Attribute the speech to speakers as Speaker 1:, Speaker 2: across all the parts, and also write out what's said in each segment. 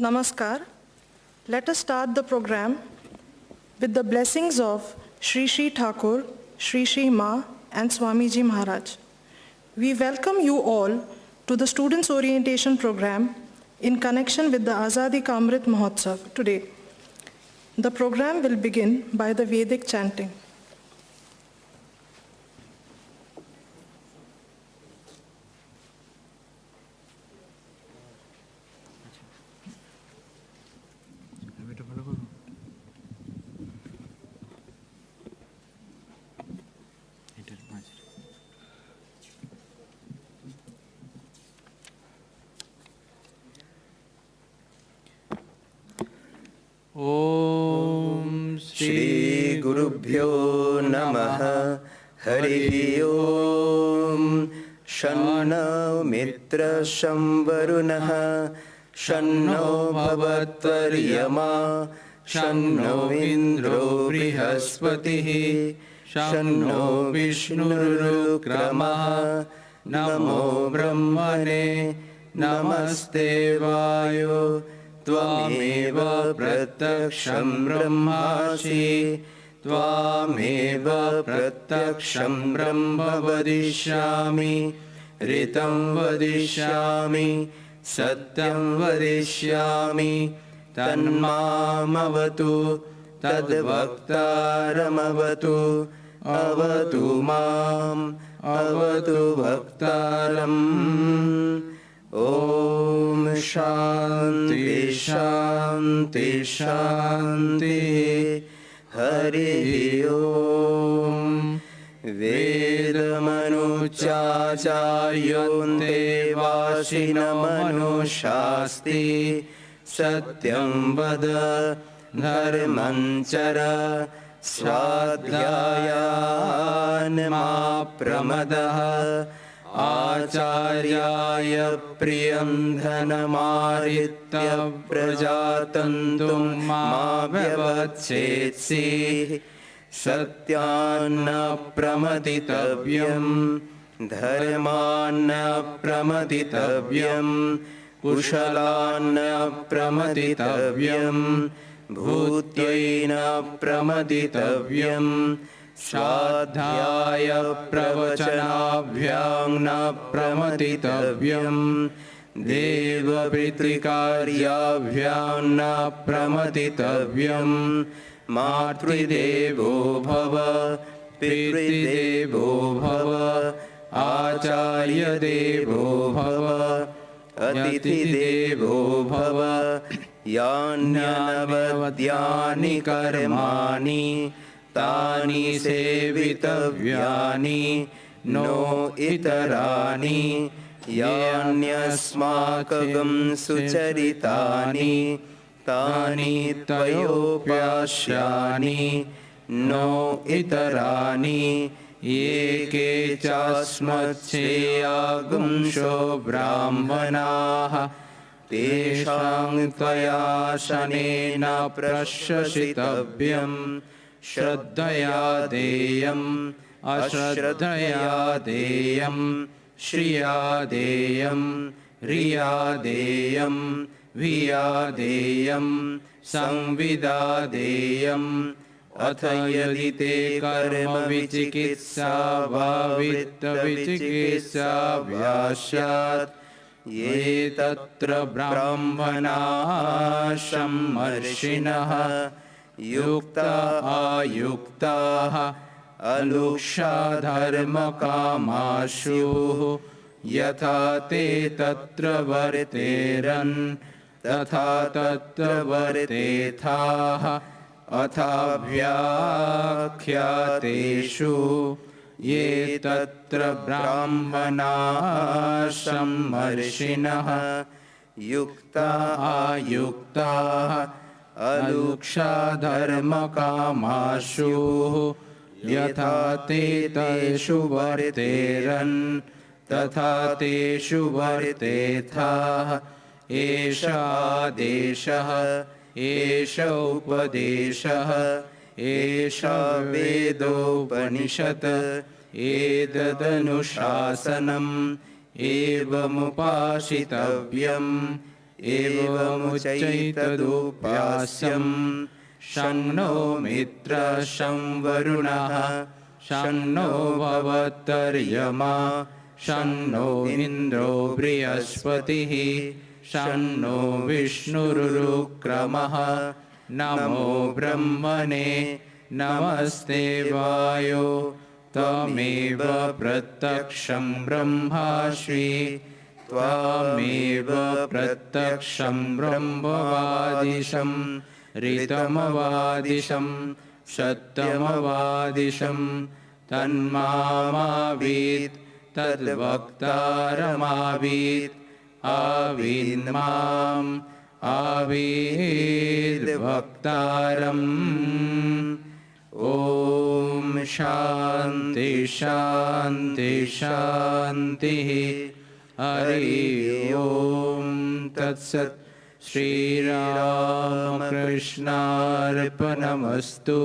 Speaker 1: Namaskar. Let us start the program with the blessings of Shreyasee Thakur, Shreyasee Ma and Swamiji Maharaj. We welcome you all to the Students' Orientation Program in connection with the Azadi Ka Amrit Mahotsav today. The program will begin by the Vedic chanting.
Speaker 2: Om Shri Gurubhyo Namaha Harihi Om Shanno Mitra Shamvarunaha Shanno Bhavatvaryama Shanno Indro Brihaspatihi Shanno Vishnurukrama Namo Brahmane Namaste Vayo Tvameva pratyaksham brahmasi Tvameva pratyaksham brahma vadishyami Ritam vadishyami Satyam vadishyami Tanmamavatu Tadvaktaramavatu Avatu mam Avatu Bhaktaram Om Shanti Shanti Shanti Hari Om Vedamanuchacharyon Vasinamanushasti Satyam Vada Dharmanchara Swadhyayan Ma Pramadaha Acharyaya priyam dhanamaritya prajatantum ma vyavachetsi Satyanna pramatitavyam dharmanna pramatitavyam kushalanna pramatitavyam bhutyaina pramatitavyam Shadhyaya pravachanabhyam na pramatitavyam Deva pritrikaryabhyam na pramatitavyam Matridevo bhava Pitridevo bhava Acharya devo bhava Atithi bhava Yanyavadhyani karmani Tani sevitavyani no itarani Yanyasmakagam sucharitani Tani tvayopyasyani no itarani Yeke chasmatseyagumsho brahmanaha Teshang tvaya shanena prashasitavyam Shraddhaya deyam, ashraddhaya deyam, shriya deyam, riya deyam, viya deyam, samvida deyam, atha yadi te karma vicikitsa vavitta vicikitsa vyasyat, ye tatra brahmana sammarshinaha, Yukta ayukta aluksha dharma kamashu yatha te tatra varteran tatha tatra vartetha atha vyakhyatesu ye tatra brahmana sammarshinaha yukta ayukta aluksha dharma kamashu yatha te teshu varteran tatha teshu vartetha esha desha esha upadesha esha vedopanishad edadanushasanam evamupashitavyam एवमुच्चैतदुपास्यं शं no मित्रः शं वरुणः शं no भवत्तर्यमा शं no इन्द्रो बृहस्पतिः शं no विष्णुरुक्रमः नमो ब्रह्मणे नमस्ते वायो त्वमेव प्रत्यक्षं ब्रह्मासि त्वमेव प्रत्यक्षं ब्रह्मवादिशं ऋतमवादिशं सत्यमवादिशं तन्मामावीत् तद्वक्तारमावीत् आवीन्माम् आवीद्वक्तारम् ॐ शान्ति शान्ति शान्तिः हरि ओम तत्सत् श्रीरामकृष्णार्पणमस्तु।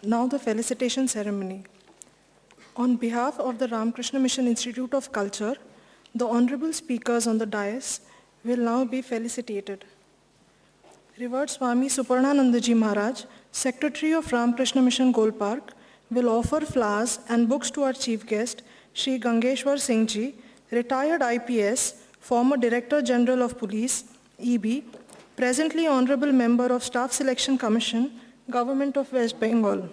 Speaker 1: Now the felicitation ceremony. On behalf of the Ramakrishna Mission Institute of Culture, the honorable speakers on the dais will now be felicitated. Revered Swami Suparnanandaji Maharaj, Secretary of Ramakrishna Mission Goal Park, will offer flowers and books to our chief guest, Shri Gangeshwar Singh Ji, retired IPS, former Director General of Police, EB, presently Honorable Member of Staff Selection Commission, Government of West Bengal.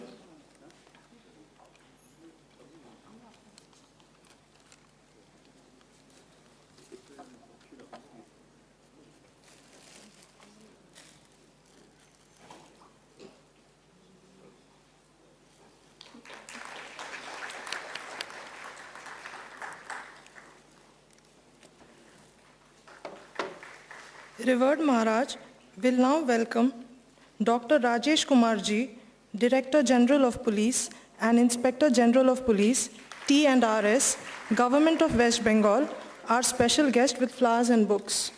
Speaker 1: Revered Maharaj will now welcome Dr. Rajesh Kumar Ji, Director General of Police and Inspector General of Police, T&RS, Government of West Bengal, our special guest with flowers and books.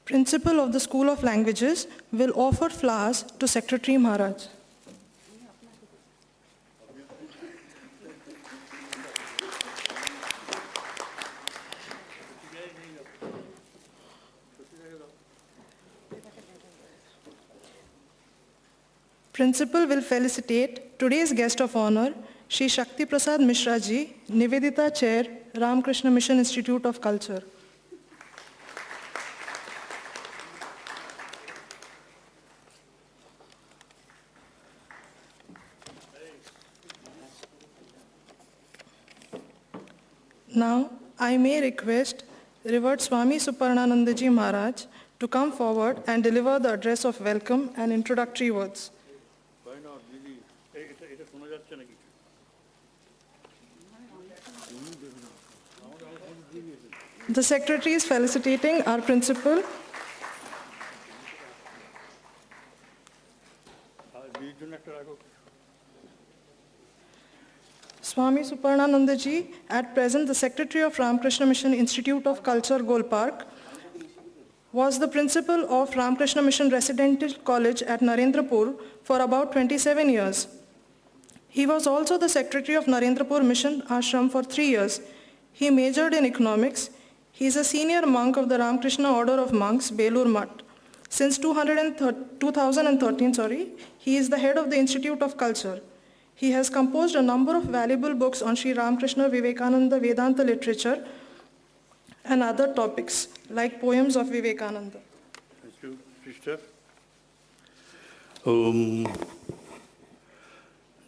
Speaker 1: Principal of the School of Languages will offer flowers to Secretary Maharaj. Principal will felicitate today's guest of honor, Shri Shakti Prasad Mishra Ji, Nivedita Chair, Ramakrishna Mission Institute of Culture. Now, I may request Revered Swami Suparnanandaji Maharaj to come forward and deliver the address of welcome and introductory words. The Secretary is felicitating our principal. Swami Suparnanandaji, at present the Secretary of Ramakrishna Mission Institute of Culture, Goal Park, was the principal of Ramakrishna Mission Residential College at Narendrapur for about 27 years. He was also the Secretary of Narendrapur Mission Ashram for 3 years. He majored in economics. He is a senior monk of the Ramakrishna Order of Monks, Belur Mutt. Since 2013, he is the head of the Institute of Culture. He has composed a number of valuable books on Sri Ramakrishna Vivekananda Vedanta literature and other topics, like poems of Vivekananda.
Speaker 3: Thank you, sister.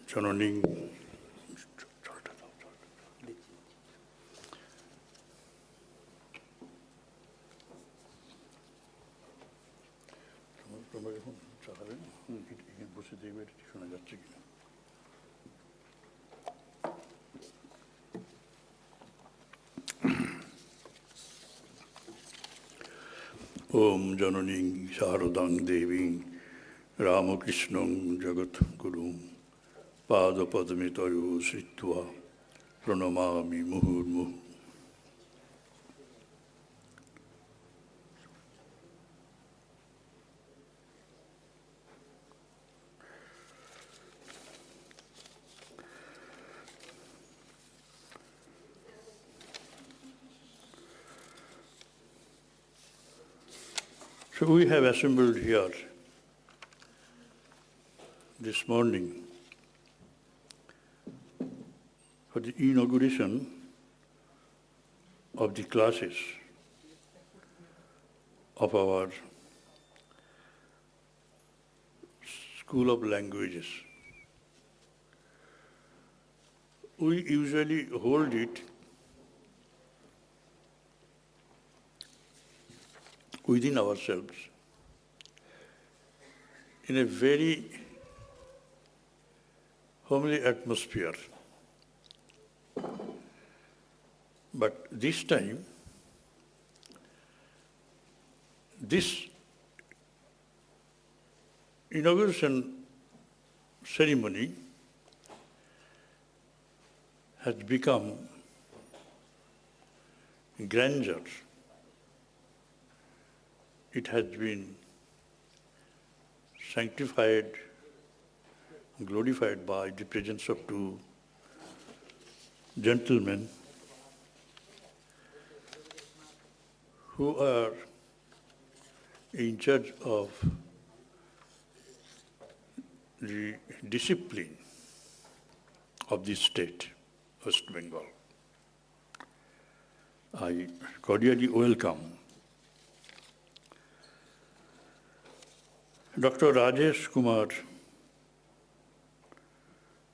Speaker 3: Janani. Om Janani Sharadang Devi Ramakrishnam Jagat Gurum Pada Padmitayo Sritva Pranamami Muhurmuhu. So we have assembled here this morning for the inauguration of the classes of our School of Languages. We usually hold it within ourselves in a very homely atmosphere. But this time, this inauguration ceremony has become grandeur. It has been sanctified, glorified by the presence of two gentlemen who are in charge of the discipline of the state, West Bengal. I cordially welcome Dr. Rajesh Kumar,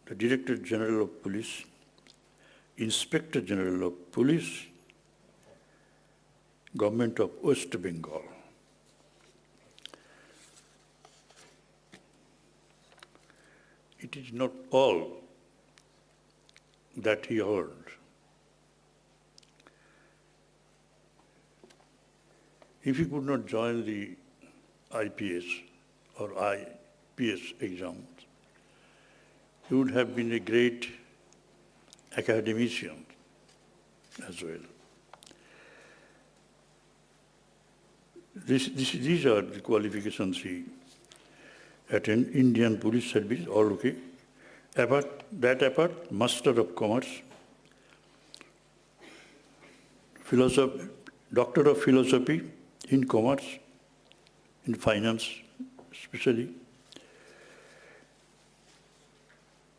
Speaker 3: the Director General of Police, Inspector General of Police, Government of West Bengal. It is not all that he earned. If he could not join the IPS or IPS exams, he would have been a great academician as well. These are the qualifications he attained. Indian Police Service, all okay. Apart, Master of Commerce, Doctor of Philosophy in Commerce, in Finance especially.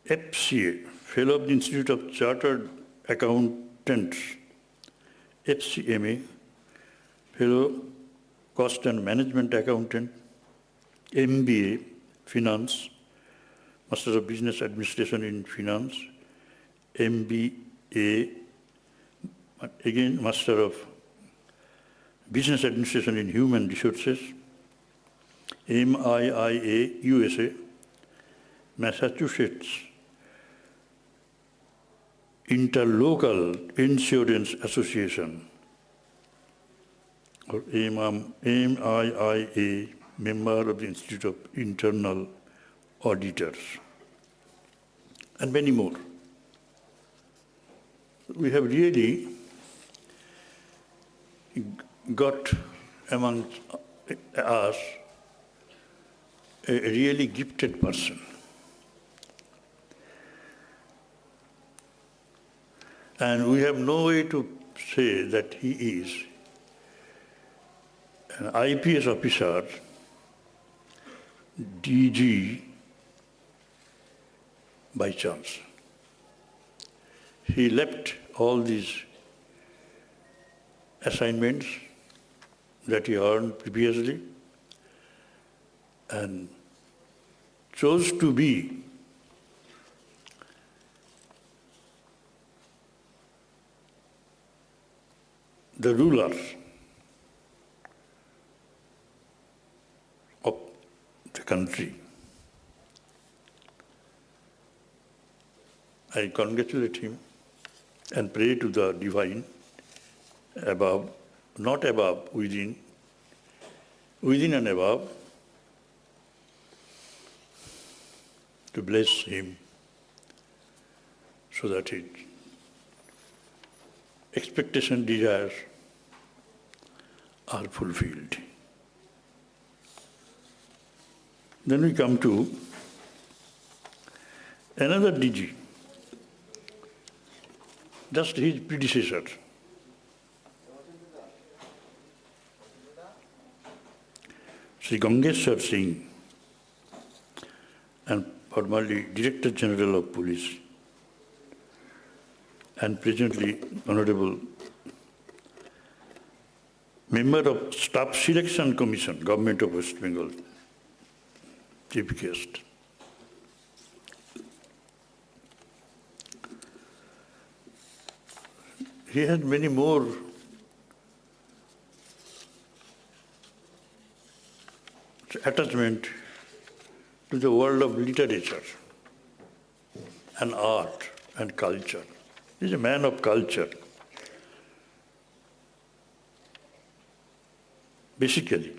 Speaker 3: FCA, Fellow of the Institute of Chartered Accountants, FCMA, Fellow Cost and Management Accountant, MBA, Finance, Master of Business Administration in Finance, MBA, again Master of Business Administration in Human Resources, MIIA, USA, Massachusetts Interlocal Insurance Association, or MIIA, member of the Institute of Internal Auditors, and many more. We have really got among us a really gifted person. And we have no way to say that he is an IPS officer, DG, by chance. He left all these assignments that he earned previously and chose to be the ruler of the country. I congratulate him and pray to the divine above, not above, within and above, to bless him so that his expectation, desires are fulfilled. Then we come to another DG, just his predecessor. Sri Gangeshwar Singh, and formerly Director General of Police, and presently Honorable Member of Staff Selection Commission, Government of West Bengal, Chief Guest. He had many more attachment to the world of literature and art and culture. He is a man of culture. Basically,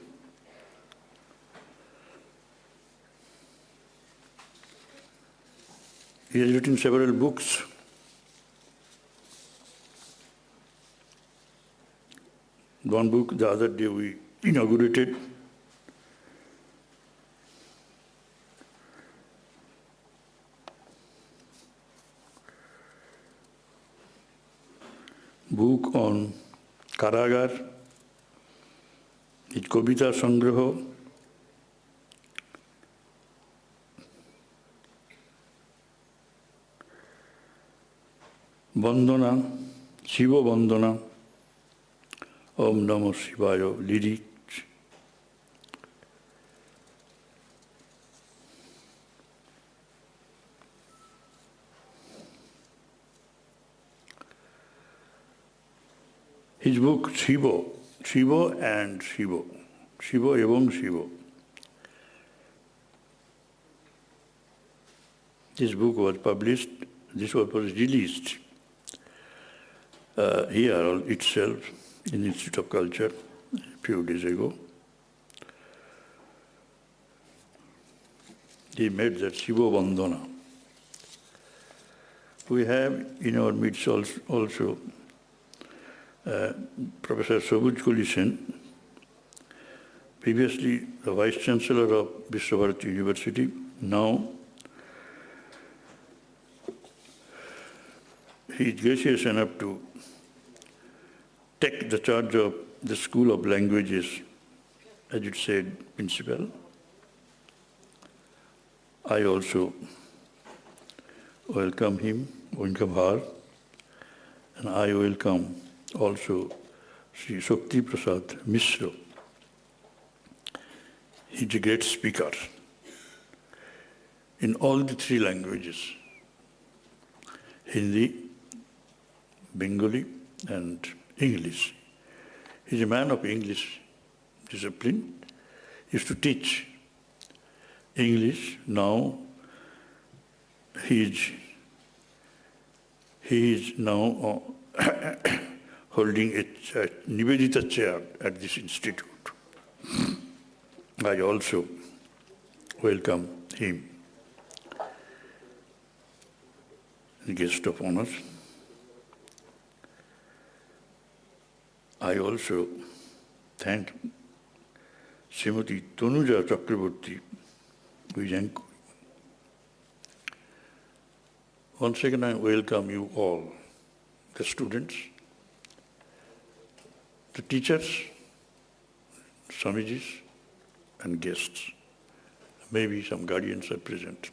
Speaker 3: he has written several books. One book the other day we inaugurated. Book on Karagar, his Kobita Sangraha, Vandana, Shiva Vandana, Om Namo Shivaya, lyrics. His book Shiva, Shiva and Shiva, Shiva Evam Shiva. This book was published, this was released here itself in the Institute of Culture a few days ago. He made that Shiva Vandana. We have in our midst also Professor Sabujkoli, previously the Vice Chancellor of Bharat University, now he is gracious enough to take the charge of the School of Languages, as it said, principal. I also welcome him, welcome her, and I welcome also Sri Shakti Prasad Mishra. He is a great speaker in all the three languages, Hindi, Bengali, and English. He is a man of English discipline. He used to teach English. Now he is now holding a Nivedita chair at this institute. I also welcome him, the guest of honor. I also thank Srimati Tanuja Chakravarty, who is anchor. Once again, I welcome you all, the students, the teachers, Swamijis, and guests. Maybe some guardians are present.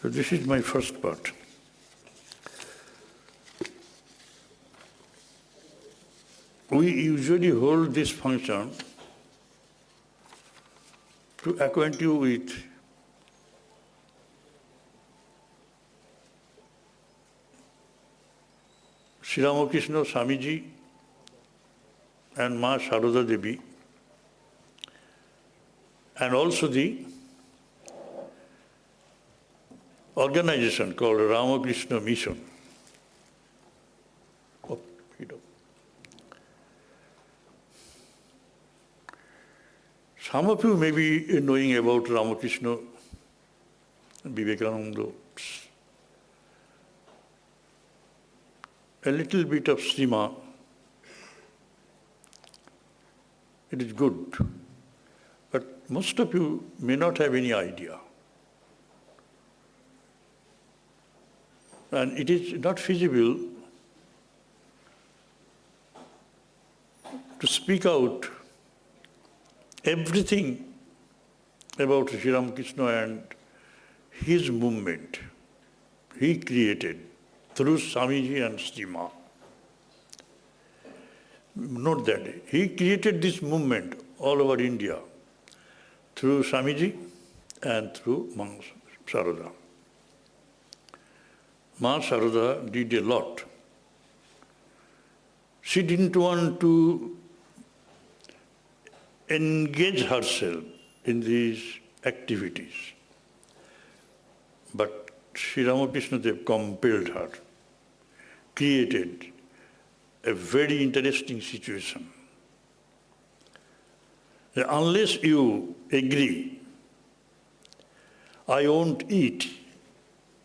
Speaker 3: So this is my first part. We usually hold this function to acquaint you with Sri Ramakrishna Swamiji and Ma Sharada Devi, and also the organization called Ramakrishna Mission. Some of you may be knowing about Ramakrishna Vivekananda. A little bit of Srima. It is good. But most of you may not have any idea. And it is not feasible to speak out everything about Sri Ramakrishna and his movement he created through Swamiji and Srima. Note that he created this movement all over India through Swamiji and through Ma Sarada. Ma Sarada did a lot. She didn't want to engage herself in these activities. But Sri Ramakrishna Dev compelled her, created a very interesting situation. Unless you agree, I won't eat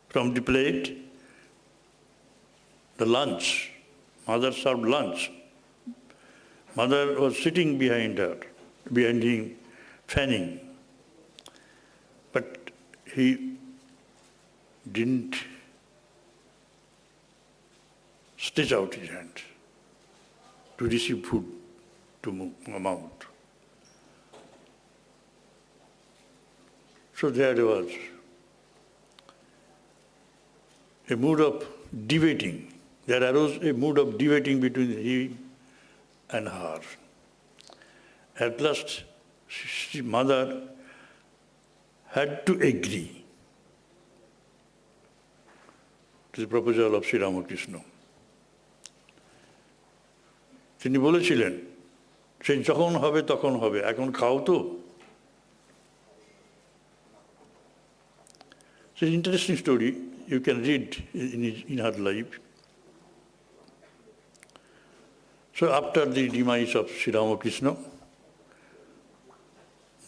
Speaker 3: from the plate, the lunch. Mother served lunch. Mother was sitting behind her, behind him, fanning. But he didn't stretch out his hand to receive food to mouth. So there was a mood of debating. There arose a mood of debating between him and her. At last, mother had to agree to the proposal of Sri Ramakrishna. তিনি বলেছিলেন, সে যখন হবে তখন হবে, এখন খাও তো। It's an interesting story. You can read in her life. So after the demise of Sri Ramakrishna,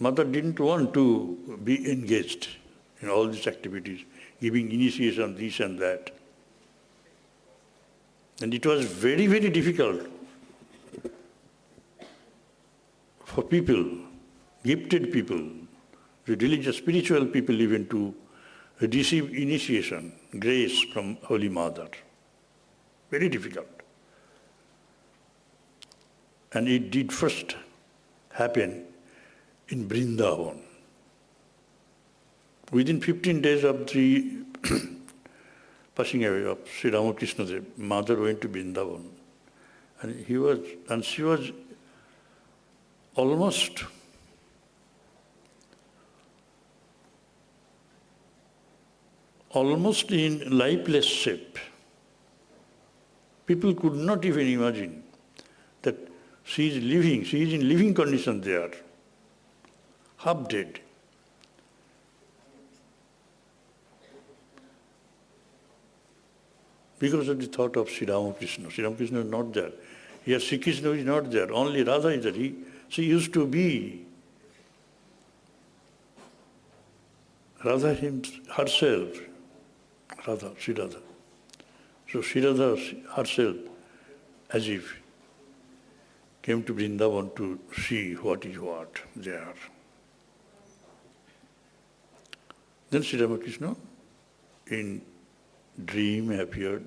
Speaker 3: mother didn't want to be engaged in all these activities, giving initiation, this and that. And it was very, very difficult for people, gifted people, the religious, spiritual people even to receive initiation, grace from Holy Mother. Very difficult. And it did first happen in Vrindavan. Within 15 days of the passing away of Sri Ramakrishna Dev, mother went to Vrindavan. And she was almost in lifeless shape. People could not even imagine that she is in living condition there, half dead. Because of the thought of Sri Ramakrishna. Sri Ramakrishna is not there. Here Sri Krishna is not there. Only Radha is there. She used to be. Radha herself. Radha, Sri Radha. So Sri Radha herself, as if, came to Vrindavan to see what is what there. Then Sri Ramakrishna, in dream, appeared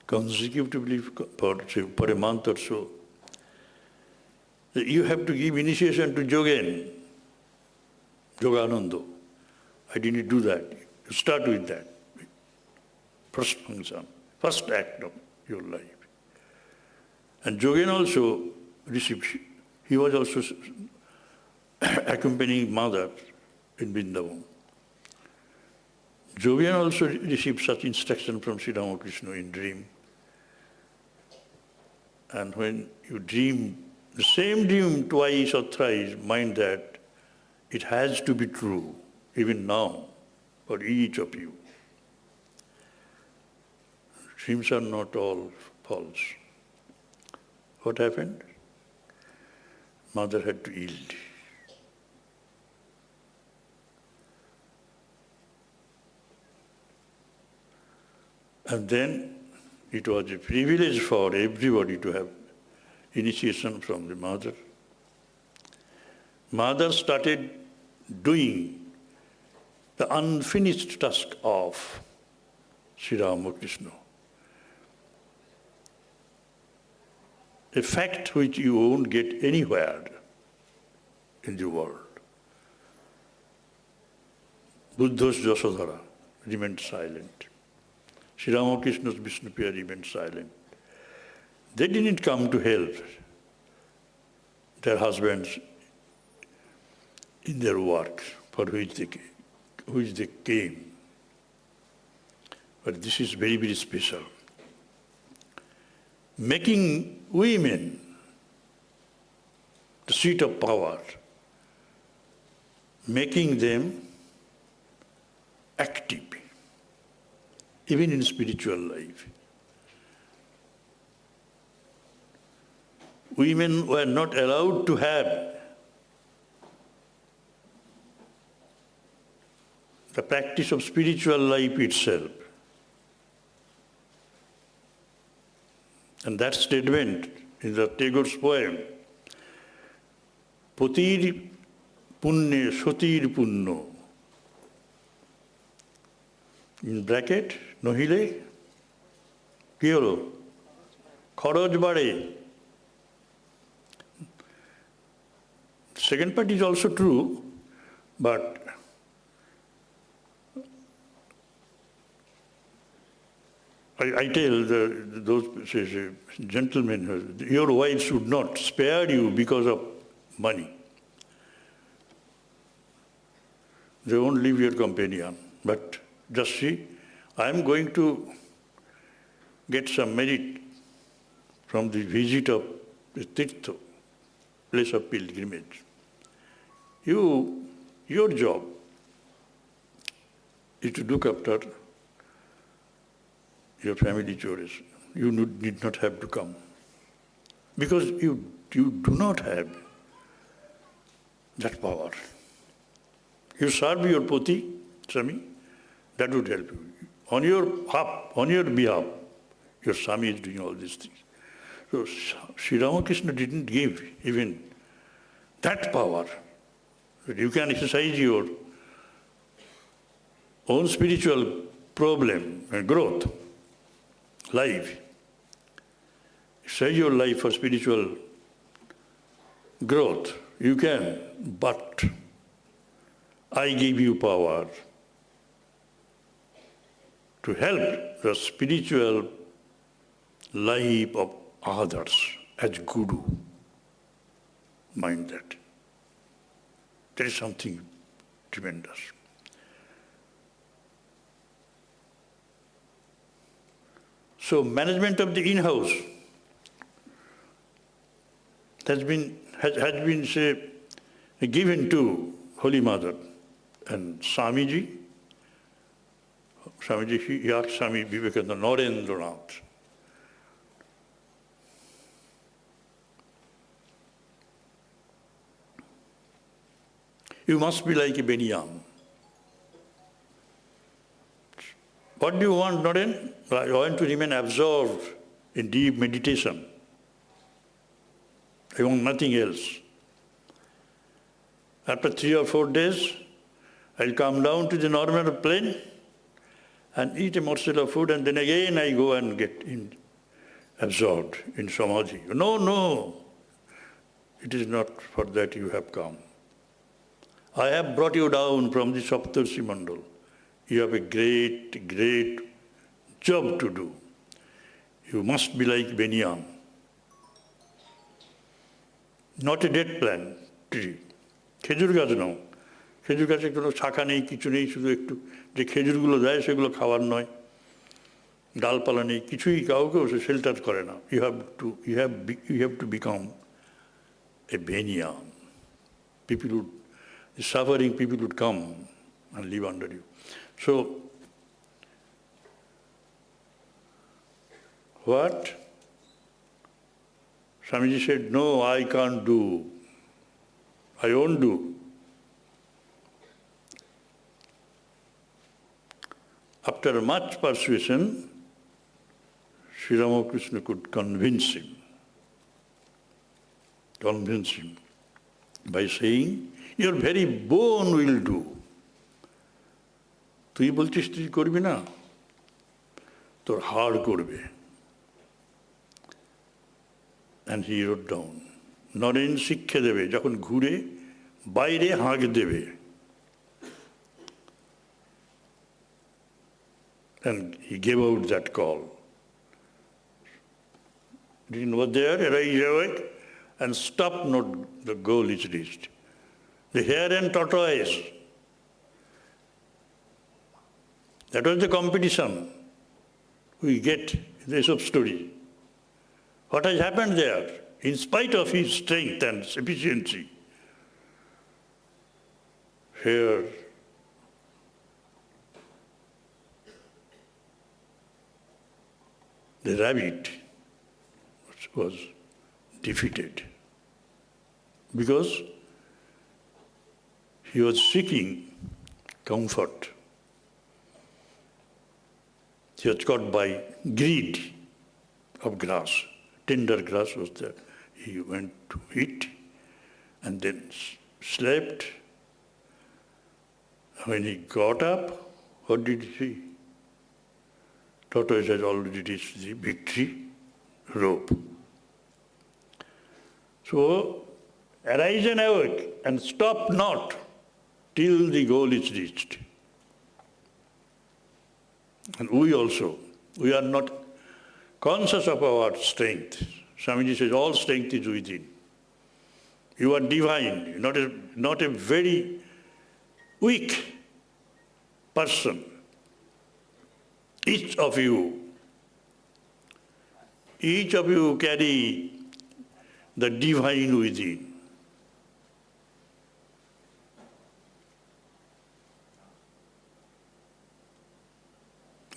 Speaker 3: consecutively for a month or so. You have to give initiation to Jogen, Yogananda. I didn't do that. You start with that. First function, first act of your life. And Jogen also received, he was also accompanying mother in Vrindavan. Jogen also received such instruction from Sri Ramakrishna in dream. And when you dream, the same dream twice or thrice, mind that it has to be true, even now, for each of you. Dreams are not all false. What happened? Mother had to yield. And then it was a privilege for everybody to have initiation from the mother. Mother started doing the unfinished task of Sri Ramakrishna. A fact which you won't get anywhere in the world. Buddha's Jasodhara remained silent. Sri Ramakrishna's Vishnupriya remained silent. They didn't come to help their husbands in their work for which they came. But this is very, very special. Making women the seat of power, making them active, even in spiritual life. Women were not allowed to have the practice of spiritual life itself. And that statement in the Tagore's poem, Potir punne sotir punno, in bracket, নহলে কি হলো খরচ বাড়ে. Second part is also true, but I tell those gentlemen, your wives should not spare you because of money. They won't leave your companion. But just see, I am going to get some merit from the visit of the Tirtha, place of pilgrimage. Your job is to look after your family chores. You need not have to come. Because you do not have that power. You serve your poti, Swami, that would help you. On your behalf, your Swami is doing all these things. So Sri Ramakrishna didn't give even that power. You can exercise your own spiritual problem and growth, life. Exercise your life for spiritual growth. You can, but I give you power to help the spiritual life of others as Guru. Mind that. There is something tremendous. So management of the in-house has been say, given to Holy Mother and Swamiji. He asked Swami Vivekananda, Narendranath. You must be like a Beniyam. What do you want, Naren? I want to remain absorbed in deep meditation. I want nothing else. After 3 or 4 days, I'll come down to the normal plane and eat a morsel of food, and then again I go and get absorbed in Samadhi. No. It is not for that you have come. I have brought you down from the Saptarshi Mandal. You have a great, great job to do. You must be like Beniyam. Not a dead plant tree. খেজুর গাছ নাও, খেজুর গাছে কোনো শাখা নেই, কিছু নেই, শুধু একটু যে খেজুরগুলো দেয় সেগুলো খাওয়ার নয়, ডালপালা নেই, কিছুই কাউকেও সে শেল্টার করে না. You have to become a Beniyam. The suffering people would come and live under you. So, what? Swamiji said, no, I can't do. I won't do. After much persuasion, Sri Ramakrishna could convince him by saying, your very bone will do. তুই বলছিস তুই করবি না, তোর হাড় করবে। And he wrote down, Naren শিক্ষা দেবে, যখন ঘুরে বাইরে হাঁক দেবে। And he gave out that call. Didn't was there, arise awake, and stop not, the goal is reached. The hare and tortoise, that was the competition we get in the Aesop story. What has happened there? In spite of his strength and efficiency, here the rabbit was defeated because he was seeking comfort. He was caught by greed of grass. Tender grass was there. He went to eat and then slept. When he got up, what did he see? Tortoise has already reached the victory rope. So, arise and awake and stop not till the goal is reached. And we also, we are not conscious of our strength. Swamiji says, all strength is within. You are divine, not a very weak person. Each of you carry the divine within.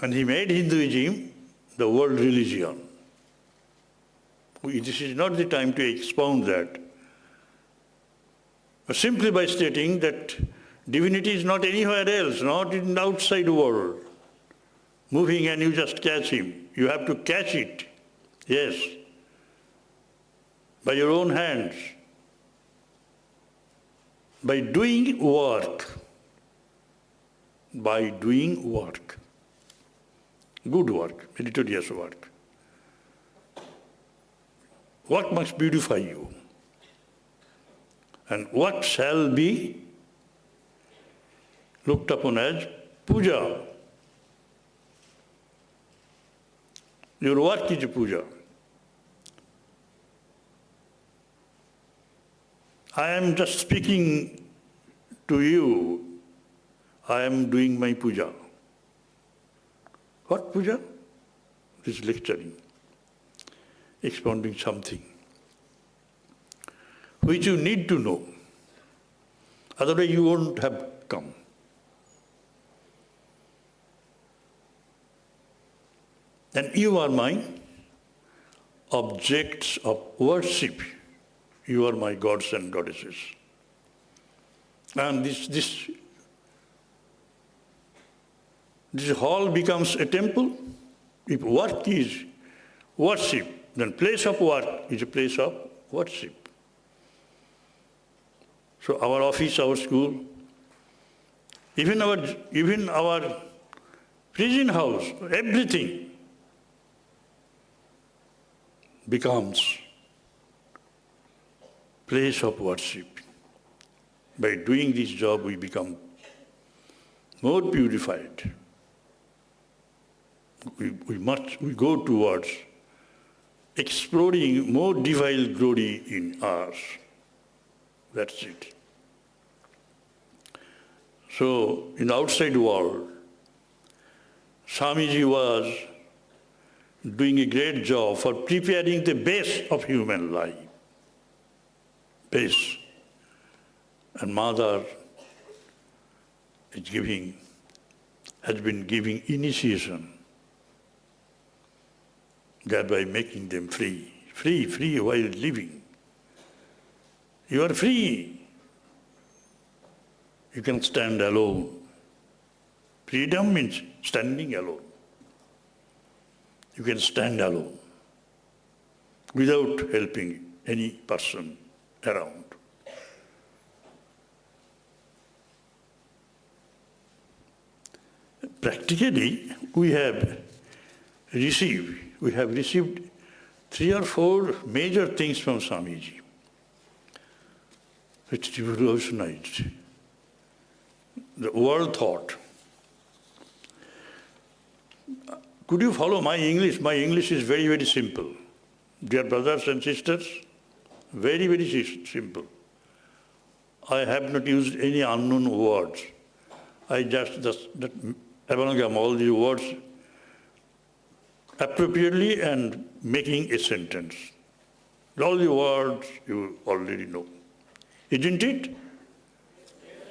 Speaker 3: And he made Hinduism the world religion. This is not the time to expound that. But simply by stating that divinity is not anywhere else, not in the outside world, moving and you just catch him. You have to catch it, yes, by your own hands, by doing work, good work, meritorious work. What must beautify you? And what shall be looked upon as puja. Your work is a puja. I am just speaking to you. I am doing my puja. What puja? This lecturing, expounding something which you need to know. Otherwise you won't have come. And you are my objects of worship. You are my gods and goddesses. And this hall becomes a temple. If work is worship, then place of work is a place of worship. So our office, our school, even our prison house, everything becomes place of worship. By doing this job, we become more purified. We go towards exploring more divine glory in us. That's it. So, in the outside world, Swamiji was doing a great job for preparing the base of human life. Base. And Mother has been giving initiation, thereby making them free while living. You are free. You can stand alone. Freedom means standing alone. you can stand alone without helping any person around. Practically, we have received 3 or 4 major things from Swamiji, which revolutionized the world thought. Could you follow my English? My English is very, very simple. Dear brothers and sisters, very, very simple. I have not used any unknown words. I just amalgam all the words appropriately and making a sentence. All the words you already know. Isn't it?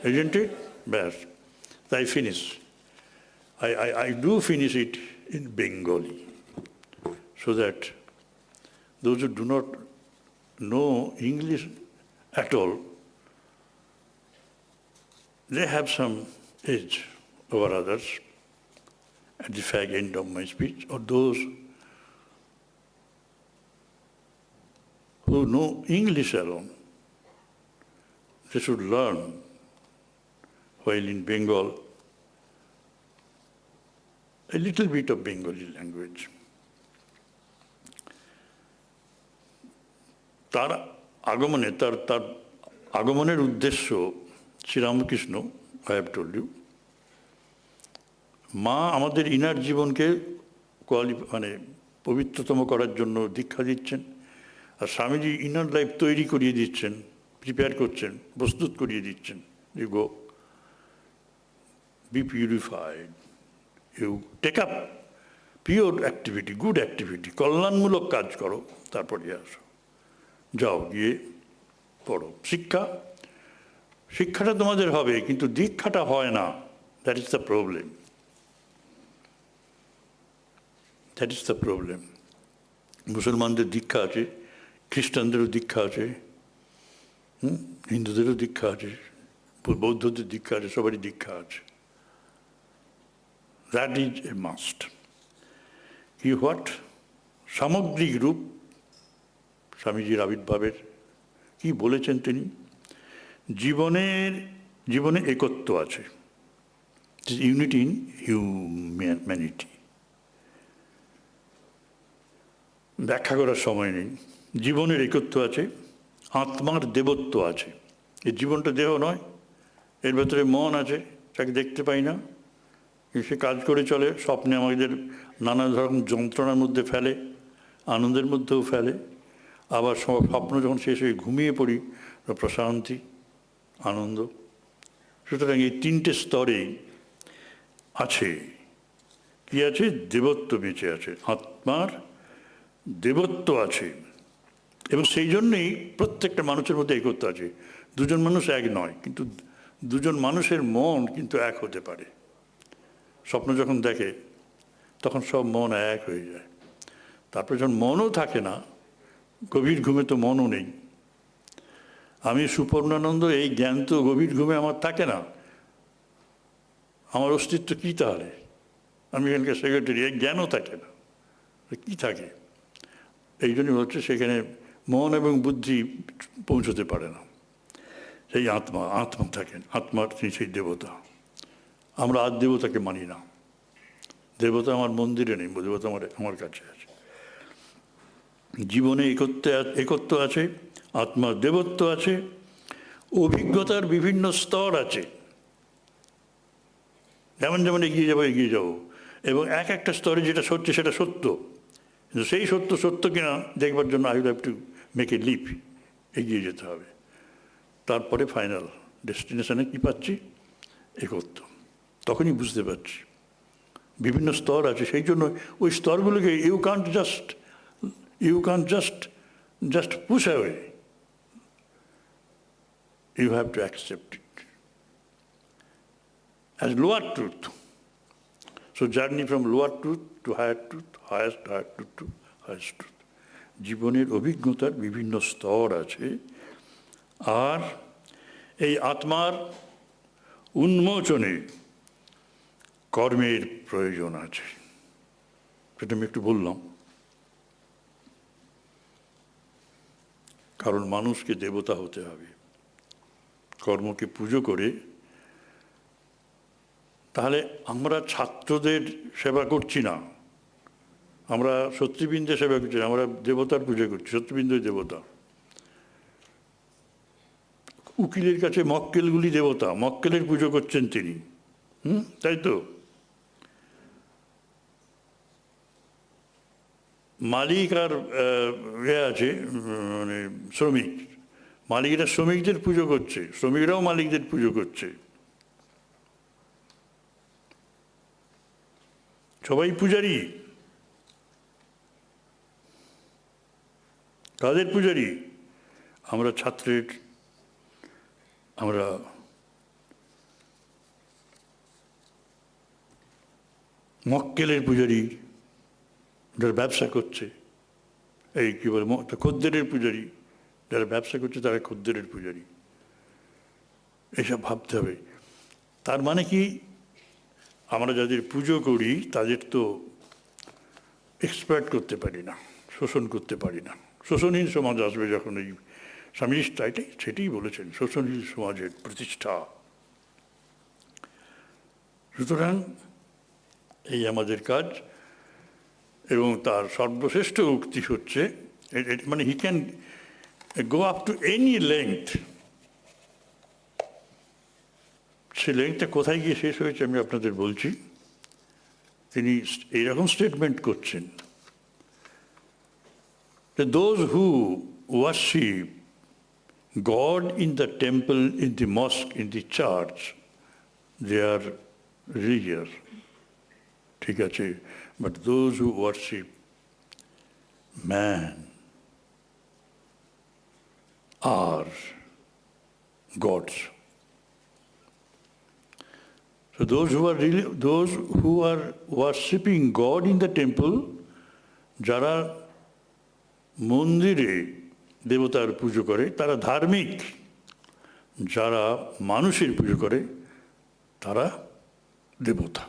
Speaker 3: Isn't it? Best. I finish. I do finish it in Bengali, so that those who do not know English at all, they have some edge over others at the fag end of my speech, or those who know English alone, they should learn while in Bengal a little bit of Bengali language. তার আগমনে তার আগমনের উদ্দেশ্য Sri Ramakrishna, I have told you, মা আমাদের inner জীবনকে পবিত্রতম করার জন্য দীক্ষা দিচ্ছেন, আর স্বামীজি ইনার লাইফ তৈরি করিয়ে দিচ্ছেন, প্রিপেয়ার করছেন, প্রস্তুত করিয়ে দিচ্ছেন। You go, be purified. You take up pure activity, good activity, কল্যাণমূলক কাজ করো, তারপরে আসো, যাও গিয়ে পড়ো। শিক্ষাটা তোমাদের হবে, কিন্তু দীক্ষাটা হয় না। That is the problem. That is the problem. মুসলমানদের দীক্ষা আছে, খ্রিস্টানদেরও দীক্ষা আছে, হিন্দুদেরও দীক্ষা আছে, বৌদ্ধদের দীক্ষা আছে, সবারই দীক্ষা আছে। That is a must. কি হোয়াট সামগ্রিক রূপ স্বামীজির আবির্ভাবের কি বলেছেন তিনি? জীবনে একত্ব আছে, ইউনিটি ইন হিউম্যানিটি। ব্যাখ্যা করার সময় নেই। জীবনের একত্ব আছে, আত্মার দেবত্ব আছে। এই জীবনটা দেহ নয়, এর ভেতরে মন আছে, তাকে দেখতে পাই না, সে কাজ করে চলে, স্বপ্নে আমাদের নানা ধরনের যন্ত্রণার মধ্যে ফেলে, আনন্দের মধ্যেও ফেলে, আবার স্বপ্ন যখন শেষ হয়ে ঘুমিয়ে পড়ি, প্রশান্তি, আনন্দ। সুতরাং এই 3টে স্তরে আছে, কি আছে? দেবত্ব বেঁচে আছে, আত্মার দেবত্ব আছে। এবং সেই জন্যই প্রত্যেকটা মানুষের মধ্যে একত্ব আছে। 2জন মানুষ এক নয়, কিন্তু 2জন মানুষের মন কিন্তু এক হতে পারে। স্বপ্ন যখন দেখে তখন সব মন এক হয়ে যায়। তারপর যখন মনও থাকে না, গভীর ঘুমে তো মনও নেই। আমি সুপর্ণানন্দ, এই জ্ঞান তো গভীর ঘুমে আমার থাকে না। আমার অস্তিত্ব কী তাহলে? আমি এখানকার সেক্রেটারি, এই জ্ঞানও থাকে না, কী থাকে? এই জন্যই হচ্ছে সেখানে মন এবং বুদ্ধি পৌঁছতে পারে না। সেই আত্মা থাকেন, আত্মার সেই দেবতা। আমরা আর দেবতাকে মানি না। দেবতা আমার মন্দিরে নেই, দেবতা আমার কাছে আছে। জীবনে একত্ব আছে, আত্মার দেবত্ব আছে, অভিজ্ঞতার বিভিন্ন স্তর আছে। যেমন যেমন এগিয়ে যাবো, এবং একটা স্তরে যেটা সত্য সেটা সত্য, কিন্তু সেই সত্য কিনা দেখবার জন্য I will have to make a leap, এগিয়ে যেতে হবে। তারপরে ফাইনাল ডেস্টিনেশনে কী পাচ্ছি? একত্ব। তখনই বুঝতে পারছি বিভিন্ন স্তর আছে। সেই জন্য ওই স্তরগুলোকে you can't just push away, you have to accept it as lower truth. So journey from lower truth to higher truth, higher truth to higher truth. জীবনের অভিজ্ঞতার বিভিন্ন স্তর আছে, আর এই আত্মার উন্মোচনে কর্মের প্রয়োজন আছে। সেটা আমি একটু বললাম। কারণ মানুষকে দেবতা হতে হবে, কর্মকে পুজো করে। তাহলে আমরা ছাত্রদের সেবা করছি না, আমরা সত্যিবৃন্দের সেবা করছি না, আমরা দেবতার পুজো করছি, সত্যিবৃন্দই দেবতা। উকিলের কাছে মক্কেলগুলি দেবতা, মক্কেলের পুজো করছেন তিনি, তাই তো? মালিক আর আছে মানে শ্রমিক, মালিকরা শ্রমিকদের পুজো করছে, শ্রমিকরাও মালিকদের পুজো করছে, সবাই পূজারী। কাদের পূজারী? আমরা ছাত্রের, আমরা মক্কেলের পূজারী, যারা ব্যবসা করছে, এই কী বলে খদ্দেরের পূজারী, যারা ব্যবসা করছে তারা খদ্দেরের পূজারী। এসব ভাবতে হবে। তার মানে কি, আমরা যাদের পুজো করি তাদের তো এক্সপ্লয়েট করতে পারি না, শোষণ করতে পারি না। শোষণহীন সমাজ আসবে যখন, এই স্বামীজি সেটাই বলেছেন, শোষণহীন সমাজের প্রতিষ্ঠা। সুতরাং এই আমাদের কাজ। এবং তার সর্বশ্রেষ্ঠ উক্তি হচ্ছে, মানে he can go up to any length. সে লেংথটা কোথায় গিয়ে শেষ হয়েছে আমি আপনাদের বলছি। তিনি এইরকম স্টেটমেন্ট করছেন, those who worship God in the temple, in the mosque, in the church, they are religious. ঠিক আছে, but those who worship man are gods. So those who are worshipping God in the temple, যারা মন্দিরে দেবতার পুজো করে তারা ধার্মিক, যারা মানুষের পুজো করে তারা দেবতা।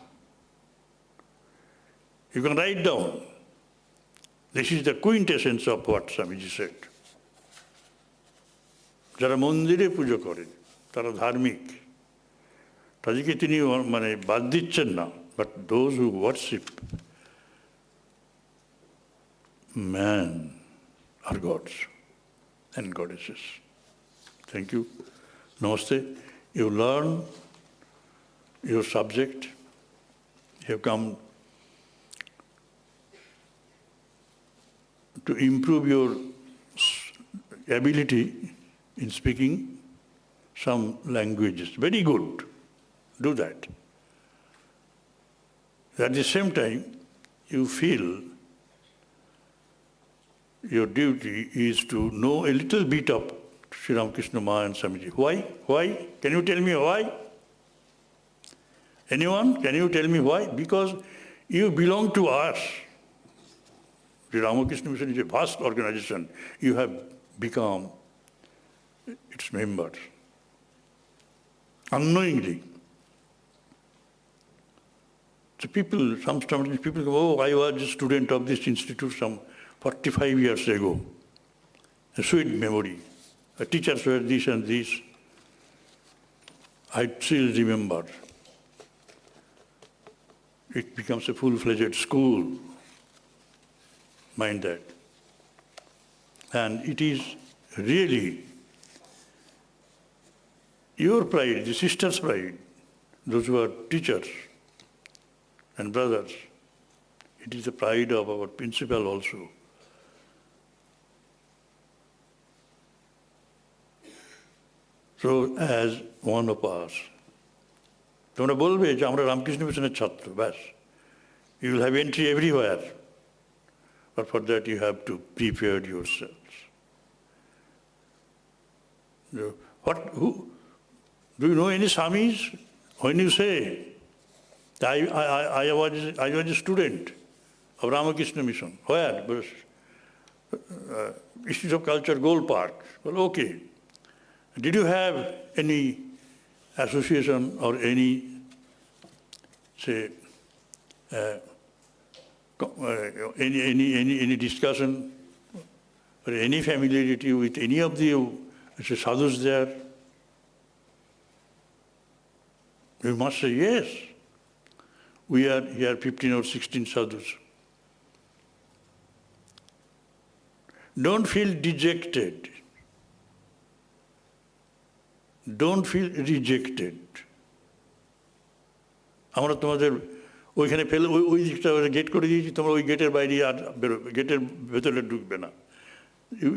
Speaker 3: You can write down. This is the quintessence of what Swamiji said. যারা মন্দিরে পুজো করে তারা ধার্মিক, তাদেরকে তিনি মানে বাদ দিচ্ছেন না। But those who worship man are gods and goddesses. Thank you. Namaste. You learn your subject. You have come to improve your ability in speaking some languages. Very good. Do that. At the same time, you feel your duty is to know a little bit of Sri Ramakrishna Ma and Swamiji. Why? Why? Can you tell me why? Anyone? Can you tell me why? Because you belong to us. The Ramakrishna Mission is a vast organization. You have become its members. Unknowingly. So sometimes people go, oh, I was a student of this institute some 45 years ago. A sweet memory. The teachers were this and this. I still remember. It becomes a full-fledged school. Mind that. And it is really your pride, the sisters' pride, those who are teachers and brothers. It is the pride of our principal also. So as one of us, তোমরা বলবে যে আমরা রামকৃষ্ণ মিশনের ছাত্র, ব্যাস, you will have entry everywhere. But for that you have to prepare yourselves. Do you know any Swamis? When you say, I was a student of Ramakrishna Mission. Where? Institute of Culture, Gold Park. Well, okay. Did you have any association or any, say, any discussion or any familiarity with any of the sadhus there? You must say, yes. We are here 15 or 16 sadhus. Don't feel dejected. Don't feel rejected. আমরা তোমাদের ওইখানে ফেলে ওই দিকটা gate করে দিয়েছি, তোমরা ওই গেটের বাইরে আর বেরোবে, গেটের ভেতরে ঢুকবে না।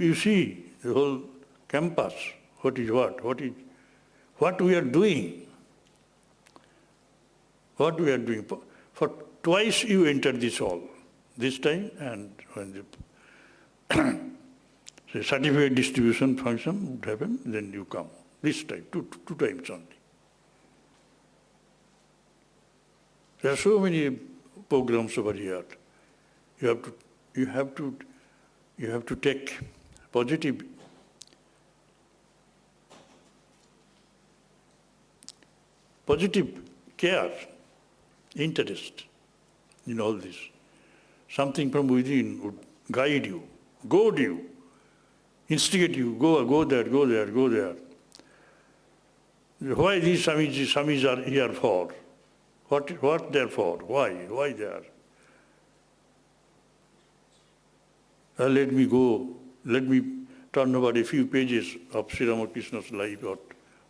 Speaker 3: You see the whole campus, what we are doing. What we are doing. For twice you entered this hall, this time and when the certificate distribution function would happen, then you come. This time, two times only. There are so many programs over here. You have to take positive care, interest in all this. Something from within would guide you, goad you, instigate you, go there, go there, go there. Why these Swamis are here for? What they're for? Why they are? Let me go, let me turn over a few pages of Sri Ramakrishna's life or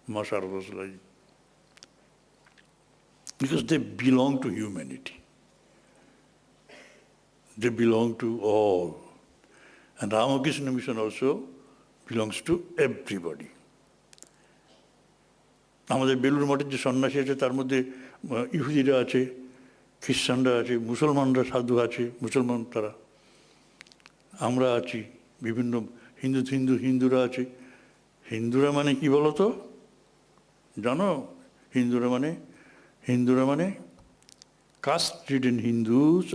Speaker 3: Ma Sarada's life. Because they belong to humanity. They belong to all. And Ramakrishna Mission also belongs to everybody. আমাদের বেলুর মঠের যে সন্ন্যাসী আছে তার মধ্যে ইহুদিরা আছে, খ্রিস্টানরা আছে, মুসলমানরা সাধু আছে, মুসলমান তারা, আমরা আছি, বিভিন্ন হিন্দুরা আছে। হিন্দুরা মানে কি বলো তো? জানো হিন্দুরা মানে caste-ridden Hindus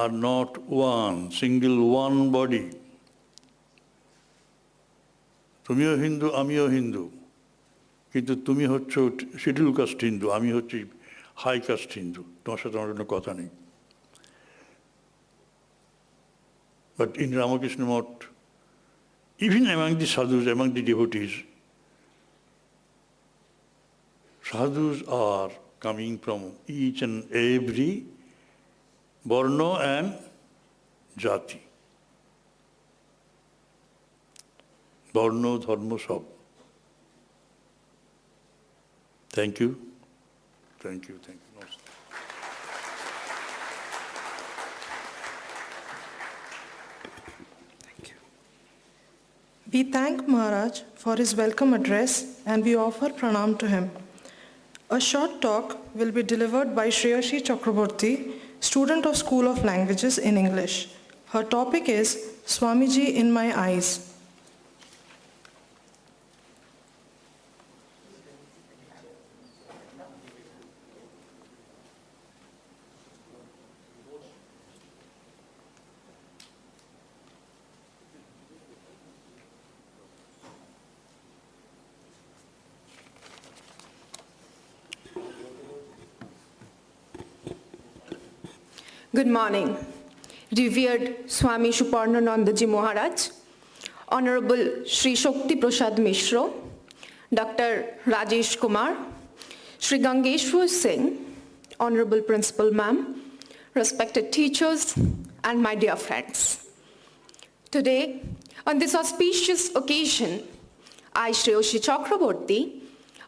Speaker 3: are not one body. তুমিও হিন্দু, আমিও হিন্দু, কিন্তু তুমি হচ্ছ শিডিউল কাস্ট হিন্দু, আমি হচ্ছি হাই কাস্ট হিন্দু, তোমার সাথে আমার কোনো কথা নেই। But in Ramakrishna Math, even among the sadhus, among the devotees, sadhus are coming from each and every varna and jati. Varna, dharma, sab. Thank you. Namaste.
Speaker 1: We thank Maharaj for his welcome address and we offer pranam to him. A short talk will be delivered by Shreyasee Chakraborty, student of School of Languages in English. Her topic is Swamiji in My Eyes.
Speaker 4: Good morning, revered Swami Suparnanandaji Maharaj, Honorable Shri Shakti Prasad Mishra, Dr. Rajesh Kumar, Shri Gangeshwar Singh, Honorable Principal Ma'am, respected teachers, and my dear friends. Today, on this auspicious occasion, I, Shreyasee Chakraborty,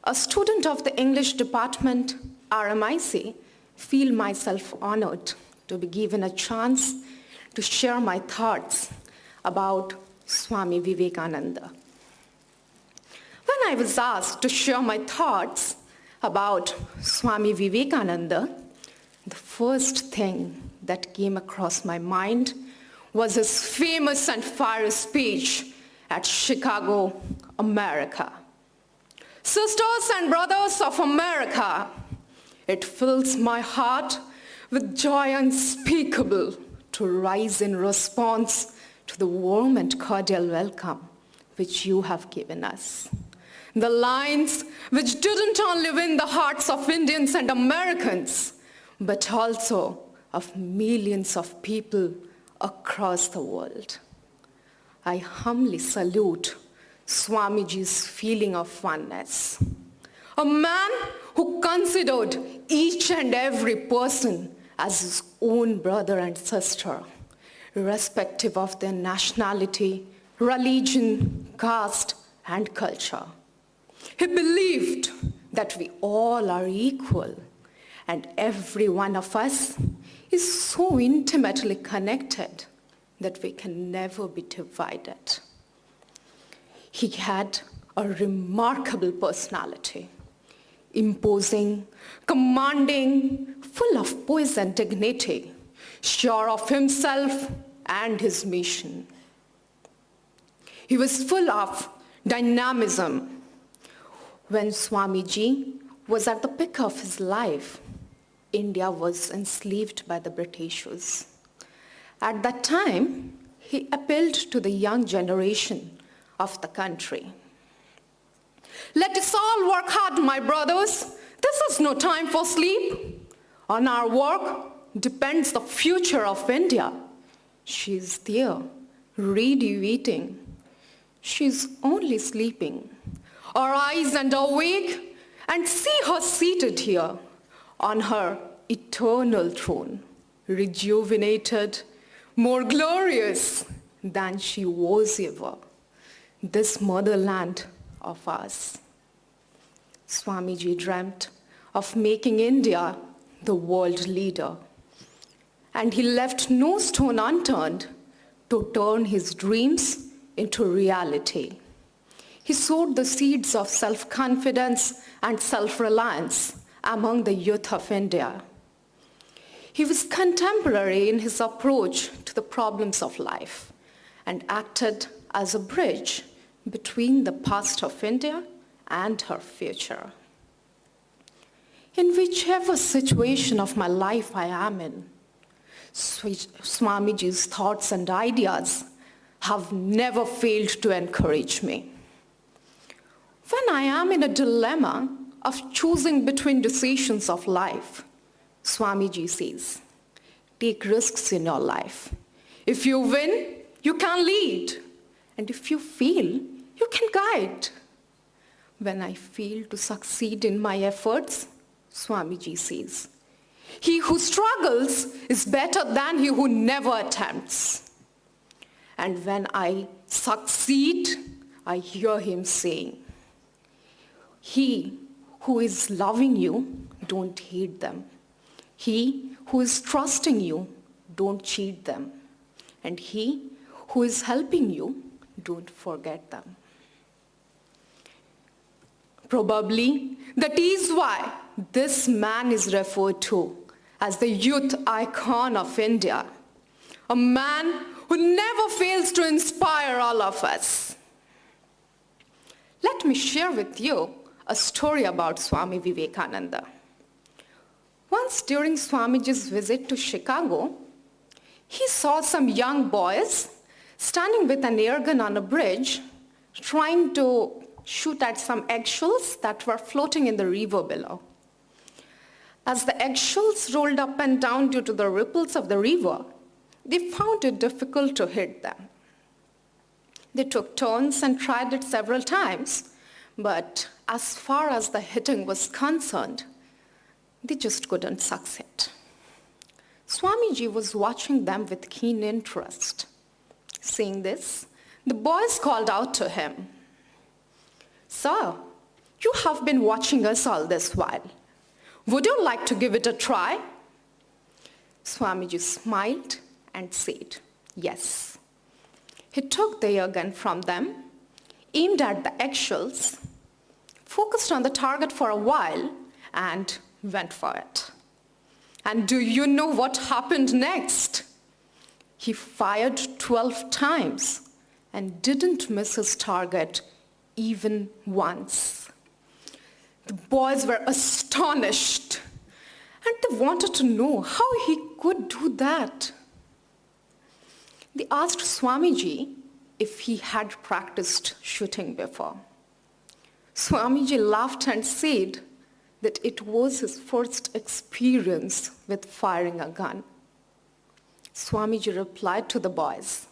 Speaker 4: a student of the English Department, RMIC, feel myself honored to be given a chance to share my thoughts about Swami Vivekananda. When I was asked to share my thoughts about Swami Vivekananda, the first thing that came across my mind was his famous and fiery speech at Chicago, America. Sisters and brothers of America, it fills my heart with joy unspeakable to rise in response to the warm and cordial welcome which you have given us. The lines which didn't only win the hearts of Indians and Americans, but also of millions of people across the world. I humbly salute Swamiji's feeling of oneness. A man who considered each and every person as his own brother and sister, irrespective of their nationality, religion, caste, and culture. He believed that we all are equal, and every one of us is so intimately connected that we can never be divided. He had a remarkable personality, imposing, commanding, full of poise and dignity, sure of himself and his mission. He was full of dynamism. When Swamiji was at the peak of his life, India was enslaved by the Britishers. At that time, he appealed to the young generation of the country. Let us all work hard, my brothers. This is no time for sleep. On our work depends the future of India. She is there, ready waiting. She is only sleeping. Arise and awake and see her seated here on her eternal throne, rejuvenated, more glorious than she was ever, this motherland of ours. Swamiji dreamt of making India the world leader, and he left no stone unturned to turn his dreams into reality. He sowed the seeds of self-confidence and self-reliance among the youth of India. He was contemporary in his approach to the problems of life and acted as a bridge between the past of India and her future. In whichever situation of my life I am in, Swamiji's thoughts and ideas have never failed to encourage me. When I am in a dilemma of choosing between decisions of life, Swamiji says, take risks in your life. If you win, you can lead. And if you fail, you can guide. When I fail to succeed in my efforts, Swamiji says, he who struggles is better than he who never attempts. And when I succeed, I hear him saying, he who is loving you, don't hate them. He who is trusting you, don't cheat them. And he who is helping you, don't forget them. Probably that is why this man is referred to as the youth icon of India, a man who never fails to inspire all of us. Let me share with you a story about Swami Vivekananda. Once during Swamiji's visit to Chicago, he saw some young boys standing with an air gun on a bridge, trying to shoot at some eggshells that were floating in the river below. As the eggshells rolled up and down due to the ripples of the river, they found it difficult to hit them. They took turns and tried it several times, but as far as the hitting was concerned, they just couldn't succeed. Swamiji was watching them with keen interest. Seeing this, the boys called out to him, "Sir, you have been watching us all this while. Would you like to give it a try?" Swamiji smiled and said, "Yes." He took the air gun from them, aimed at the eggshells, focused on the target for a while, and went for it. And do you know what happened next? He fired 12 times and didn't miss his target even once. The boys were astonished, and they wanted to know how he could do that. They asked Swamiji if he had practiced shooting before. Swamiji laughed and said that it was his first experience with firing a gun, Swamiji replied to the boys,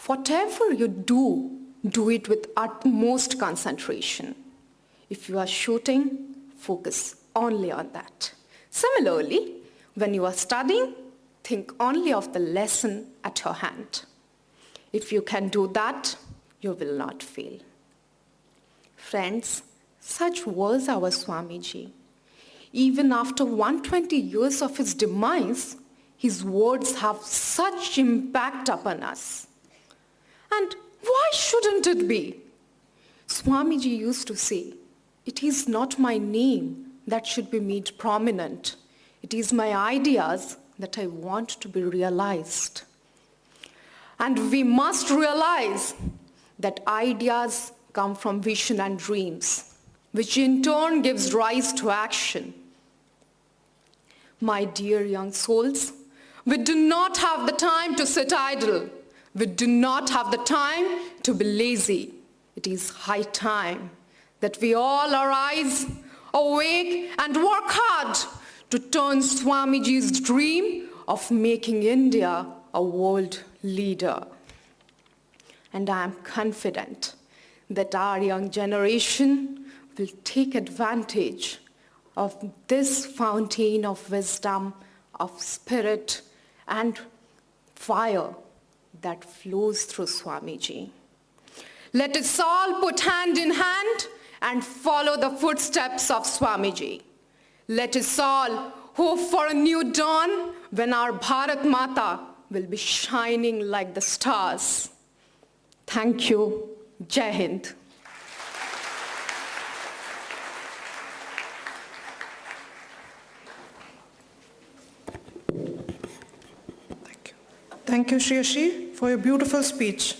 Speaker 4: "Whatever you do, do it with utmost concentration. If you are shooting, focus only on that. Similarly, when you are studying, think only of the lesson at your hand. If you can do that, you will not fail." Friends, such was our Swamiji. Even after 120 years of his demise, his words have such impact upon us. And why shouldn't it be? Swamiji used to say, "It is not my name that should be made prominent. It is my ideas that I want to be realized." And we must realize that ideas come from vision and dreams, which in turn gives rise to action. My dear young souls, we do not have the time to sit idle. We do not have the time to be lazy. It is high time that we all arise, awake, and work hard to turn Swamiji's dream of making India a world leader. And I am confident that our young generation will take advantage of this fountain of wisdom, of spirit, and fire that flows through Swamiji. Let us all put hand in hand and follow the footsteps of Swamiji. Let us all hope for a new dawn when our Bharat Mata will be shining like the stars. Thank you. Jai Hind.
Speaker 1: Thank you, Shreyasee, for your beautiful speech.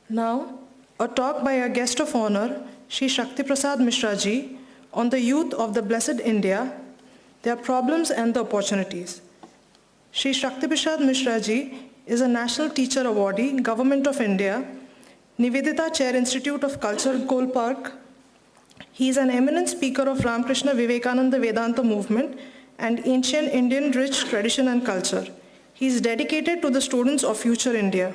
Speaker 1: Now, a talk by our guest of honor, Shri Shakti Prasad Mishra ji, on the youth of the blessed India, their problems and the opportunities. Shri Shakti Prasad Mishra ji is a National Teacher Awardee, Government of India, Nivedita Chair, Institute of Culture, Goal Park. He is an eminent speaker of Ramakrishna Vivekananda Vedanta movement and ancient Indian rich tradition and culture. He is dedicated to the students of future India.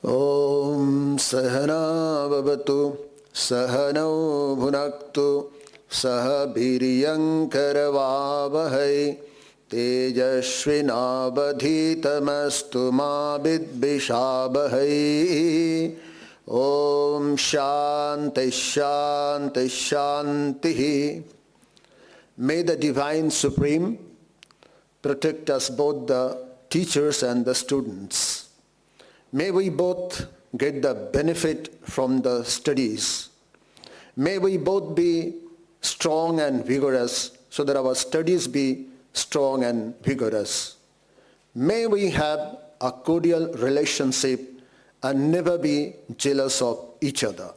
Speaker 5: Om Sahana Bhavatu Sahano Bhunaktu Sahabhiriyam Karavavahai Tejashvinabadhitamastu ma vidvishabhai. Om Shanti Shanti Shanti. May the Divine Supreme protect us, both the teachers and the students. May we both get the benefit from the studies. May we both be strong and vigorous so that our studies be strong and vigorous. May we have a cordial relationship and never be jealous of each other.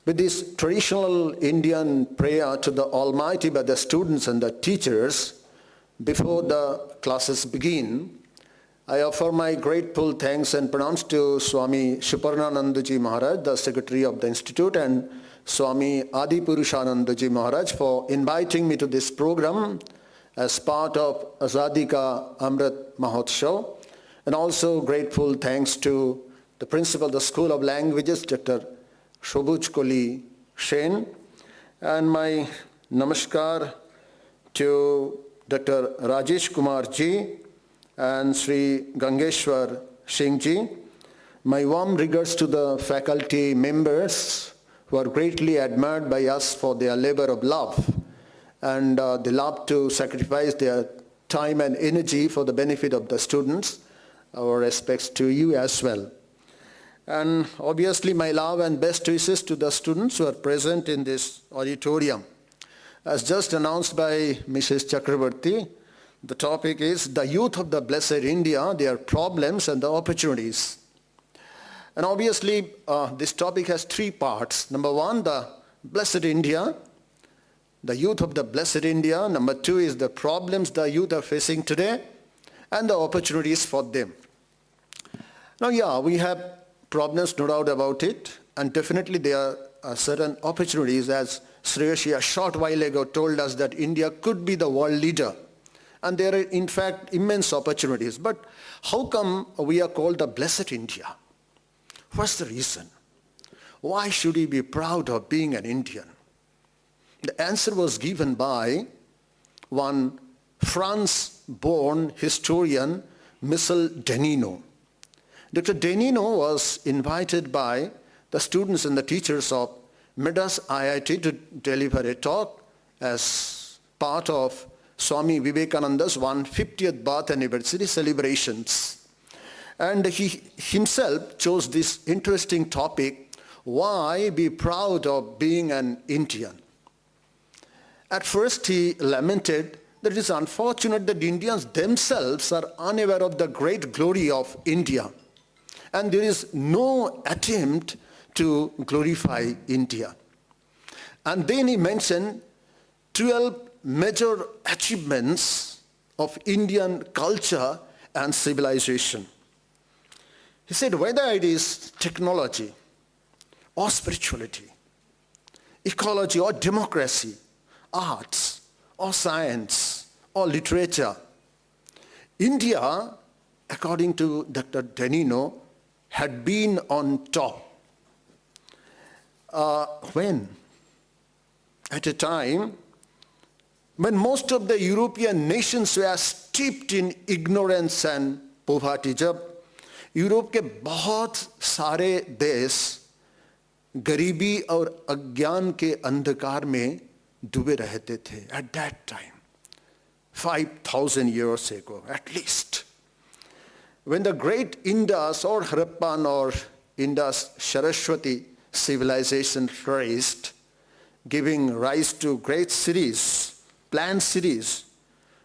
Speaker 5: With this traditional Indian prayer to the Almighty by the students and the teachers, before the classes begin, I offer my grateful thanks and pranams to Swami Suparnanandaji Maharaj, the Secretary of the Institute, and Swami Adipurushanandaji Maharaj for inviting me to this program as part of Azadi Ka Amrit Mahotsav. And also grateful thanks to the Principal of the School of Languages, Dr. Sabujkoli Shen, and my namaskar to Dr. Rajesh Kumar ji and Sri Gangeshwar Singh ji. My warm regards to the faculty members who are greatly admired by us for their labor of love, and they love to sacrifice their time and energy for the benefit of the students. Our respects to you as well. And obviously my love and best wishes to the students who are present in this auditorium. As just announced by Mrs. Chakravarty, the topic is the youth of the blessed India, their problems and the opportunities. And obviously this topic has three parts. Number one, the blessed India. the youth of the blessed India. Number 2 is the problems the youth are facing today and the opportunities for them. Now, we have problems, no doubt about it, and definitely there are certain opportunities, as Shreyasee a short while ago told us that India could be the world leader. And there are in fact immense opportunities. But how come we are called the blessed India? What's the reason? Why should we be proud of being an Indian? The answer was given by one France-born historian, Michel Denino. Dr. Denino was invited by the students and the teachers of Madras IIT to deliver a talk as part of Swami Vivekananda's 150th birth anniversary celebrations. And he himself chose this interesting topic, why be proud of being an Indian? At first he lamented that it is unfortunate that Indians themselves are unaware of the great glory of India. And there is no attempt to glorify India. And then he mentioned 12 major achievements of Indian culture and civilization. He said whether it is technology or spirituality, ecology or democracy, arts or science or literature, India, according to Dr. Denino, had been on top. When? At a time when most of the European nations were steeped in ignorance and poverty. जब Europe के बहुत सारे देश गरीबी और अज्ञान के अंधकार में डूबे रहते थे. At that time, 5,000 years ago at least, when the great Indus or Harappan or Indus Saraswati civilization flourished, giving rise to great cities, planned cities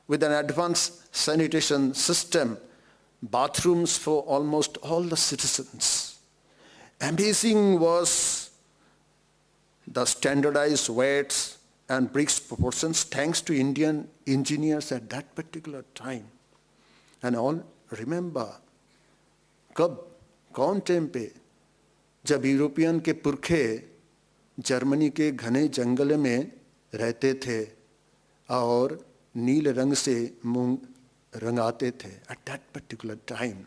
Speaker 5: with an advanced sanitation system, bathrooms for almost all the citizens. Amazing was the standardized weights and bricks proportions thanks to Indian engineers at that particular time. And all remember, कौन time पे जब European के पुरखे Germany के घने जंगल में रहते थे और नील रंग से मुंह रंगाते थे. At that particular time,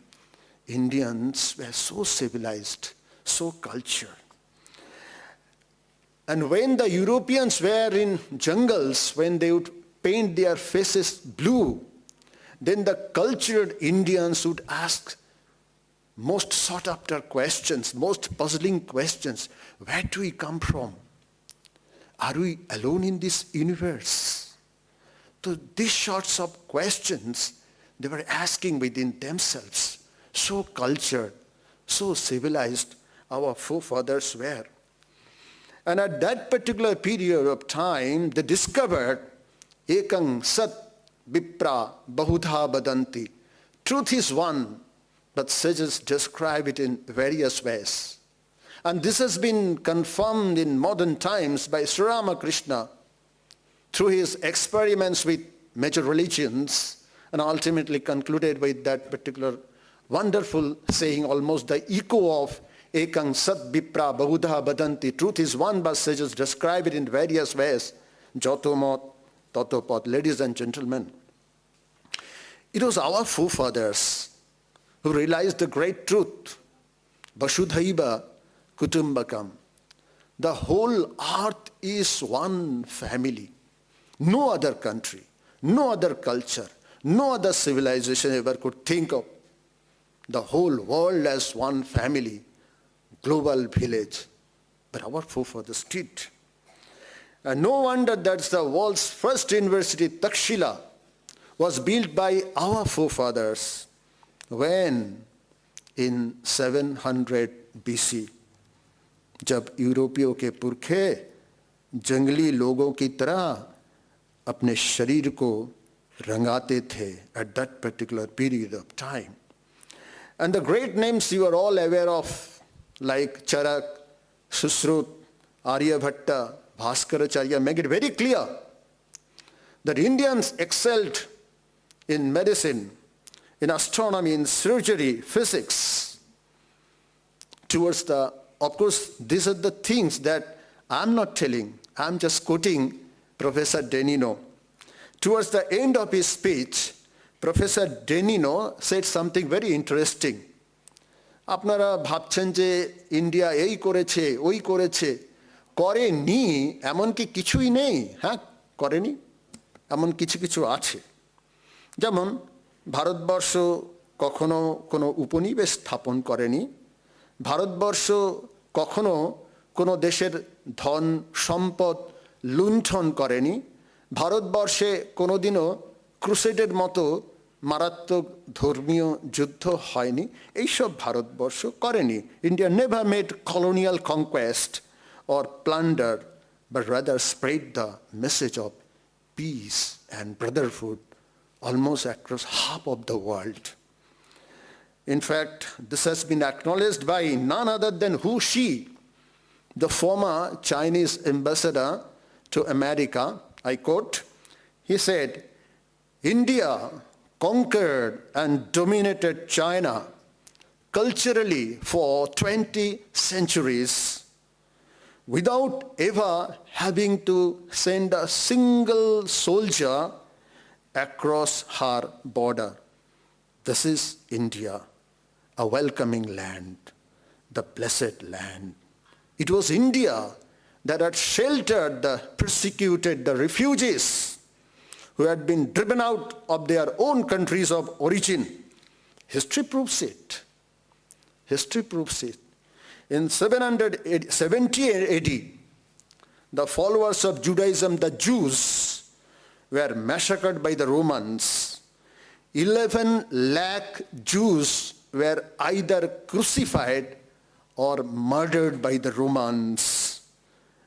Speaker 5: Indians were so civilized, so cultured. And when the Europeans were in jungles, when they would paint their faces blue, then the cultured Indians would ask most sought after questions, most puzzling questions. Where do we come from? Are we alone in this universe? So these sorts of questions they were asking within themselves. So cultured, so civilized our forefathers were. And at that particular period of time, they discovered ekang sat vipra bahudha badanti. Truth is one, but sages describe it in various ways. And this has been confirmed in modern times by Sri Ramakrishna through his experiments with major religions, and ultimately concluded with that particular wonderful saying, almost the echo of ekang sat vipra bahudha badanti. Truth is one, but sages describe it in various ways. Joto mot, toto pot. Ladies and gentlemen, it was our forefathers who realized the great truth. Vasudhaiva kutumbakam. The whole earth is one family. No other country, no other culture, no other civilization ever could think of the whole world as one family, global village. But our forefathers did. And no wonder that's the world's first university, Takshila, was built by our forefathers when in 700 BC, जब यूरोपियों के पुरखे जंगली लोगों की तरह अपने शरीर को रंगाते थे at that particular period of time. And the great names you are all aware of, like Charak, Susrut, Aryabhatta, Bhaskaracharya make it very clear that Indians excelled in medicine, in astronomy, in surgery, physics. Of course, these are the things that I'm not telling. I'm just quoting Professor Denino. Towards the end of his speech, Professor Denino said something very interesting. আপনারা ভাবছেন যে India এই করেছে ওই করেছে, করেনি এমন কি কিছুই নেই? হ্যাঁ, করেনি, এমন কিছু কিছু আছে। যেমন ভারতবর্ষ কখনো কোনো উপনিবেশ স্থাপন করেনি, ভারতবর্ষ কখনো কোনো দেশের ধন সম্পদ লুণ্ঠন করেনি, ভারতবর্ষে কোনোদিনও ক্রুসেডের মতো মারাত্মক ধর্মীয় যুদ্ধ হয়নি, এইসব ভারতবর্ষ করেনি। India never made colonial conquest or plunder, but rather spread the message of peace and brotherhood almost across half of the world. In fact, this has been acknowledged by none other than She, the former Chinese ambassador to America. I quote, he said, India conquered and dominated China culturally for 20 centuries without ever having to send a single soldier across her border. This is India, a welcoming land, the blessed land. It was India that had sheltered the persecuted, the refugees who had been driven out of their own countries of origin. History proves it. History proves it. In 770 AD, the followers of Judaism, the Jews, were massacred by the Romans. 11 lakh Jews were either crucified or murdered by the Romans.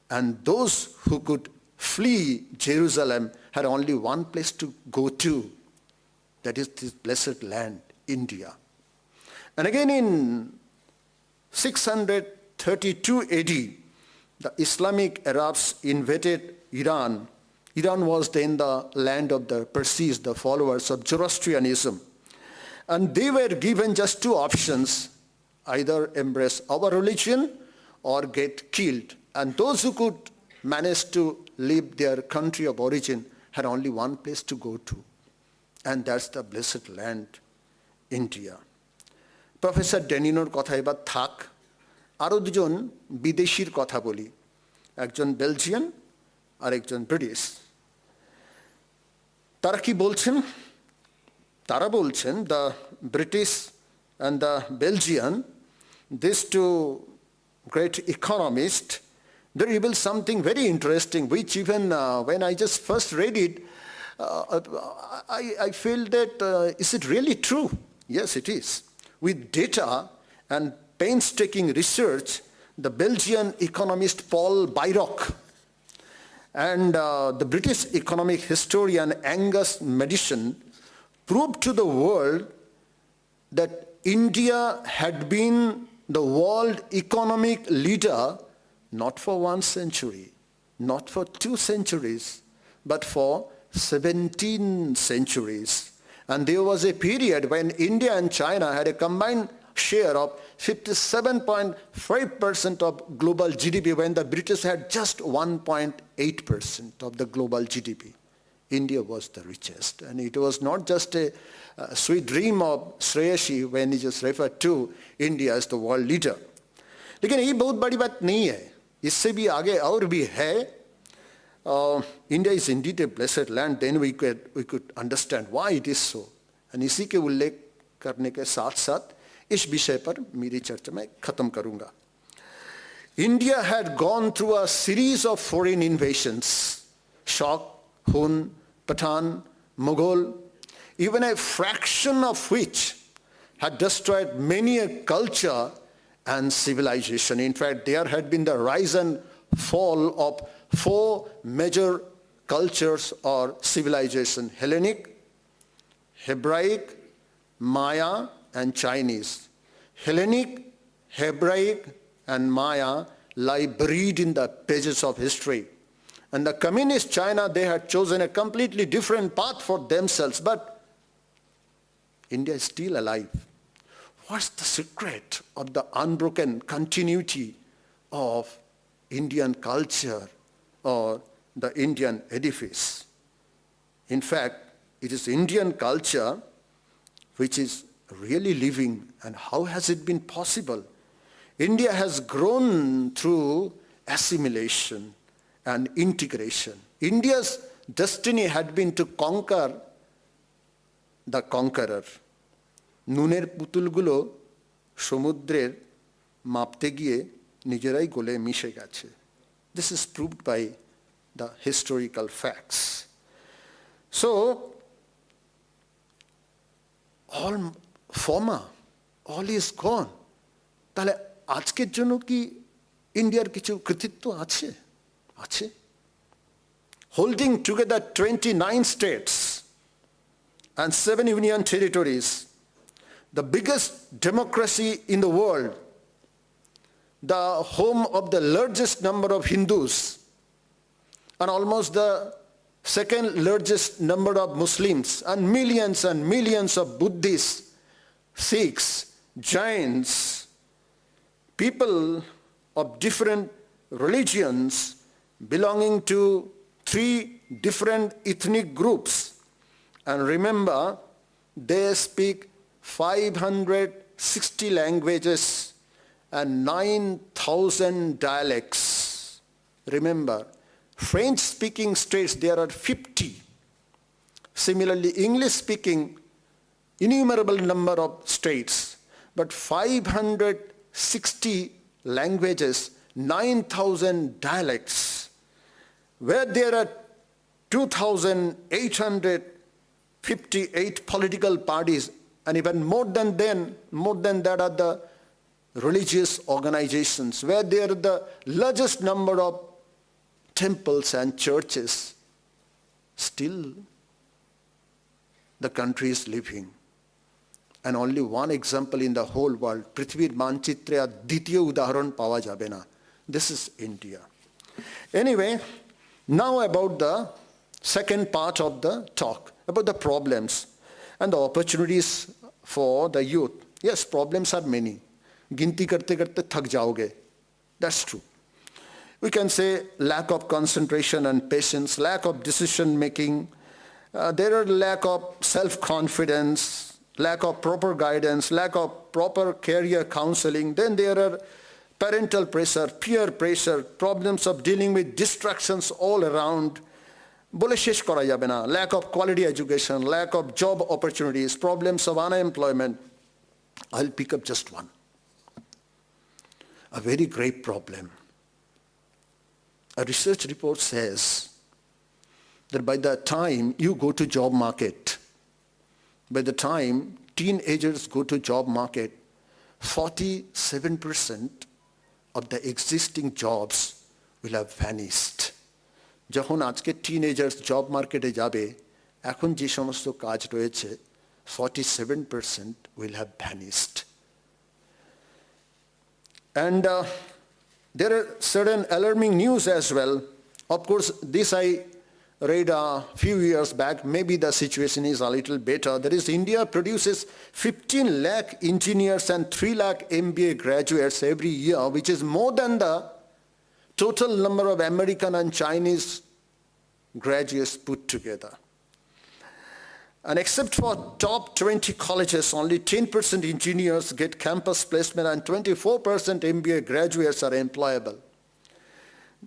Speaker 5: And those who could flee Jerusalem had only one place to go to. That is this blessed land, India. And again in 632 AD, the Islamic Arabs invaded Iran. Iran was then the land of the Parsis, the followers of Zoroastrianism. And they were given just two options, either embrace our religion or get killed. And those who could manage to leave their country of origin had only one place to go to. And that's the blessed land, India. Professor ডেনিনোর কথা এবার থাক, আরও দুজন বিদেশির কথা বলি, একজন Belgian আর একজন ব্রিটিশ। তারা কি বলছেন? তারা বলছেন, the British and the Belgian, these two great economists, they reveal something very interesting, which even when I just first read it, I feel that, is it really true? Yes, it is. With data and painstaking research, the Belgian economist Paul Bayrock and the British economic historian Angus Maddison proved to the world that India had been the world economic leader not for 1 century, not for 2 centuries, but for 17 centuries. And there was a period when India and China had a combined share of 57.5% of global GDP, when the British had just 1.8% of the global GDP. India was the richest. And it was not just a sweet dream of Shreyasee when he just referred to India as the world leader. लेकिन ये बहुत बड़ी बात नहीं है, इससे भी आगे और भी है. India is indeed a blessed land, then we could understand why it is so. And इसी के उल्लेख करने के साथ साथ इस विषय पर मेरी चर्चा मैं खत्म करूंगा. India had gone through a series of foreign invasions, Shak, Hun, Pathan, Mughal, even a fraction of which had destroyed many a culture and civilization. In fact, there had been the rise and fall of 4 major cultures or civilization: Hellenic, Hebraic, Maya, and Chinese. Hellenic, Hebraic, and Maya lie buried in the pages of history. And the communist China, they had chosen a completely different path for themselves. But India is still alive. What's the secret of the unbroken continuity of Indian culture or the Indian edifice? In fact, it is Indian culture which is really living. And how has it been possible? India has grown through assimilation and integration. India's destiny had been to conquer the conqueror. নুনের পুতুলগুলো সমুদ্রের মাপতে গিয়ে নিজেরাই গলে মিশে গেছে. This is proved by the historical facts. So, all former, all is gone. তাহলে আজকের জন্য কি ইন্ডিয়ার কিছু কৃতিত্ব আছে? আছে. Holding together 29 states and 7 union territories, the biggest democracy in the world, the home of the largest number of Hindus, and almost the second largest number of Muslims, and millions of Buddhists, Sikhs, Jains, people of different religions belonging to 3 different ethnic groups. And remember, they speak 560 languages and 9,000 dialects. Remember, French-speaking states, there are 50. Similarly, English-speaking, innumerable number of states. But 560 languages, 9,000 dialects, where there are 2,858 political parties, and even more than that are the religious organizations, where there are the largest number of temples and churches. Still, the country is living. And only one example in the whole world, পৃথিবীর মানচিত্রে আর দ্বিতীয় উদাহরণ পাওয়া যাবে না. This is India. Anyway, now about the second part of the talk, about the problems and the opportunities for the youth. Yes, problems are many. गिनती करते करते थक जाओगे. That's true. We can say lack of concentration and patience, lack of decision making. There are lack of self-confidence, lack of proper guidance, lack of proper career counseling. Then there are parental pressure, peer pressure, problems of dealing with distractions all around. বলে শেষ করা যাবে না. Lack of quality education, lack of job opportunities, problems of unemployment. I'll pick up just one. A very great problem. A research report says that by the time you go to job market, by the time teenagers go to job market, 47% of the existing jobs will have vanished. যখন আজকে teenagers job মার্কেটে যাবে, এখন যে সমস্ত কাজ রয়েছে, 47% will have vanished. And there are certain alarming news as well. Of course, this I read a few years back. Maybe the situation is a little better. That is, India produces 15 lakh engineers and 3 lakh MBA graduates every year, which is more than the total number of American and Chinese graduates put together. And except for top 20 colleges, only 10% engineers get campus placement and 24% MBA graduates are employable.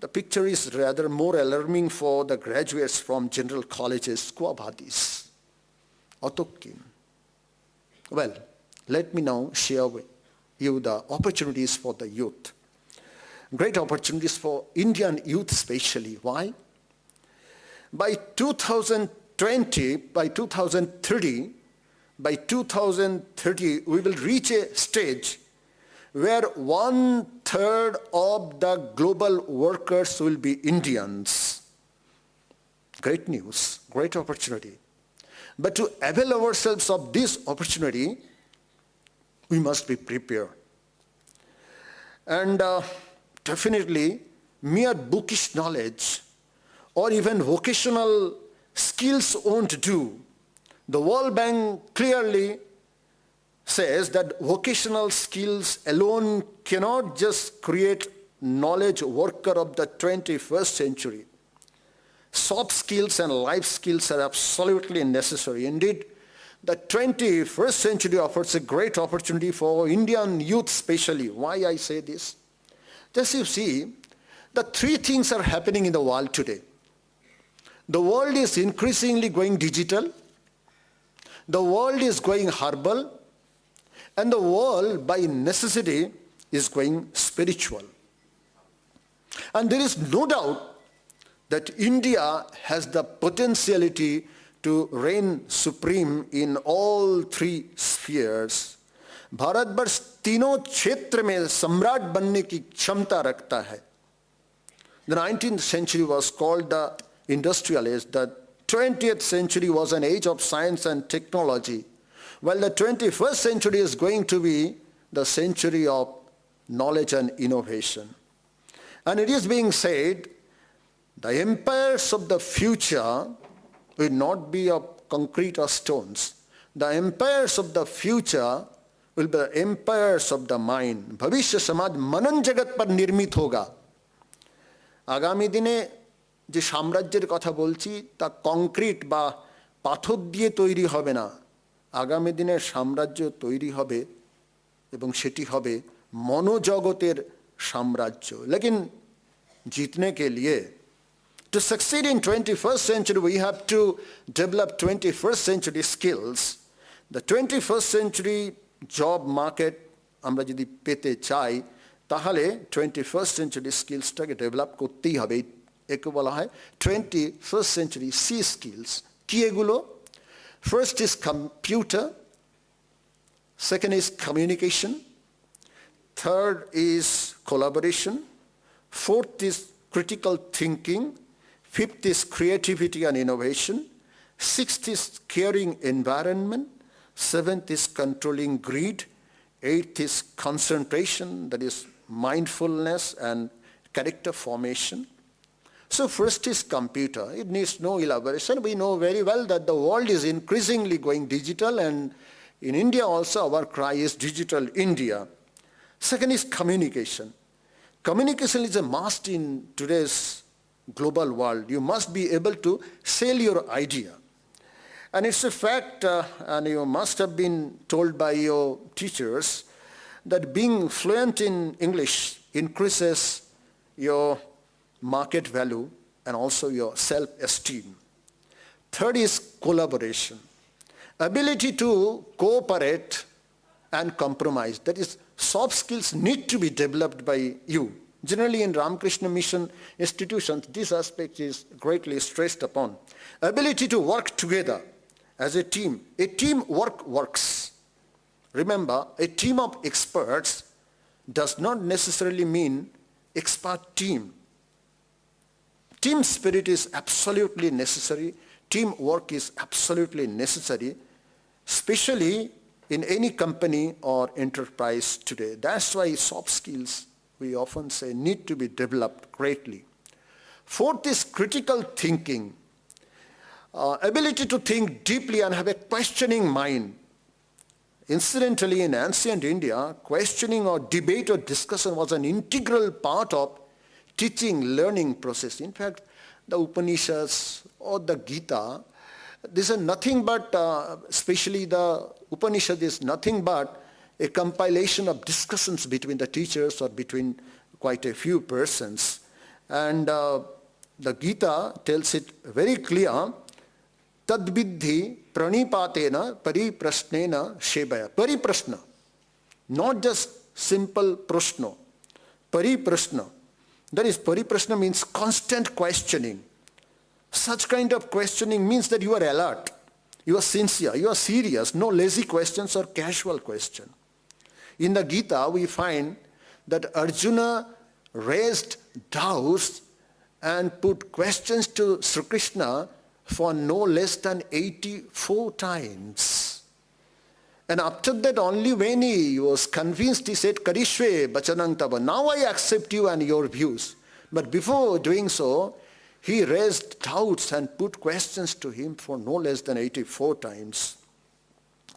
Speaker 5: The picture is rather more alarming for the graduates from general colleges. Quabadis. Otokim. Well, let me now share with you the opportunities for the youth. Great opportunities for Indian youth especially. Why? By 2020, by 2030, we will reach a stage where 1/3 of the global workers will be Indians. Great news, great opportunity. But to avail ourselves of this opportunity, we must be prepared. And definitely, mere bookish knowledge or even vocational skills won't do. The World Bank clearly says that vocational skills alone cannot just create knowledge worker of the 21st century. Soft skills and life skills are absolutely necessary. Indeed, the 21st century offers a great opportunity for Indian youth especially. Why I say this? Just you see, the three things are happening in the world today. The world is increasingly going digital, the world is going herbal, and the world by necessity is going spiritual. And there is no doubt that India has the potentiality to reign supreme in all three spheres. Bharatvarsh तीनों क्षेत्र में सम्राट बनने की क्षमता रखता है. The 19th century was called the industrial age. The 20th century was an age of science and technology, while the 21st century is going to be the century of knowledge and innovation. And it is being said, the empires of the future will not be of concrete or stones. The empires of the future will be the empires of the mind. भविष्य समाज मनन जगत पर निर्मित होगा. आगामी दिने যে সাম্রাজ্যের কথা বলছি তা কংক্রিট বা পাথর দিয়ে তৈরি হবে না. আগামী দিনের সাম্রাজ্য তৈরি হবে এবং সেটি হবে মনোজগতের সাম্রাজ্য. लेकिन जीतने के लिए, to succeed in 21st century, we have to develop 21st century skills. The 21st century job market আমরা যদি পেতে চাই তাহলে 21st century স্কিলসটাকে ডেভেলপ করতেই হবে. একে বলা হয় 21st century C skills. কি এগুলো? First is computer, second is communication, third is collaboration, fourth is critical thinking, fifth is creativity and innovation, sixth is caring environment, seventh is controlling greed, eighth is concentration, that is mindfulness and character formation. So first is computer. It needs no elaboration. We know very well that the world is increasingly going digital, and in India also our cry is Digital India. Second is communication. Communication is a must in today's global world. You must be able to sell your idea. And it's a fact, and you must have been told by your teachers, that being fluent in English increases your market value and also your self-esteem. Third is collaboration. Ability to cooperate and compromise. That is, soft skills need to be developed by you. Generally in Ramakrishna Mission institutions, this aspect is greatly stressed upon. Ability to work together as a team. A team works. Remember, a team of experts does not necessarily mean expert team. Team spirit is absolutely necessary. Teamwork is absolutely necessary, especially in any company or enterprise today. That's why soft skills, we often say, need to be developed greatly. Fourth is critical thinking. Ability to think deeply and have a questioning mind. Incidentally, in ancient India, questioning or debate or discussion was an integral part of teaching, learning process. In fact, the Upanishads or the Gita, these are nothing but, especially the Upanishad is nothing but a compilation of discussions between the teachers or between quite a few persons. And the Gita tells it very clear, Tadvidhi pranipatena pariprasnena shebaya. Pariprasna, not just simple prashno, pariprasna. That is, pariprasna means constant questioning. Such kind of questioning means that you are alert, you are sincere, you are serious, no lazy questions or casual question. In the Gita, we find that Arjuna raised doubts and put questions to Sri Krishna for no less than 84 times. And after that, only when he was convinced, he said, Karishve bachanang tava. Now I accept you and your views. But before doing so, He raised doubts and put questions to him for no less than 84 times.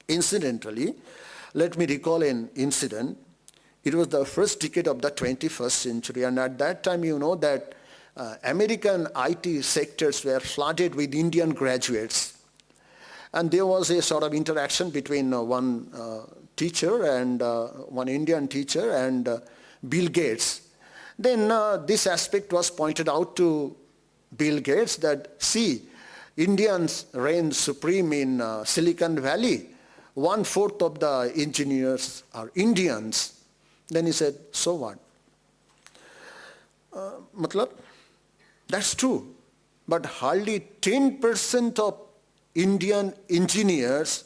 Speaker 5: Incidentally, let me recall an incident. It was the first decade of the 21st century, and at that time you know that American IT sectors were flooded with Indian graduates. And there was a sort of interaction between one teacher and one Indian teacher and Bill Gates. Then this aspect was pointed out to Bill Gates that, see, Indians reign supreme in Silicon Valley. 1/4 of the engineers are Indians. Then he said, so what? Matlab, that's true. But hardly 10% of Indian engineers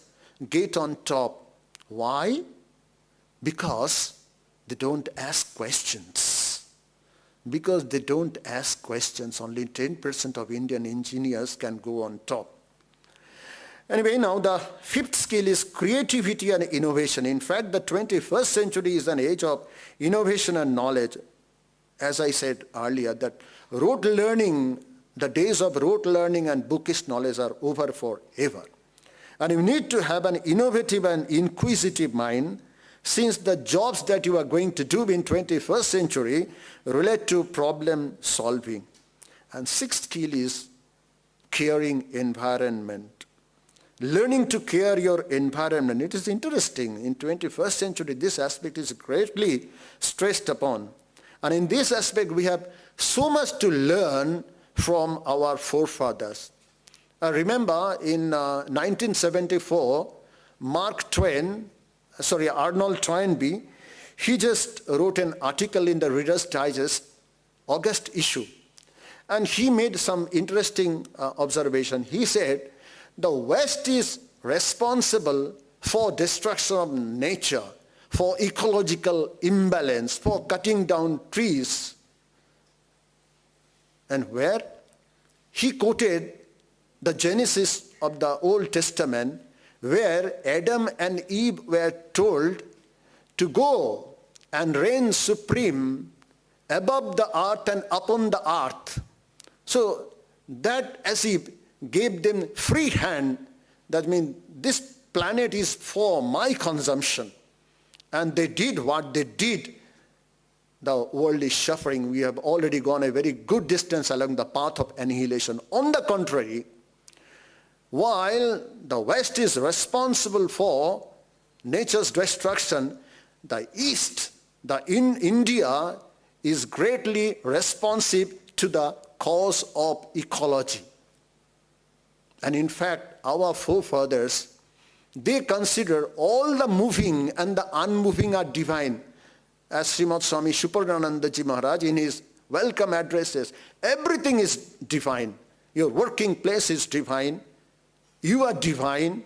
Speaker 5: get on top. Why? Because they don't ask questions. Because they don't ask questions, only 10% of Indian engineers can go on top. Anyway, now the fifth skill is creativity and innovation. In fact, the 21st century is an age of innovation and knowledge. As I said earlier, that rote learning, the days of rote learning and bookish knowledge are over forever. And you need to have an innovative and inquisitive mind, since the jobs that you are going to do in 21st century relate to problem solving. And sixth skill is caring environment. Learning to care your environment. It is interesting. In 21st century, this aspect is greatly stressed upon. And in this aspect, we have so much to learn from our forefathers. Remember, in 1974, Arnold Toynbee, he just wrote an article in the Reader's Digest, August issue. And he made some interesting observation. He said, the West is responsible for destruction of nature, for ecological imbalance, for cutting down trees. And where? He quoted the Genesis of the Old Testament, where Adam and Eve were told to go and reign supreme above the earth and upon the earth. So that as he gave them free hand, that means this planet is for my consumption. And they did what they did. The world is suffering. We have already gone a very good distance along the path of annihilation. On the contrary, while the West is responsible for nature's destruction, the East, India, is greatly responsive to the cause of ecology. And in fact, our forefathers, they consider all the moving and the unmoving are divine. As Srimad Swami Suparnanandaji Maharaj in his welcome addresses, everything is divine. Your working place is divine. You are divine.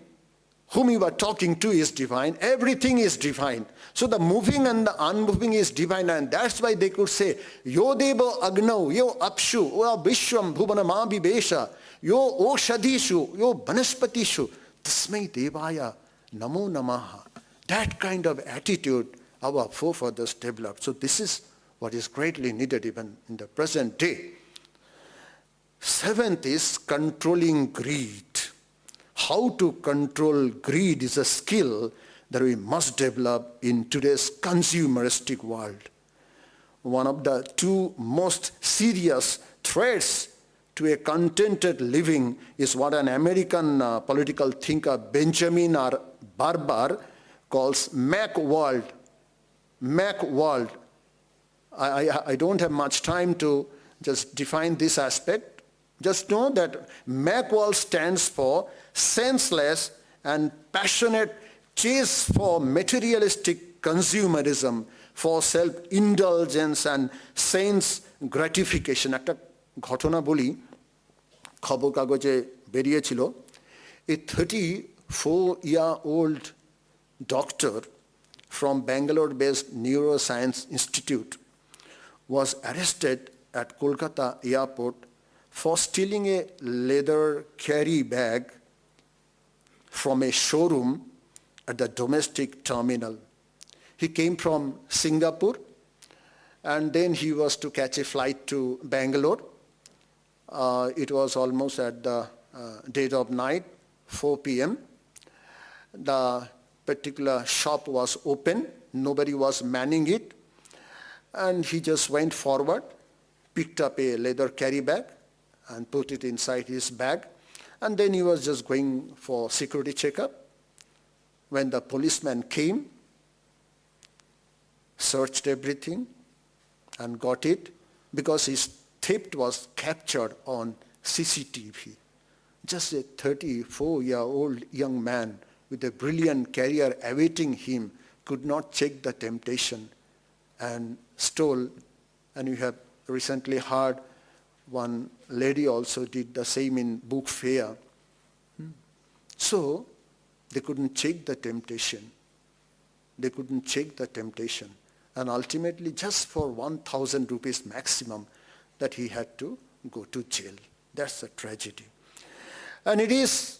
Speaker 5: Whom you are talking to is divine. Everything is divine. So the moving and the unmoving is divine, and that's why they could say, Yo deva agnau, yo apshu, yo vishwam bhuvanama vivesha, yo oshadishu, yo banaspatishu, tasmai devaya namo namaha. That kind of attitude our forefathers developed. So this is what is greatly needed even in the present day. Seventh is controlling greed. How to control greed is a skill that we must develop in today's consumeristic world. One of the two most serious threats to a contented living is what an American political thinker, Benjamin R. Barber, calls Macworld. Macworld. I don't have much time to just define this aspect. Just know that Macworld stands for senseless and passionate chase for materialistic consumerism, for self-indulgence and sense gratification. একটা ঘটনা বলি, খবর কাগজে বেরিয়েছিল, a 34-year-old doctor from Bangalore-based Neuroscience Institute was arrested at Kolkata airport for stealing a leather carry bag from a showroom at the domestic terminal. He came from Singapore, and then he was to catch a flight to Bangalore. It was almost at the dead of night, 4 p.m. The particular shop was open. Nobody was manning it. And he just went forward, picked up a leather carry bag and put it inside his bag. And then he was just going for security checkup. When the policeman came, searched everything and got it, because his theft was captured on CCTV. Just a 34-year-old young man with a brilliant career awaiting him could not check the temptation and stole. And you have recently heard one lady also did the same in book fair. So they couldn't check the temptation. They couldn't check the temptation. And ultimately, just for 1,000 rupees maximum, that he had to go to jail. That's a tragedy. And it is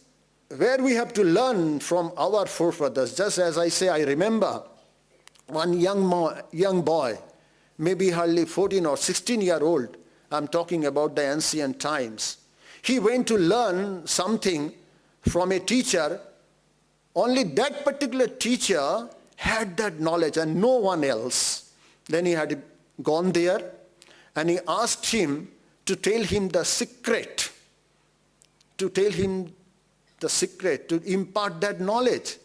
Speaker 5: where we have to learn from our forefathers. Just as I say, I remember one young boy, maybe hardly 14 or 16-year-old, I'm talking about the ancient times. He went to learn something from a teacher. Only that particular teacher had that knowledge and no one else. Then he had gone there and he asked him to tell him the secret, to impart that knowledge.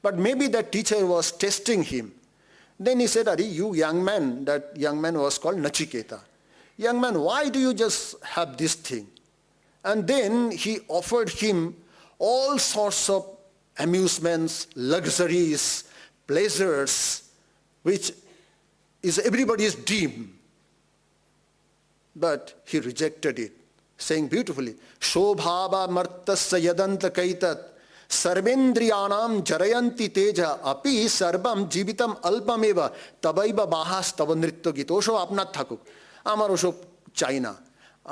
Speaker 5: But maybe that teacher was testing him. Then he said, "Are you young man," that young man was called Nachiketa. "Young man, why do you just have this thing?" And then he offered him all sorts of amusements, luxuries, pleasures, which is everybody's dream. But he rejected it, saying beautifully, "Shobhava martasya yadanta kaitat sarvendriyanam jarayanti teja api sarvam jivitam alpameva tabaiba bahas tavanritya git." ওসব আপনার থাকুক, আমার ওসব চাই না,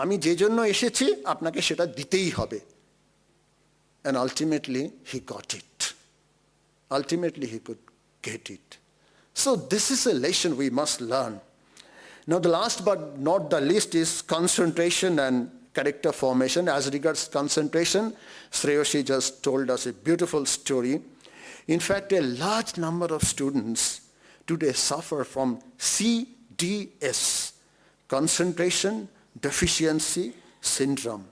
Speaker 5: আমি যে জন্য এসেছি আপনাকে সেটা দিতেই হবে। And ultimately he got it. Ultimately he could get it. So this is a lesson we must learn. Now the last but not the least is concentration and character formation. As regards concentration, Shreyasee just told us a beautiful story. In fact, a large number of students today suffer from CDS, concentration deficiency syndrome.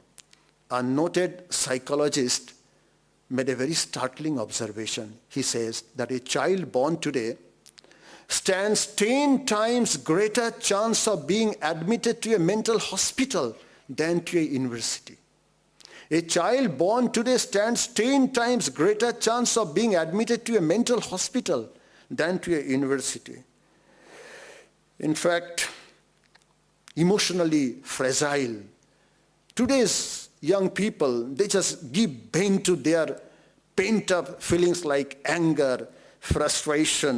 Speaker 5: A noted psychologist made a very startling observation. He says that a child born today stands 10 times greater chance of being admitted to a mental hospital than to a university. A child born today stands 10 times greater chance of being admitted to a mental hospital than to a university. In fact, emotionally fragile. Today's young people, they just give vent to their pent-up feelings like anger, frustration,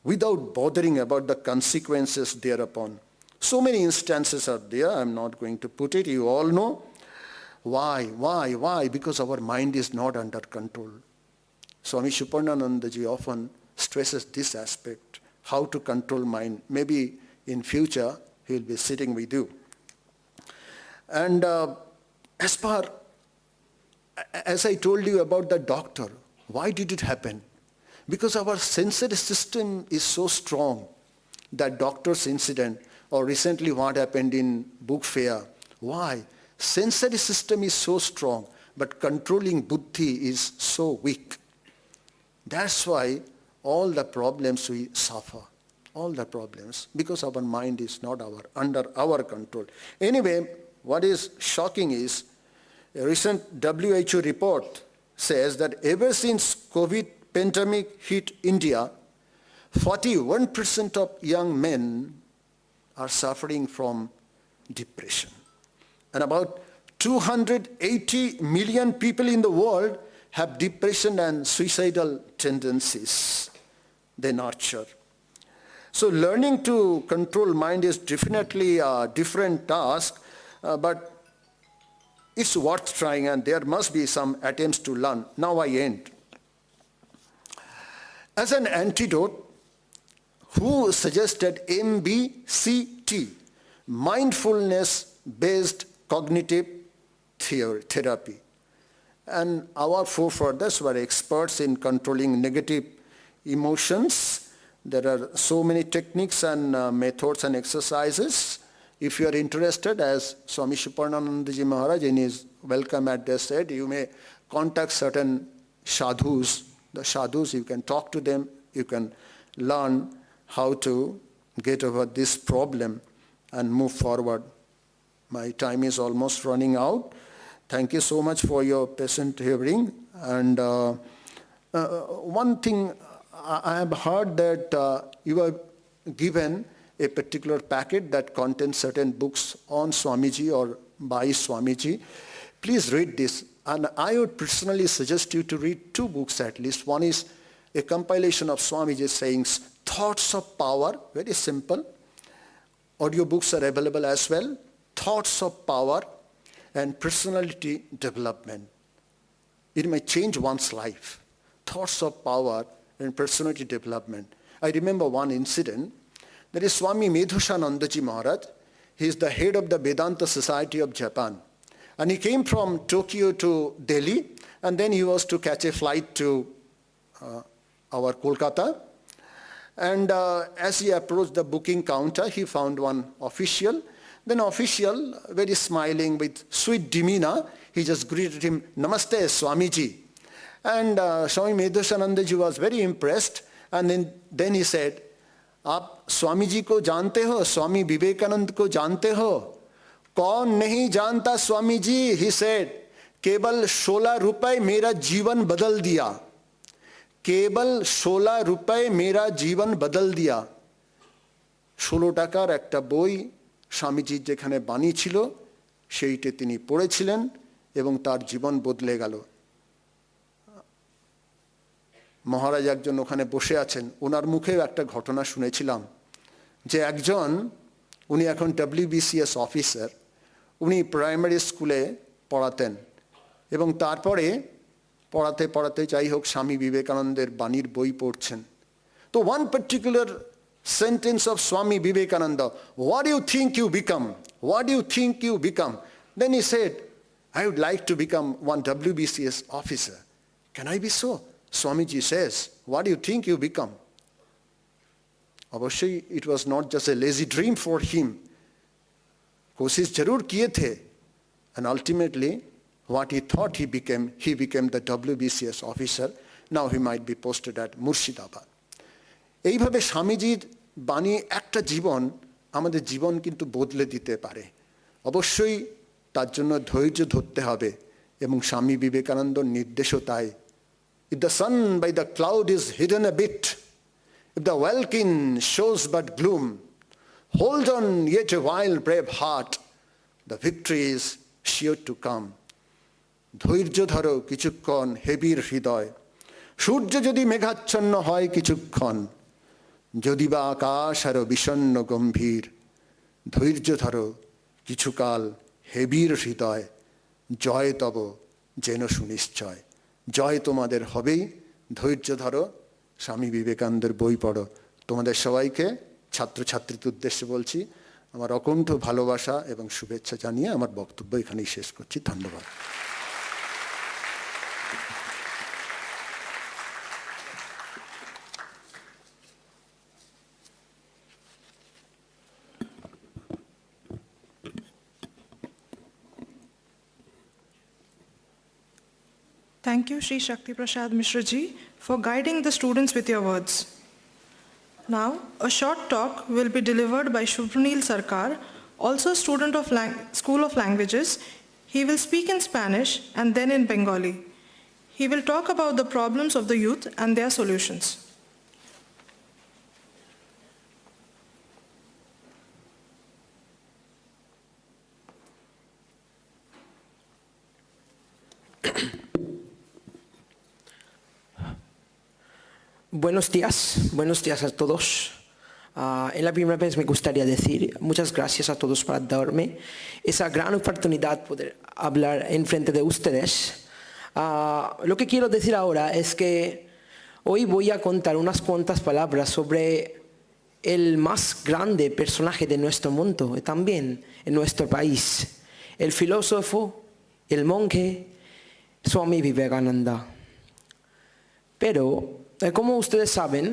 Speaker 5: without bothering about the consequences thereupon. So many instances are there. I'm not going to put it. You all know. Why? Because our mind is not under control. Swami Suparnanandaji often stresses this aspect, how to control mind. Maybe in future, he'll be sitting with you. And as I told you about the doctor, why did it happen? Because our sensory system is so strong. That doctor's incident, or recently what happened in book fair. Why? Sensory system is so strong, but controlling buddhi is so weak. That's why all the problems we suffer. All the problems, because our mind is not under our control. Anyway, what is shocking is a recent WHO report says that ever since COVID pandemic hit India, 41% of young men are suffering from depression. And about 280 million people in the world have depression and suicidal tendencies they nurture. So learning to control mind is definitely a different task, but it's worth trying, and there must be some attempts to learn. Now I end. As an antidote, who suggested MBCT, mindfulness-based cognitive therapy. And our forefathers were experts in controlling negative emotions. There are so many techniques and methods and exercises. If you are interested, as Swami Suparnanandaji Maharaj in his welcome address said, you may contact certain sadhus. The sadhus, you can talk to them, you can learn how to get over this problem and move forward. My time is almost running out. Thank you so much for your patient hearing. And one thing, I have heard that you have given a particular packet that contains certain books on Swamiji or by Swamiji. Please read this. And I would personally suggest you to read two books at least. One is a compilation of Swamiji's sayings, Thoughts of Power, very simple. Audio books are available as well. Thoughts of Power and Personality Development. It may change one's life. Thoughts of Power and Personality Development. I remember one incident. There is Swami Medhushanandaji Maharaj. He is the head of the Vedanta Society of Japan. And he came from Tokyo to Delhi, and then he was to catch a flight to our Kolkata. And as he approached the booking counter, he found one official. Then official, very smiling with sweet demeanor, he just greeted him, Namaste, Swamiji. And Swami Medhushanandaji was very impressed. And then he said, आप स्वामी जी को जानते हो, स्वामी विवेकानंद को जानते हो? कौन नहीं जानता स्वामी जी? He said, केवल 16 रुपए मेरा जीवन बदल दिया. केवल 16 रुपए मेरा जीवन बदल दिया. 16 টাকার একটা বই স্বামীজির যেখানে বাণী ছিল সেইটা তিনি পড়েছিলেন এবং তার জীবন বদলে গেল. মহারাজ একজন ওখানে বসে আছেন, ওনার মুখেও একটা ঘটনা শুনেছিলাম যে একজন, উনি এখন WBCS অফিসার, উনি প্রাইমারি স্কুলে পড়াতেন এবং তারপরে পড়াতে পড়াতে যাই হোক স্বামী বিবেকানন্দের বাণীর বই পড়ছেন. তো one particular sentence of Swami Vivekananda, what do you think you become? What do you think you become? Then he said, I would like to become one WBCS officer. Can I be so? Swamiji says, what do you think you become? Obviously, it was not just a lazy dream for him. कोशिश जरूर किए थे. And ultimately, what he thought he became the WBCS officer. Now he might be posted at Murshidabad. এইভাবে স্বামীজির বাণী একটা জীবন আমাদের জীবন কিন্তু বদলে দিতে পারে. অবশ্যই তার জন্য ধৈর্য ধরতে হবে এবং স্বামী বিবেকানন্দর নির্দেশও তাই. If the sun by the cloud is hidden a bit, if the welkin shows but gloom, hold on yet a while, brave heart, the victory is sure to come. ধৈর্য ধরো কিছুক্ষণ হেবির হৃদয়, সূর্য যদি মেঘাচ্ছন্ন হয় কিছুক্ষণ, যদি বা আকাশ আরো বিষণ্ণ গম্ভীর, ধৈর্য ধরো কিছুকাল হেবির হৃদয়, জয় তব যেন সুনিশ্চয়. জয় তোমাদের হবেই, ধৈর্য ধরো, স্বামী বিবেকানন্দের বই পড়ো. তোমাদের সবাইকে ছাত্রছাত্রীদের উদ্দেশ্যে বলছি আমার অকুণ্ঠ ভালোবাসা এবং শুভেচ্ছা জানিয়ে আমার বক্তব্য এখানেই শেষ করছি. ধন্যবাদ.
Speaker 1: Thank you, Sri Shakti Prasad Mishra ji, for guiding the students with your words. Now, a short talk will be delivered by Suvranil Sarkar, also student of School of Languages. He will speak in Spanish and then in Bengali. He will talk about the problems of the youth and their solutions.
Speaker 6: Buenos días a todos. En la primera vez me gustaría decir muchas gracias a todos por darme esa gran oportunidad de poder hablar en frente de ustedes. Lo que quiero decir ahora es que hoy voy a contar unas cuantas palabras sobre el más grande personaje de nuestro mundo y también en nuestro país. el filósofo, el monje Swami Vivekananda. Pero, como ustedes saben,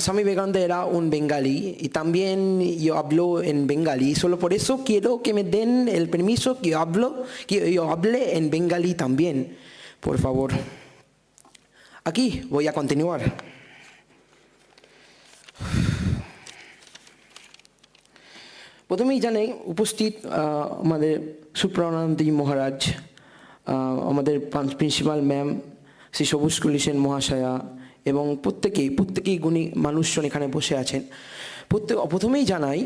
Speaker 6: Swami Vivekananda era un bengalí y también yo hablo en bengalí. Solo por eso quiero que me den el permiso que yo hable en bengalí también, por favor. Aquí voy a continuar. প্রথমেই জানাই উপস্থিত আমাদের সুপ্রানন্দজি মহারাজ, আমাদের principal ma'am Shri সবুজকলি Sen মহাশয়া এবং প্রত্যেকেই গুণী মানুষজন এখানে বসে আছেন। প্রথমেই জানাই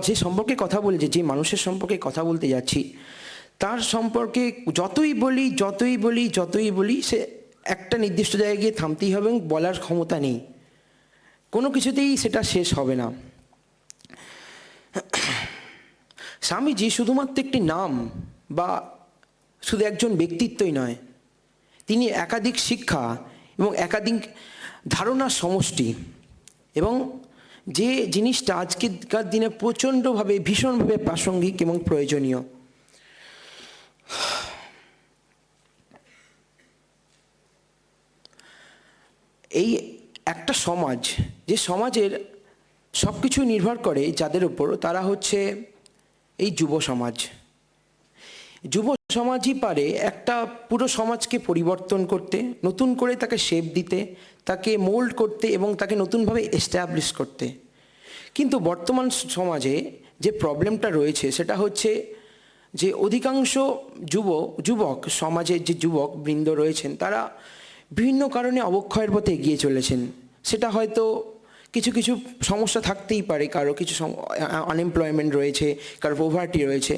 Speaker 6: যে সম্পর্কে কথা বলছি, যে মানুষের সম্পর্কে কথা বলতে যাচ্ছি, তার সম্পর্কে যতই বলি সে একটা নির্দিষ্ট জায়গায় গিয়ে থামতেই হবে এবং বলার ক্ষমতা নেই, কোনো কিছুতেই সেটা শেষ হবে না। স্বামীজি শুধুমাত্র একটি নাম বা শুধু একজন ব্যক্তিত্বই নয়, তিনি একাধিক শিক্ষা এবং একাধিক ধারণার সমষ্টি। এবং যে জিনিসটা আজকের দিনে প্রচণ্ডভাবে ভীষণভাবে প্রাসঙ্গিক এবং প্রয়োজনীয়। এই একটা সমাজ, যে সমাজের সব কিছু নির্ভর করে যাদের উপর, তারা হচ্ছে এই যুব সমাজ। যুব সমাজই পারে একটা পুরো সমাজকে পরিবর্তন করতে, নতুন করে তাকে শেপ দিতে, তাকে মোল্ড করতে এবং তাকে নতুনভাবে এস্টাবলিশ করতে। কিন্তু বর্তমান সমাজে যে প্রবলেমটা রয়েছে সেটা হচ্ছে যে অধিকাংশ যুবক সমাজের যে যুবক বৃন্দ রয়েছেন, তারা বিভিন্ন কারণে অবক্ষয়ের পথে এগিয়ে চলেছেন। সেটা হয়তো কিছু সমস্যা থাকতেই পারে, কারো কিছু আনএমপ্লয়মেন্ট রয়েছে, কারো পভার্টি রয়েছে।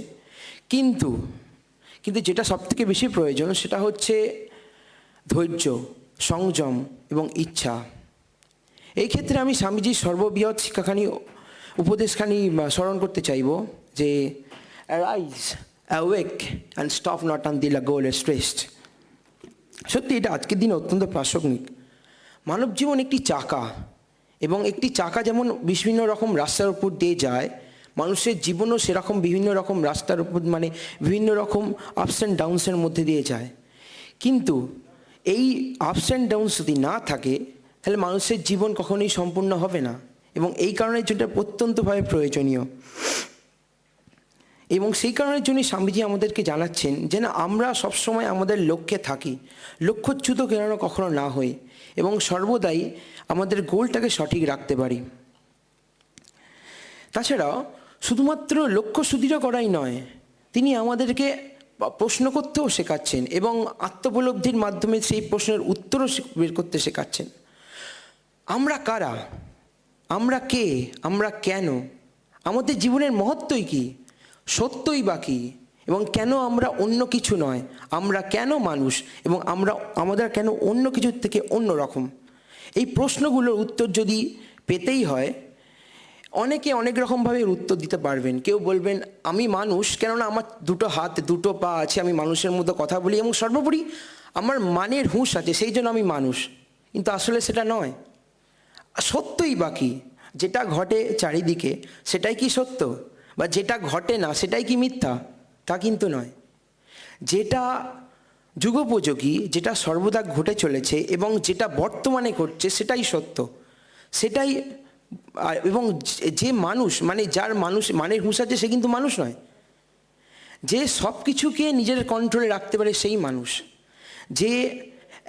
Speaker 6: কিন্তু যেটা সবথেকে বেশি প্রয়োজন সেটা হচ্ছে ধৈর্য, সংযম এবং ইচ্ছা। এই ক্ষেত্রে আমি স্বামীজির সর্ববৃহৎ শিক্ষাখানি উপদেশখানি স্মরণ করতে চাইব, যে arise, awake and stop not until the goal is reached. সত্যি এটা আজকের দিনে অত্যন্ত প্রাসঙ্গিক। মানব জীবন একটি চাকা, এবং একটি চাকা যেমন বিভিন্ন রকম রাস্তার উপর দিয়ে যায়, মানুষের জীবনও সেরকম বিভিন্ন রকম রাস্তার উপর, মানে বিভিন্ন রকম আপস অ্যান্ড ডাউনসের মধ্যে দিয়ে যায়। কিন্তু এই আপস অ্যান্ড ডাউনস যদি না থাকে, তাহলে মানুষের জীবন কখনোই সম্পূর্ণ হবে না। এবং এই কারণের জন্য অত্যন্তভাবে প্রয়োজনীয়। এবং সেই কারণের জন্যই স্বামীজি আমাদেরকে জানাচ্ছেন যে না, আমরা সবসময় আমাদের লক্ষ্যে থাকি, লক্ষ্যচ্যুত কেন কখনো না হই, এবং সর্বদাই আমাদের গোলটাকে সঠিক রাখতে পারি। তাছাড়াও শুধুমাত্র লক্ষ্য সুদৃঢ় করাই নয়, তিনি আমাদেরকে প্রশ্ন করতেও শেখাচ্ছেন এবং আত্মোপলব্ধির মাধ্যমে সেই প্রশ্নের উত্তরও বের করতে শেখাচ্ছেন। আমরা কারা, আমরা কে, আমরা কেন, আমাদের জীবনের মহত্বই কী, সত্যই বা কী, এবং কেন আমরা অন্য কিছু নয়, আমরা কেন মানুষ, এবং আমাদের কেন অন্য কিছুর থেকে অন্য রকম। এই প্রশ্নগুলোর উত্তর যদি পেতেই হয়, অনেকে অনেক রকমভাবে উত্তর দিতে পারবেন। কেউ বলবেন আমি মানুষ, কেননা আমার দুটো হাত দুটো পা আছে, আমি মানুষের মতো কথা বলি, এবং সর্বোপরি আমার মানের হুঁশ আছে, সেই জন্য আমি মানুষ। কিন্তু আসলে সেটা নয়। সত্যই বা কী, যেটা ঘটে চারিদিকে সেটাই কি সত্য, বা যেটা ঘটে না সেটাই কি মিথ্যা? তা কিন্তু নয়। যেটা যুগোপযোগী, যেটা সর্বদা ঘটে চলেছে এবং যেটা বর্তমানে ঘটছে সেটাই সত্য, সেটাই। এবং যে মানুষ, মানে যার মানের হুঁশ আছে, সে কিন্তু মানুষ নয়। যে সব কিছুকে নিজের কন্ট্রোলে রাখতে পারে সেই মানুষ। যে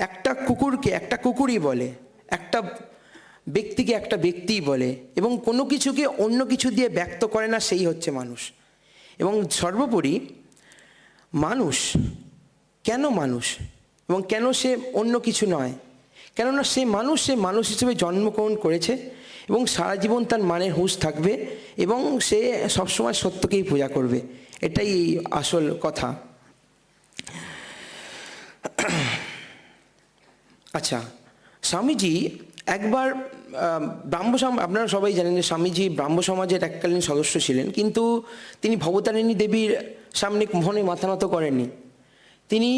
Speaker 6: একটা কুকুরকে একটা কুকুরই বলে, একটা ব্যক্তিকে একটা ব্যক্তিই বলে, এবং কোনো কিছুকে অন্য কিছু দিয়ে ব্যক্ত করে না, সেই হচ্ছে মানুষ। এবং সর্বোপরি মানুষ কেন মানুষ, এবং কেন সে অন্য কিছু নয়? কেননা সে মানুষ হিসেবে জন্মগ্রহণ করেছে, এবং সারা জীবন তার মানের হুঁশ থাকবে, এবং সে সবসময় সত্যকেই পূজা করবে। এটাই আসল কথা। আচ্ছা, স্বামীজি একবার আপনারা সবাই জানেন যে স্বামীজি ব্রাহ্ম সমাজের এককালীন সদস্য ছিলেন, কিন্তু তিনি ভবতারিণী দেবীর সামনে মোহনে মাথা নত করেননি। তিনি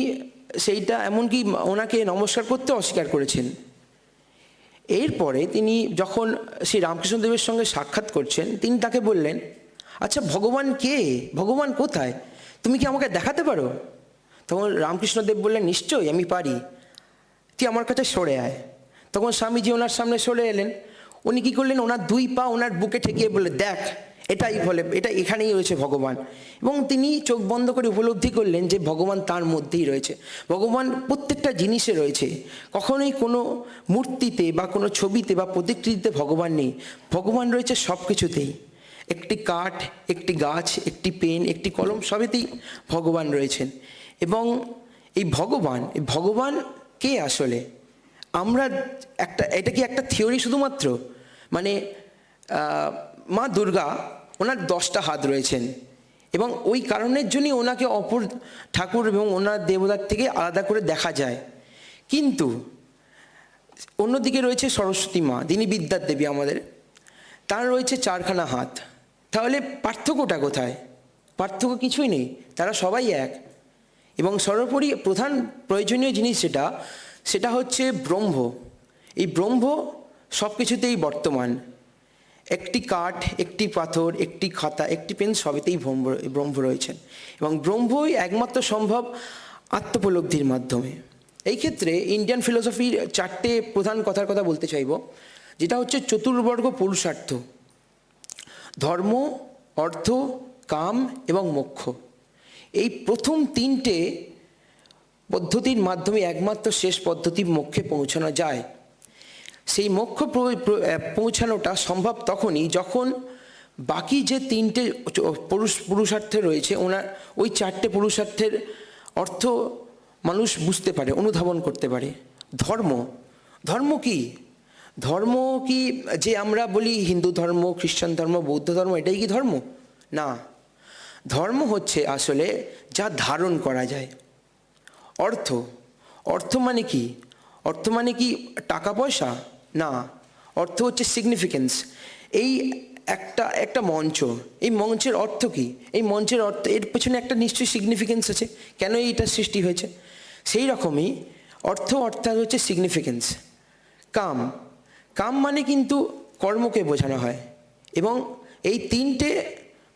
Speaker 6: সেইটা এমনকি ওনাকে নমস্কার করতে অস্বীকার করেছেন। এরপরে তিনি যখন শ্রী রামকৃষ্ণদেবের সঙ্গে সাক্ষাৎ করছেন, তিনি তাকে বললেন, আচ্ছা ভগবান কে, ভগবান কোথায়? তুমি কি আমাকে দেখাতে পারো? তখন রামকৃষ্ণদেব বললেন, নিশ্চয়ই আমি পারি, তুই আমার কাছে সরে আয়। তখন স্বামীজি ওনার সামনে সরে এলেন। উনি কী করলেন, ওনার 2 পা ওনার বুকে ঠেকিয়ে বললেন, দেখ এটাই বলে, এটা এখানেই রয়েছে ভগবান। এবং তিনি চোখ বন্ধ করে উপলব্ধি করলেন যে ভগবান তার মধ্যেই রয়েছে। ভগবান প্রত্যেকটা জিনিসে রয়েছে, কখনোই কোনো মূর্তিতে বা কোনো ছবিতে বা প্রতিকৃতিতে ভগবান নেই। ভগবান রয়েছে সব কিছুতেই। একটি কাঠ, একটি গাছ, একটি পেন, একটি কলম, সবেতেই ভগবান রয়েছেন। এবং এই ভগবান কে আসলে? আমরা এটা কি একটা থিওরি শুধুমাত্র? মানে মা দুর্গা, ওনার 10টা হাত রয়েছেন এবং ওই কারণের জন্যই ওনাকে অপর ঠাকুর এবং ওনার দেবতার থেকে আলাদা করে দেখা যায়। কিন্তু অন্যদিকে রয়েছে সরস্বতী মা, যিনি বিদ্যার দেবী আমাদের, তার রয়েছে 4খানা হাত। তাহলে পার্থক্যটা কোথায়? পার্থক্য কিছুই নেই, তারা সবাই এক। এবং সর্বোপরি প্রধান প্রয়োজনীয় জিনিস সেটা হচ্ছে ব্রহ্ম। এই ব্রহ্ম সব কিছুতেই বর্তমান। একটি কাঠ, একটি পাথর, একটি খাতা, একটি পেন, সবেতেই ব্রহ্ম রয়েছেন। এবং ব্রহ্মই একমাত্র সম্ভব আত্মোপলব্ধির মাধ্যমে। এই ক্ষেত্রে ইন্ডিয়ান ফিলোসফির 4টে প্রধান কথা বলতে চাইব, যেটা হচ্ছে চতুর্বর্গ পুরুষার্থ: ধর্ম, অর্থ, কাম এবং মোক্ষ। এই প্রথম 3টে পদ্ধতির মাধ্যমে একমাত্র শেষ পদ্ধতি মোক্ষে পৌঁছানো যায়। সেই মোক্ষ পৌঁছানোটা সম্ভব তখনই যখন বাকি যে 3টে পুরুষার্থে রয়েছে, ওই 4টে পুরুষার্থের অর্থ মানুষ বুঝতে পারে, অনুধাবন করতে পারে। ধর্ম কি? ধর্ম কি যে আমরা বলি হিন্দু ধর্ম, খ্রিস্টান ধর্ম, বৌদ্ধ ধর্ম, এটাই কি ধর্ম? না, ধর্ম হচ্ছে আসলে যা ধারণ করা যায়। অর্থ মানে কি? অর্থ মানে কি টাকা পয়সা? না, অর্থ হচ্ছে সিগনিফিকেন্স। এই একটা মঞ্চ, এই মঞ্চের অর্থ কি? এই মঞ্চের অর্থ, এর পেছনে একটা নিশ্চয়ই সিগনিফিকেন্স আছে, কেন এইটা সৃষ্টি হয়েছে। সেই রকমই অর্থাৎ হচ্ছে সিগনিফিকেন্স। কাম মানে কিন্তু কর্মকে বোঝানো হয়। এবং এই 3টে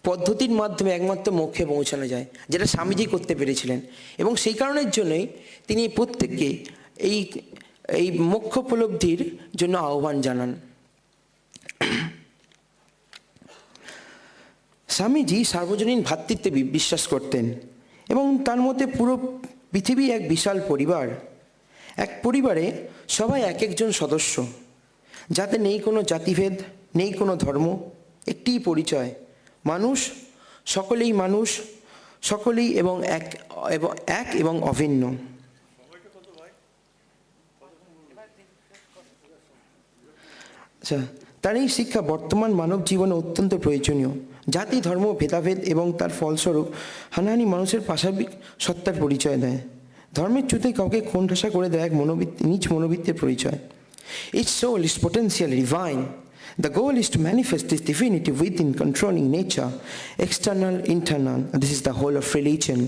Speaker 6: পদ্ধতির মাধ্যমে একমাত্র মোক্ষে পৌঁছানো যায়, যেটা স্বামীজি করতে পেরেছিলেন। এবং সেই কারণের জন্যই তিনি প্রত্যেককে এই মোক্ষ উপলব্ধির জন্য আহ্বান জানান। স্বামীজি সার্বজনীন ভ্রাতৃত্বে বিশ্বাস করতেন এবং তার মতে পুরো পৃথিবী এক বিশাল পরিবার। এক পরিবারে সবাই এক একজন সদস্য, যাতে নেই কোনো জাতিভেদ, নেই কোনো ধর্ম, একটিই পরিচয়, মানুষ, সকলেই এবং এক এবং অভিন্ন। আচ্ছা, তার এই শিক্ষা বর্তমান মানব জীবনে অত্যন্ত প্রয়োজনীয়। জাতি, ধর্ম, ভেদাভেদ এবং তার ফলস্বরূপ হানাহানি মানুষের পাশবিক সত্তার পরিচয় দেয়। ধর্মের চ্যুতে কাউকে কোণঠাসা করে দেয় এক নিজ মনোবৃত্তির পরিচয়। Each soul is potentially divine. The goal is to manifest this divinity within, controlling nature, external, internal. This is the whole of religion.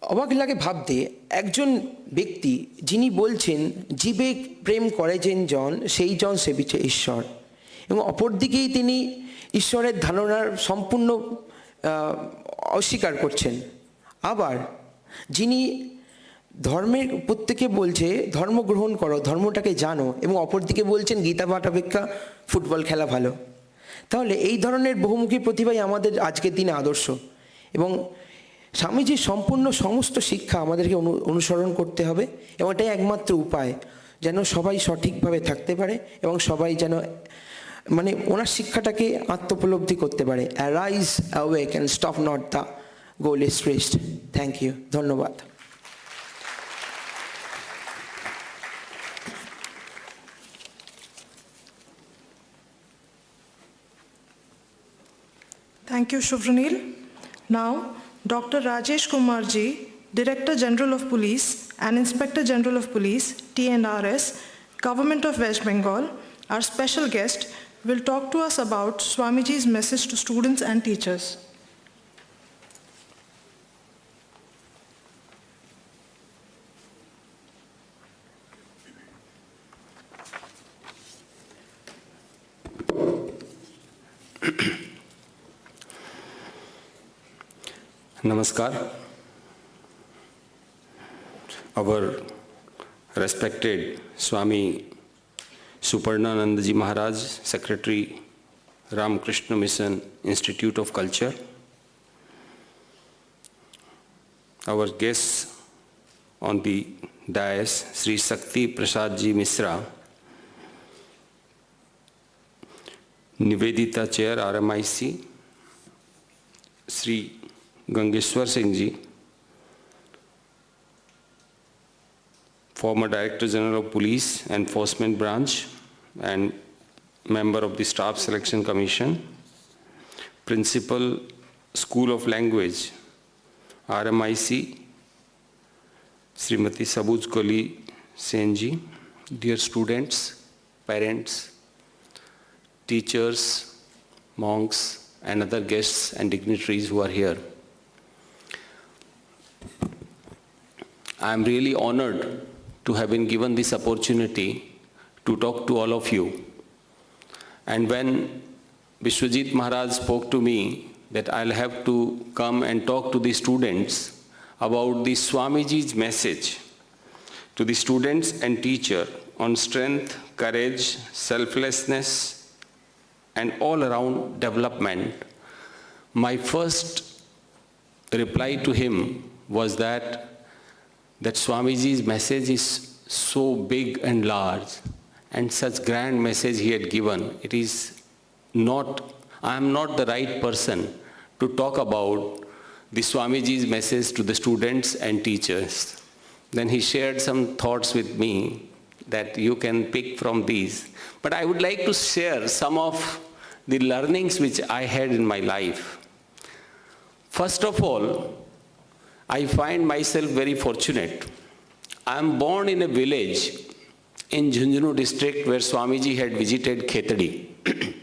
Speaker 6: অবাক লাগে ভাবতে, একজন ব্যক্তি যিনি বলছেন জীবে প্রেম করে জন সেই জন সেবিছে ঈশ্বর, এবং অপরদিকেই তিনি ঈশ্বরের ধারণার সম্পূর্ণ অস্বীকার করছেন। আবার যিনি ধর্মের প্রত্যেকে বলছে ধর্ম গ্রহণ করো, ধর্মটাকে জানো, এবং অপরদিকে বলছেন গীতা পাঠ অপেক্ষা ফুটবল খেলা ভালো। তাহলে এই ধরনের বহুমুখী প্রতিভাই আমাদের আজকের দিনে আদর্শ। এবং স্বামীজির সমস্ত শিক্ষা আমাদেরকে অনুসরণ করতে হবে, এবং এটাই একমাত্র উপায় যেন সবাই সঠিকভাবে থাকতে পারে এবং সবাই যেন ওনার শিক্ষাটাকে আত্মোপলব্ধি করতে পারে। Arise, awake and stop not, the goal is reached. Thank you, ধন্যবাদ।
Speaker 1: Thank you, Suvranil. Now, Dr. Rajesh Kumar ji, Director General of Police and Inspector General of Police, TNRS, Government of West Bengal, our special guest, will talk to us about Swamiji's message to students and teachers.
Speaker 7: Namaskar. Our respected Swami Suparnanandaji Maharaj, Secretary, Ramakrishna Mission Institute of Culture. Our guests on the dais, Sri Shakti Prasadji Misra, Nivedita Chair, RMIC, Sri Gangeshwar Singh ji, former Director General of Police Enforcement Branch and member of the Staff Selection Commission, Principal, School of Language, RMIC, Srimati Sabujkoli Senji, dear students, parents, teachers, monks, and other guests and dignitaries who are here. I am really honored to have been given this opportunity to talk to all of you. And when Vishwajit Maharaj spoke to me that I'll have to come and talk to the students about the Swamiji's message to the students and teacher on strength, courage, selflessness, and all-around development, my first reply to him was that Swamiji's message is so big and large, and such grand message he had given. It is not, I am not the right person to talk about the Swamiji's message to the students and teachers. Then he shared some thoughts with me that you can pick from these. But I would like to share some of the learnings which I had in my life. First of all, I find myself very fortunate. I am born in a village in Jhunjhunu district where Swamiji had visited Khetadi.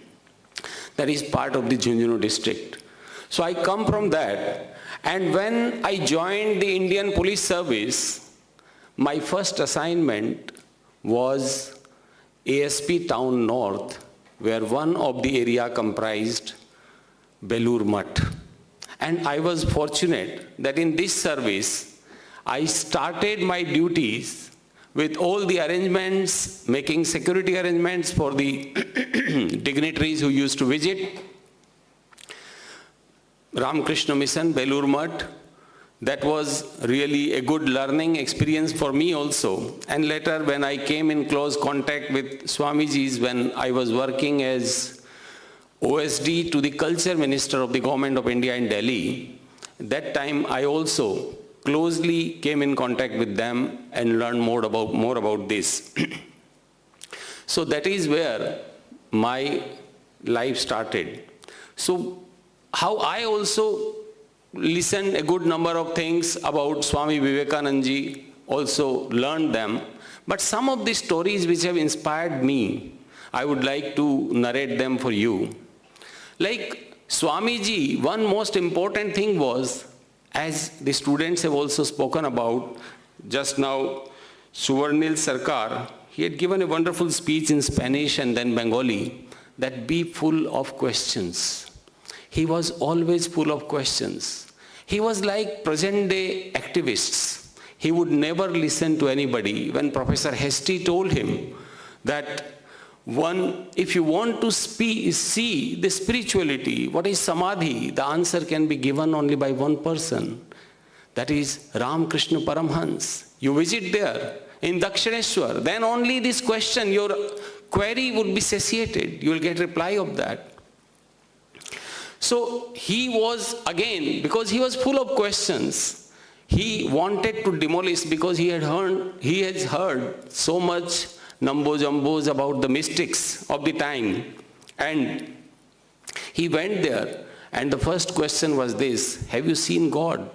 Speaker 7: That is part of the Jhunjhunu district. So I come from that, and when I joined the Indian Police Service, my first assignment was ASP Town North, where one of the area comprised Belur Mutt. And I was fortunate that in this service, I started my duties with all the arrangements, making security arrangements for the dignitaries who used to visit Ramakrishna Mission, Belur Mutt. That was really a good learning experience for me also. And later when I came in close contact with Swamiji's, when I was working as OSD to the Culture Minister of the Government of India in Delhi, that time I also closely came in contact with them and learned more about this. So that is where my life started. So how I also listened a good number of things about Swami Vivekananda, also learned them. But some of the stories which have inspired me, I would like to narrate them for you. Like Swamiji, one most important thing was, as the students have also spoken about, just now Suvranil Sarkar, he had given a wonderful speech in Spanish and then Bengali, that be full of questions. He was always full of questions. He was like present-day activists. He would never listen to anybody. When Professor Hesty told him that if you want to see the spirituality, what is samadhi, the answer can be given only by one person. That is Ramakrishna Paramhans. You visit there in Dakshineshwar, then only this question, your query would be satiated. You will get reply of that. So he was, again, because he was full of questions, he wanted to demolish, because he has heard so much nambo-jumbos about the mystics of the time. And he went there, and the first question was this: have you seen God?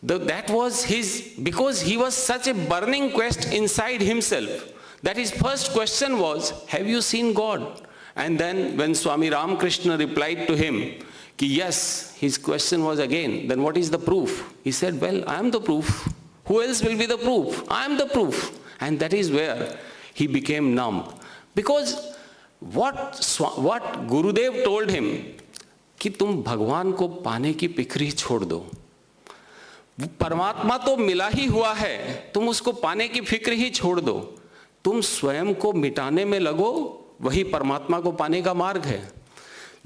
Speaker 7: That was his, because he was such a burning quest inside himself, that his first question was, have you seen God? And then when Swami Ramakrishna replied to him, yes, his question was again, then what is the proof? He said, well, I am the proof. Who else will be the proof? I am the proof. And that is where he became numb. Because what Gurudev told him, कि तुम भगवान को पाने की फिक्र छोड़ दो। परमात्मा तो मिला ही हुआ है, तुम उसको पाने की फिक्र ही छोड़ दो। तुम स्वयं को मिटाने में लगो, वही परमात्मा को पाने का मार्ग है।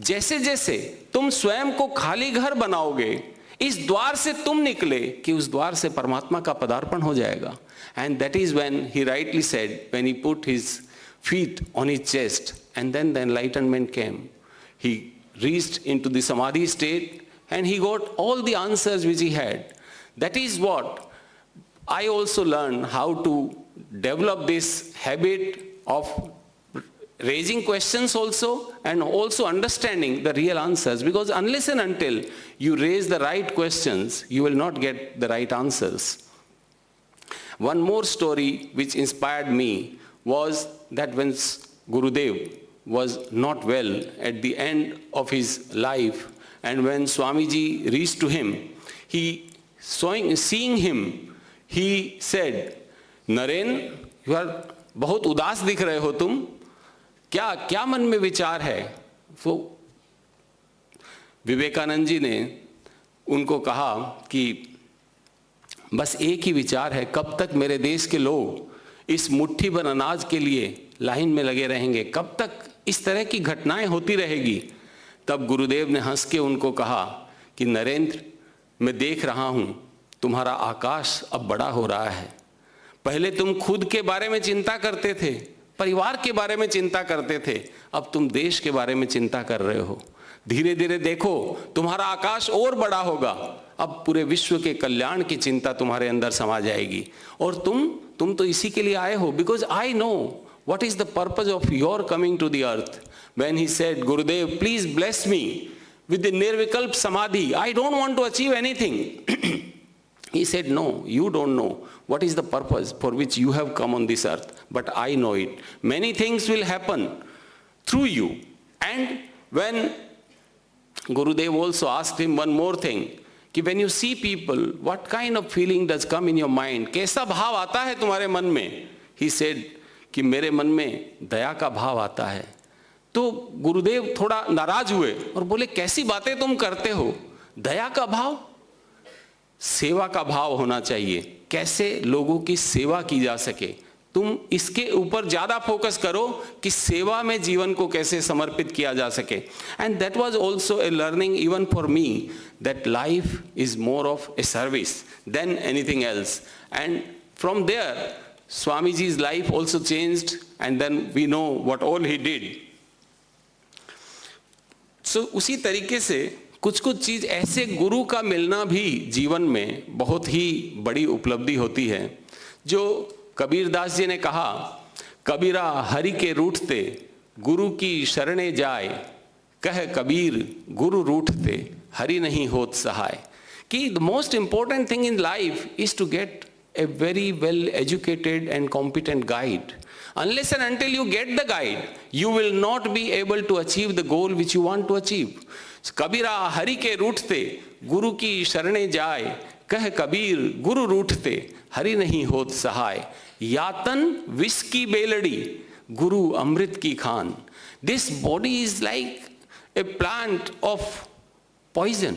Speaker 7: जैसे जैसे तुम स्वयं को खाली घर बनाओगे, इस द्वार से तुम निकले कि उस द्वार से परमात्मा का पदार्पण हो जाएगा। And that is when he rightly said, when he put his feet on his chest, and then the enlightenment came. He reached into the samadhi state and he got all the answers which he had. That is what I also learned, how to develop this habit of raising questions also, and also understanding the real answers, because unless and until you raise the right questions, you will not get the right answers. One more story which inspired me was that when Gurudev was not well at the end of his life, and when Swamiji reached to him, seeing him, he said, "Naren, you are बहुत उदास दिख रहे हो तुम, क्या मन में विचार है?" तो विवेकानंद जी ने उनको कहा कि बस एक ही विचार है, कब तक मेरे देश के लोग इस मुट्ठी भर अनाज के लिए लाइन में लगे रहेंगे, कब तक इस तरह की घटनाएं होती रहेगी। तब गुरुदेव ने हंस के उनको कहा कि नरेंद्र, मैं देख रहा हूं तुम्हारा आकाश अब बड़ा हो रहा है। पहले तुम खुद के बारे में चिंता करते थे, परिवार के बारे में चिंता करते थे, अब तुम देश के बारे में चिंता कर रहे हो। धीरे धीरे देखो तुम्हारा आकाश और बड़ा होगा, अब पूरे विश्व के कल्याण की चिंता तुम्हारे अंदर समा जाएगी। और तुम तो इसी के लिए आए हो, because I know what is the purpose of your coming to the earth. When he said, Gurudev, please bless me with the Nirvikalp Samadhi, I don't want to achieve anything. He said, no, you don't know what is the purpose for which you have come on this earth, but I know it. Many things will happen through you. And when Gurudev also asked him one more thing, कि when you see people, what kind of feeling does come in your mind? कैसा भाव आता है तुम्हारे मन में? He said, कि मेरे मन में दया का भाव आता है। तो गुरुदेव थोड़ा नाराज हुए और बोले, कैसी बातें तुम करते हो? दया का भाव? सेवा का भाव होना चाहिए, कैसे लोगों की सेवा की जा सके। तुम इसके ऊपर ज्यादा फोकस करो कि सेवा में जीवन को कैसे समर्पित किया जा सके। And that was also a learning even for me, that life is more of a service than anything else. And from there Swamiji's life also changed, and then we know what all he did. So उसी तरीके से कुछ चीज ऐसे गुरु का मिलना भी जीवन में बहुत ही बड़ी उपलब्धि होती है। जो कबीरदास जी ने कहा, कबीरा हरि के रूठते गुरु की शरणे जाए, कह कबीर गुरु रूठते हरि नहीं होत सहाय। कि the most important thing in life is to get a very well educated and competent guide. Unless and until you get the guide, you will not be able to achieve the goal which you want to achieve. कबीरा हरि के रूठते गुरु की शरणे जाए, कह कबीर गुरु रूठते हरि नहीं होत सहाय। यातन विष की बेलड़ी गुरु अमृत की Khan. This body is like a plant of poison.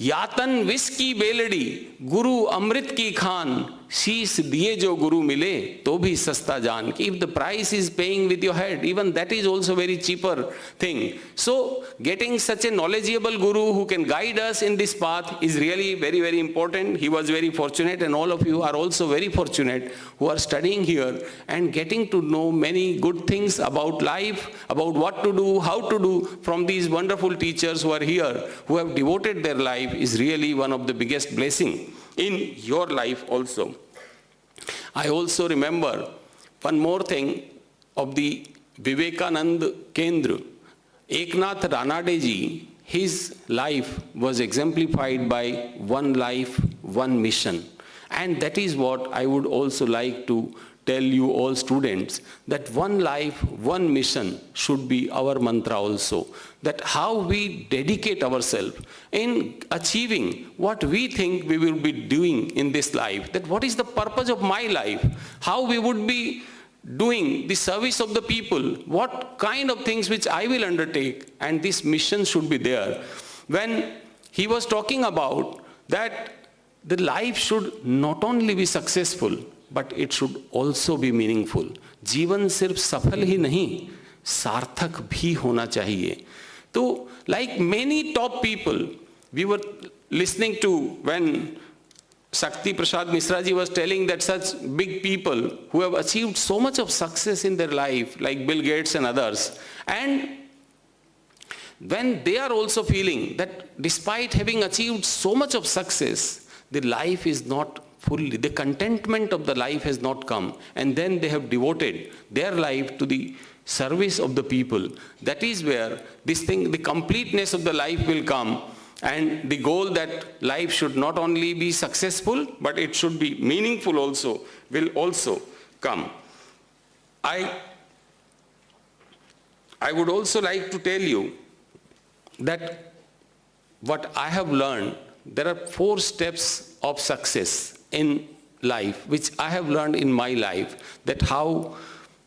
Speaker 7: यातन विष की बेलड़ी गुरु अमृत की खान। शीश दिए जो गुरु मिले तो भी सस्ता जान। If the price is paying with your head, even that is also very cheaper thing. So getting such a knowledgeable guru who can guide us in this path is really very, very important. He was very fortunate, and all of you are also very fortunate who are studying here and getting to know many good things about life, about what to do, how to do from these wonderful teachers who are here, who have devoted their life, is really one of the biggest blessing in your life also. I also remember one more thing of the Vivekananda Kendra. Eknath Ranade ji, his life was exemplified by one life, one mission. And that is what I would also like to tell you all students, that one life, one mission should be our mantra also. That how we dedicate ourselves in achieving what we think we will be doing in this life. That what is the purpose of my life? How we would be doing the service of the people? What kind of things which I will undertake? And this mission should be there. when he was talking about that the life should not only be successful, but it should also be meaningful. जीवन सिर्फ सफल ही नहीं, सार्थक भी होना चाहिए. So, like many top people, we were listening to when Shakti Prasad Misra ji was telling that such big people who have achieved so much of success in their life, like Bill Gates and others, and when they are also feeling that despite having achieved so much of success, the life is not fully, the contentment of the life has not come, and then they have devoted their life to the service of the people. That is where this thing, the completeness of the life will come, and the goal that life should not only be successful, but it should be meaningful also, will also come. I would also like to tell you that what I have learned, there are 4 steps of success in life, which I have learned in my life, that how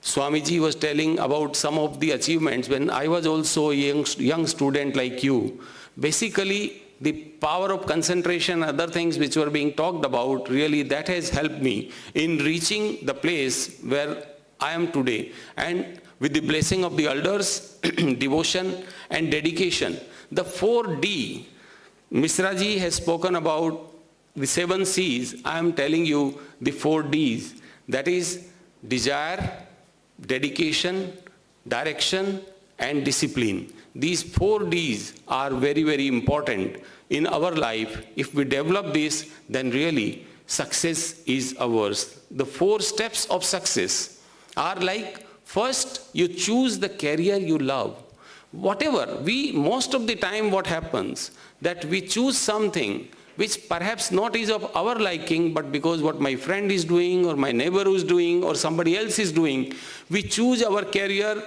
Speaker 7: Swamiji was telling about some of the achievements when I was also a young student like you. Basically, the power of concentration, other things which were being talked about, really that has helped me in reaching the place where I am today. And with the blessing of the elders, devotion and dedication, the 4D, Misra ji has spoken about the 7 C's. I am telling you the 4 D's. That is desire, dedication, direction and discipline. These 4 D's are very, very important in our life. If we develop this, then really success is ours. The 4 steps of success are like, first, you choose the career you love. Whatever, most of the time what happens, that we choose something which perhaps not is of our liking, but because what my friend is doing or my neighbor is doing or somebody else is doing, we choose our career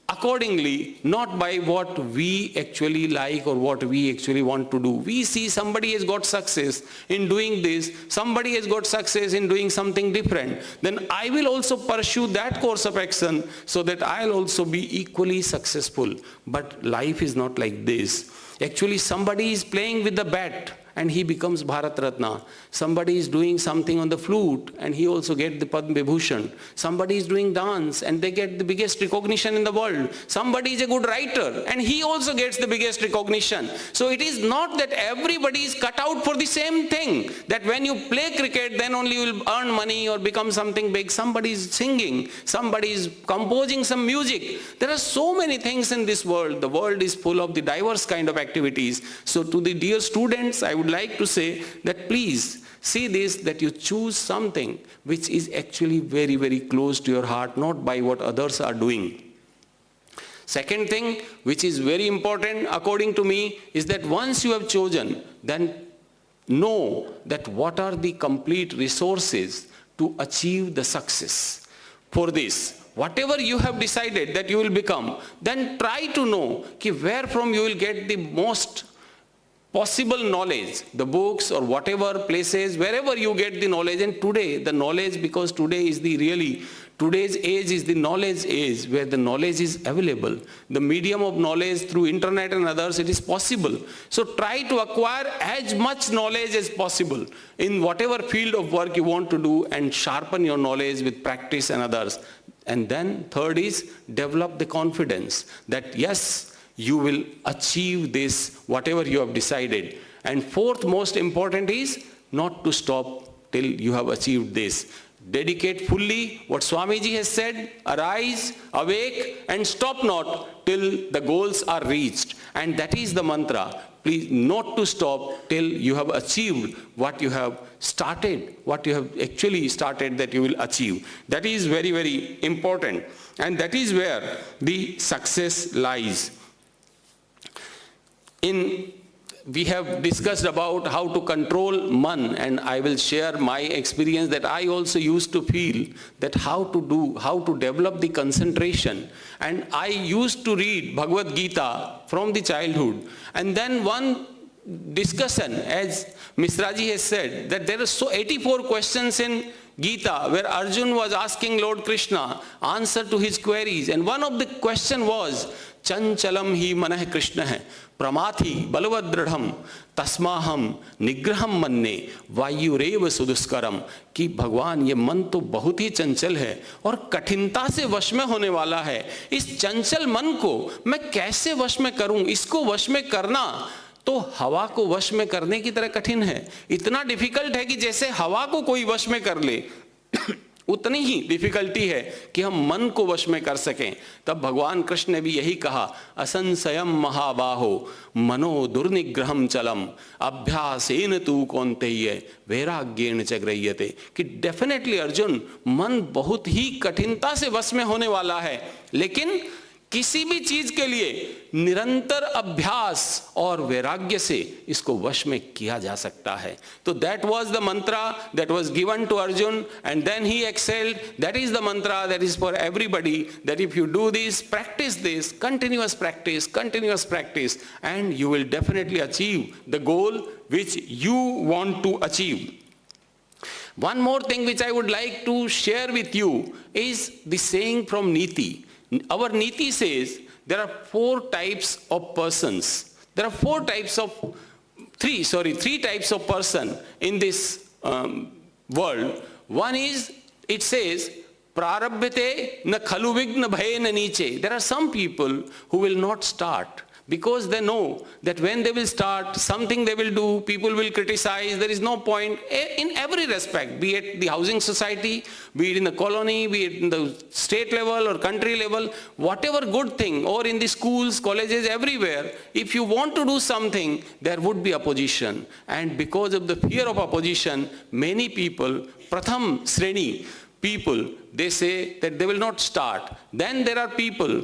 Speaker 7: accordingly, not by what we actually like or what we actually want to do. We see somebody has got success in doing this, somebody has got success in doing something different, then I will also pursue that course of action so that I'll also be equally successful. But life is not like this. Actually, somebody is playing with the bat and he becomes Bharat Ratna. Somebody is doing something on the flute and he also gets the Padma Vibhushan. Somebody is doing dance and they get the biggest recognition in the world. Somebody is a good writer and he also gets the biggest recognition. So it is not that everybody is cut out for the same thing, that when you play cricket then only you will earn money or become something big. Somebody is singing, somebody is composing some music. There are so many things in this world. The world is full of the diverse kind of activities. So to the dear students, I would like to say that please see this, that you choose something which is actually very, very close to your heart, not by what others are doing. Second thing, which is very important according to me, is that once you have chosen, then know that what are the complete resources to achieve the success. For this, whatever you have decided that you will become, then try to know where from you will get the most possible knowledge, the books or whatever places, wherever you get the knowledge. And today, the knowledge, because today is today's age is the knowledge age, where the knowledge is available. The medium of knowledge through internet and others, it is possible. So try to acquire as much knowledge as possible in whatever field of work you want to do and sharpen your knowledge with practice and others. And then third is develop the confidence that yes, you will achieve this, whatever you have decided. And fourth most important is not to stop till you have achieved this. Dedicate fully what Swamiji has said, arise, awake and stop not till the goals are reached. And that is the mantra. Please not to stop till you have achieved what you have started, what you have actually started that you will achieve. That is very, very important. And that is where the success lies. We have discussed about how to control man, and I will share my experience that I also used to feel that how to develop the concentration. And I used to read Bhagavad Gita from the childhood. And then one discussion, as Misraji has said, that there are 84 questions in Gita, where Arjun was asking Lord Krishna answer to his queries. And one of the question was, Chanchalam hi manah Krishna hai, pramathi balvadradham, tasmaham nigraham manne, vayureva suduskaram. कि भगवान ये मन तो बहुत ही चंचल है और कठिनता से वश में होने वाला है, इस चंचल मन को मैं कैसे वश में करूं? इसको वश में करना तो हवा को वश में करने की तरह कठिन है। इतना डिफिकल्ट है कि जैसे हवा को कोई वश में कर ले उतनी ही डिफिकल्टी है कि हम मन को वश में कर सकें। तब भगवान कृष्ण ने भी यही कहा, असंशयम महाबाहो मनो दुर्निग्रहम चलम अभ्यासेन तू कौन्तेय वैराग्येन च गृह्यते। कि डेफिनेटली अर्जुन, मन बहुत ही कठिनता से वश में होने वाला है, लेकिन किसी भी चीज के लिए निरंतर अभ्यास और वैराग्य से इसको वश में किया जा सकता है। तो that was the mantra that was given to Arjun and then he excelled. That is the mantra that is for everybody, that if you do this, practice this, continuous practice and you will definitely achieve the goal which you want to achieve. One more thing which I would like to share with you is the saying from Niti. Our Niti says there are three types of person in this world. One is, it says, prarabhyate na khalu vigna bhayena niche. There are some people who will not start because they know that when they will start, something they will do, people will criticize, there is no point in every respect, be it the housing society, be it in the colony, be it in the state level or country level, whatever good thing, or in the schools, colleges, everywhere, if you want to do something, there would be opposition. And because of the fear of opposition, many people, Pratham Sreni people, they say that they will not start. Then there are people,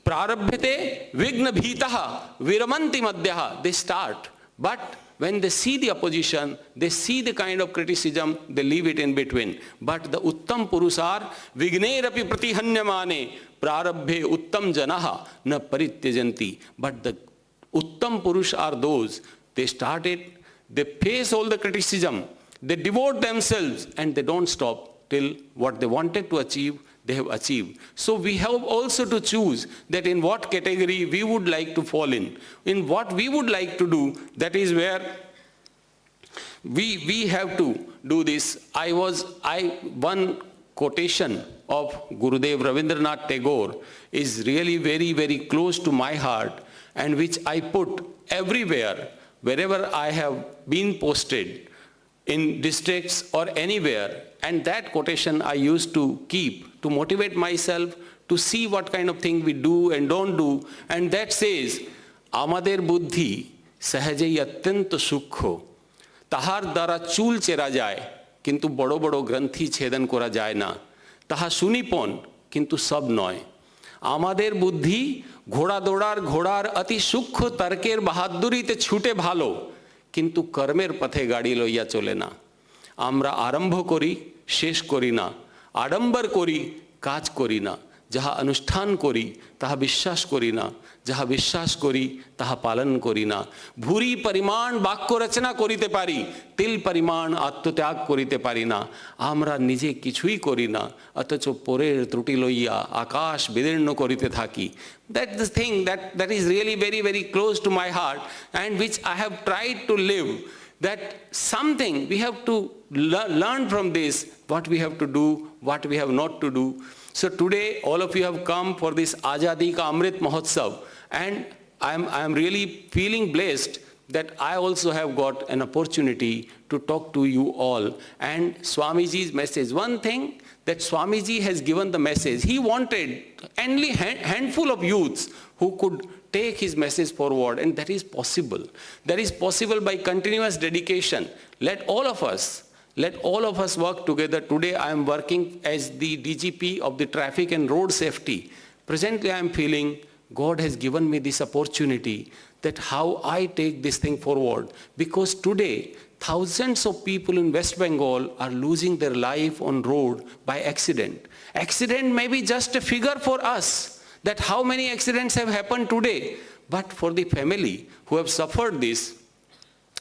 Speaker 7: Prarabhyate vigna bhitaha viramanti madhyaha. They start, but when they see the opposition, they see the kind of criticism, they leave it in between. But the uttam purusar vigneraphi pratihanyamane prarabhe uttam janaha na parityajanti. But the uttam purush are those, they start it, they face all the criticism, they devote themselves, and they don't stop till what they wanted to achieve, they have achieved. So we have also to choose that in what category we would like to fall in what we would like to do. That is where we have to do this. One quotation of Gurudev Rabindranath Tagore is really very, very close to my heart, and which I put everywhere, wherever I have been posted, in districts or anywhere. And that quotation I used to keep to motivate myself to see what kind of thing we do and don't do. And that says, Amader buddhi sahajai atyanta sukho, tahar dara chul chera jay, kintu bado bado granthi chedan kora jay na, taha sunipon, kintu sab noy. Amader buddhi ghoda dodar ati sukho tarker bahadurite chute bhalo, কিন্তু কর্মের পথে গাড়ি লইয়া চলে না। আমরা আরম্ভ করি, শেষ করি না, আড়ম্বর করি, কাজ করি না, যাহা অনুষ্ঠান করি তাহা বিশ্বাস করি না, যাহা বিশ্বাস করি তাহা পালন করি না। ভুরি পরিমাণ বাক্য রচনা করিতে পারি, তিল পরিমাণ আত্মত্যাগ করিতে পারি না। আমরা নিজে কিছুই করি না, অথচ পরের ত্রুটি লইয়া আকাশ বিদীর্ণ করিতে থাকি। That's the thing that is really very, very close to my heart, and which I have tried to live. That something we have to learn from this, what we have to do, what we have not to do. So today all of you have come for this Azadi Ka Amrit Mahotsav, and I am really feeling blessed that I also have got an opportunity to talk to you all. And Swamiji's message, one thing that Swamiji has given the message, he wanted only handful of youths who could take his message forward, and that is possible. That is possible by continuous dedication. Let all of us work together. Today I am working as the DGP of the Traffic and Road Safety. Presently I am feeling God has given me this opportunity, that how I take this thing forward. Because today thousands of people in West Bengal are losing their life on road by accident. Accident may be just a figure for us, that how many accidents have happened today. But for the family who have suffered this,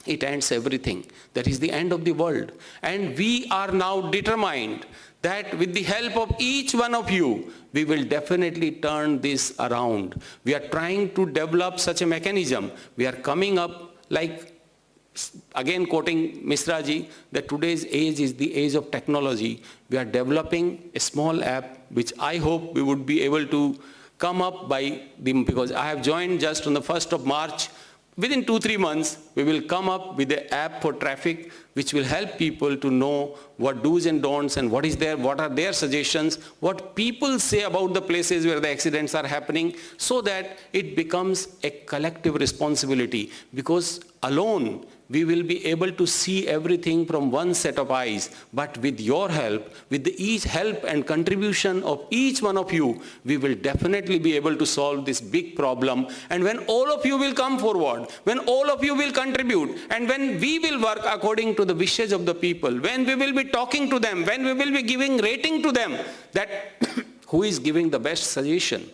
Speaker 7: it ends everything. That is the end of the world. And we are now determined that with the help of each one of you, we will definitely turn this around. We are trying to develop such a mechanism. We are coming up, like, again quoting Misraji, that today's age is the age of technology. We are developing a small app, which I hope we would be able to come up because I have joined just on the 1st of March. Within 2-3 months, we will come up with an app for traffic, which will help people to know what do's and don'ts and what are their suggestions, what people say about the places where the accidents are happening, so that it becomes a collective responsibility. Because alone, we will be able to see everything from one set of eyes. But with your help, with the each help and contribution of each one of you, we will definitely be able to solve this big problem. And when all of you will come forward, when all of you will contribute, and when we will work according to the wishes of the people, when we will be talking to them, when we will be giving rating to them, that who is giving the best suggestion,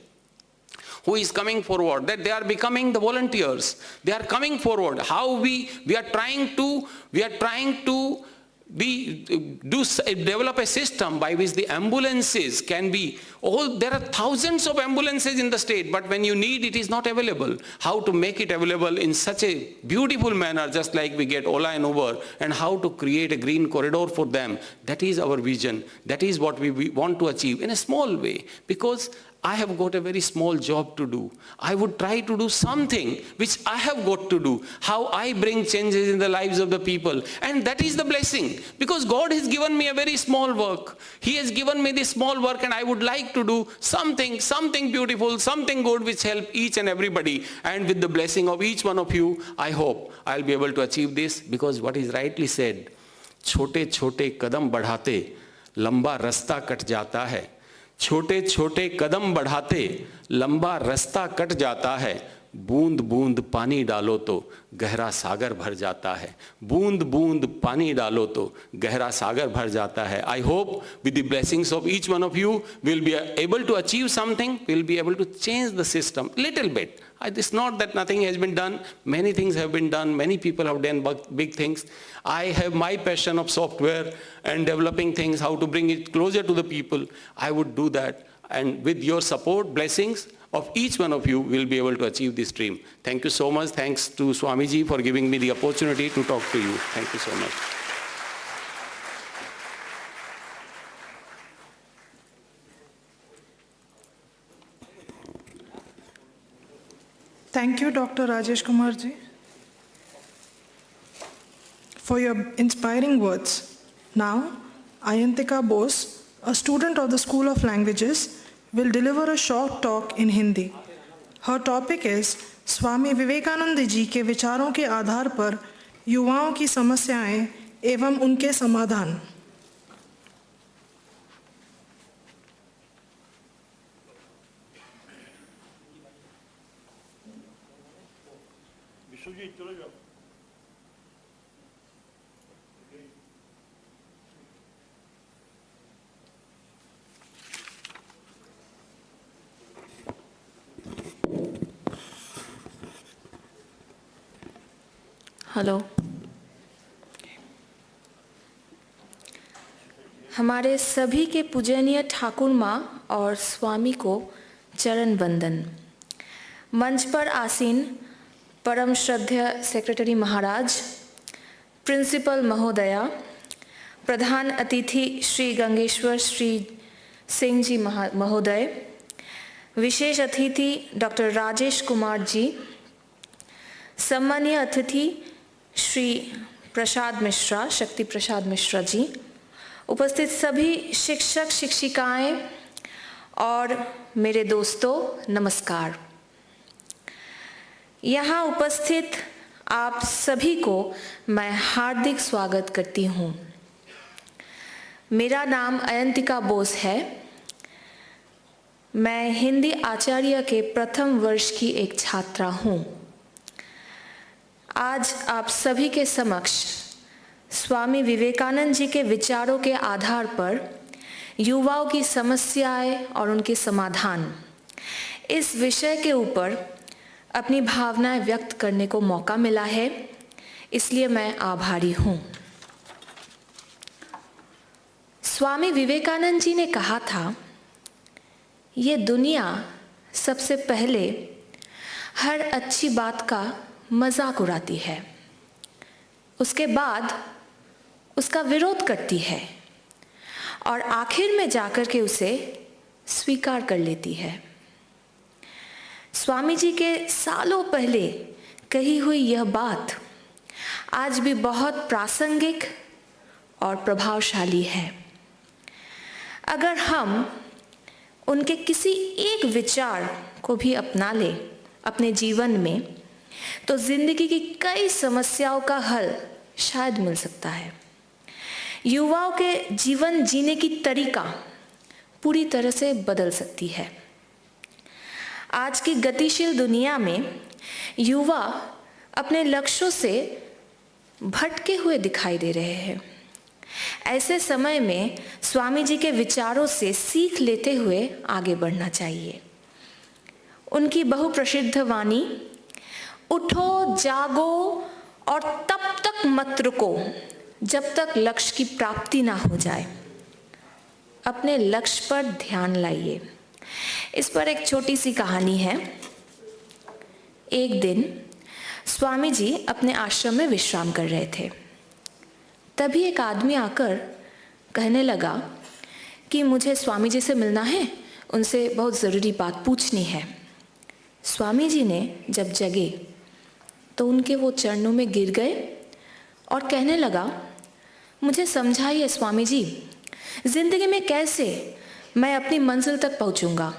Speaker 7: who is coming forward, that they are becoming the volunteers. They are coming forward. How we are trying to develop a system by which the ambulances can be, there are thousands of ambulances in the state, but when you need it is not available. How to make it available in such a beautiful manner, just like we get Ola and Uber, and how to create a green corridor for them. That is our vision. That is what we want to achieve in a small way, because I have got a very small job to do. I would try to do something which I have got to do, how I bring changes in the lives of the people. And that is the blessing, because God has given me a very small work. He has given me this small work, and I would like to do something beautiful, something good which help each and everybody. And with the blessing of each one of you, I hope I'll be able to achieve this, because what is rightly said, छोटे छोटे कदम बढ़ाते लंबा रास्ता cut जाता है. छोटे छोटे कदम बढ़ाते लंबा रास्ता कट जाता है. बूंद बूंद पानी डालो तो गहरा सागर भर जाता है. बूंद बूंद पानी डालो तो गहरा सागर भर जाता है. I hope with the blessings of each one of you, we'll be able to achieve something. We'll be able to change the system little bit. It's not that nothing has been done. Many things have been done. Many people have done big things. I have my passion of software and developing things, how to bring it closer to the people. I would do that. And with your support, blessings of each one of you, will be able to achieve this dream. Thank you so much. Thanks to Swamiji for giving me the opportunity to talk to you. Thank you so much.
Speaker 1: Thank you, Dr. Rajesh Kumar ji, for your inspiring words. Now, Ayantika Bose, a student of the School of Languages, will deliver a short talk in Hindi. Her topic is Swami Vivekananda ji के विचारों के आधार पर युवाओं की समस्याएं एवं उनके समाधान.
Speaker 8: हेलो. हमारे सभी के पूजनीय ठाकुर माँ और स्वामी को चरण वंदन. मंच पर आसीन परम श्रद्धेय सेक्रेटरी महाराज, प्रिंसिपल महोदया, प्रधान अतिथि श्री गंगेश्वर श्री सिंह जी महोदय, विशेष अतिथि डॉक्टर राजेश कुमार जी, सम्मानीय अतिथि श्री प्रसाद मिश्रा, शक्ति प्रसाद मिश्रा जी, उपस्थित सभी शिक्षक शिक्षिकाएं और मेरे दोस्तों, नमस्कार. यहाँ उपस्थित आप सभी को मैं हार्दिक स्वागत करती हूँ. मेरा नाम अयंतिका बोस है. मैं हिंदी आचार्य के प्रथम वर्ष की एक छात्रा हूँ. आज आप सभी के समक्ष स्वामी विवेकानंद जी के विचारों के आधार पर युवाओं की समस्याएं और उनके समाधान, इस विषय के ऊपर अपनी भावनाएं व्यक्त करने को मौका मिला है. इसलिए मैं आभारी हूँ। स्वामी विवेकानंद जी ने कहा था, ये दुनिया सबसे पहले हर अच्छी बात का मजाक उड़ाती है, उसके बाद उसका विरोध करती है और आखिर में जाकर के उसे स्वीकार कर लेती है। स्वामी जी के सालों पहले कही हुई यह बात आज भी बहुत प्रासंगिक और प्रभावशाली है। अगर हम उनके किसी एक विचार को भी अपना लें अपने जीवन में, तो जिंदगी की कई समस्याओं का हल शायद मिल सकता है। युवाओं के जीवन जीने की तरीका पूरी तरह से बदल सकती है। आज की गतिशील दुनिया में युवा अपने लक्ष्यों से भटके हुए दिखाई दे रहे हैं। ऐसे समय में स्वामी जी के विचारों से सीख लेते हुए आगे बढ़ना चाहिए। उनकी बहुप्रसिद्ध वाणी, उठो जागो और तब तक मत रुको जब तक लक्ष्य की प्राप्ति ना हो जाए, अपने लक्ष्य पर ध्यान लाइए। इस पर एक छोटी सी कहानी है। एक दिन स्वामी जी अपने आश्रम में विश्राम कर रहे थे। तभी एक आदमी आकर कहने लगा कि मुझे स्वामी जी से मिलना है, उनसे बहुत ज़रूरी बात पूछनी है। स्वामी जी ने जब जगे तो उनके वो चरणों में गिर गए और कहने लगा, मुझे समझाइए स्वामी जी, जिंदगी में कैसे मैं अपनी मंजिल तक पहुंचूंगा।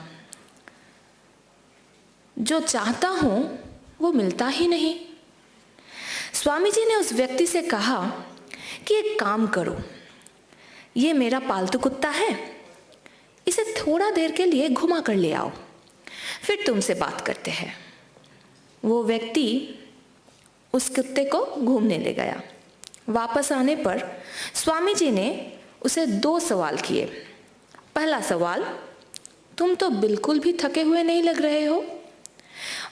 Speaker 8: जो चाहता हूं वो मिलता ही नहीं। स्वामी जी ने उस व्यक्ति से कहा कि एक काम करो, ये मेरा पालतू कुत्ता है, इसे थोड़ा देर के लिए घुमा कर ले आओ, फिर तुमसे बात करते हैं। वो व्यक्ति उस कुत्ते को घूमने ले गया। वापस आने पर स्वामी जी ने उसे 2 सवाल किए। पहला सवाल, तुम तो बिल्कुल भी थके हुए नहीं लग रहे हो।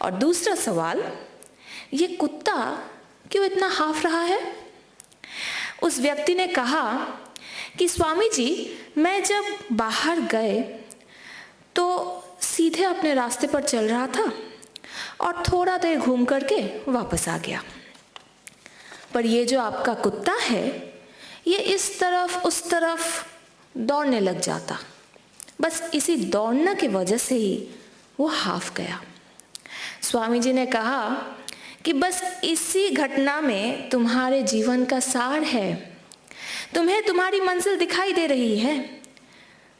Speaker 8: और दूसरा सवाल, ये कुत्ता क्यों इतना हाफ रहा है। उस व्यक्ति ने कहा कि स्वामी जी, मैं जब बाहर गए तो सीधे अपने रास्ते पर चल रहा था और थोड़ा देर घूम करके वापस आ गया, पर ये जो आपका कुत्ता है ये इस तरफ उस तरफ दौड़ने लग जाता, बस इसी दौड़ने की वजह से ही वो हाफ गया। स्वामी जी ने कहा कि बस इसी घटना में तुम्हारे जीवन का सार है। तुम्हें तुम्हारी मंजिल दिखाई दे रही है,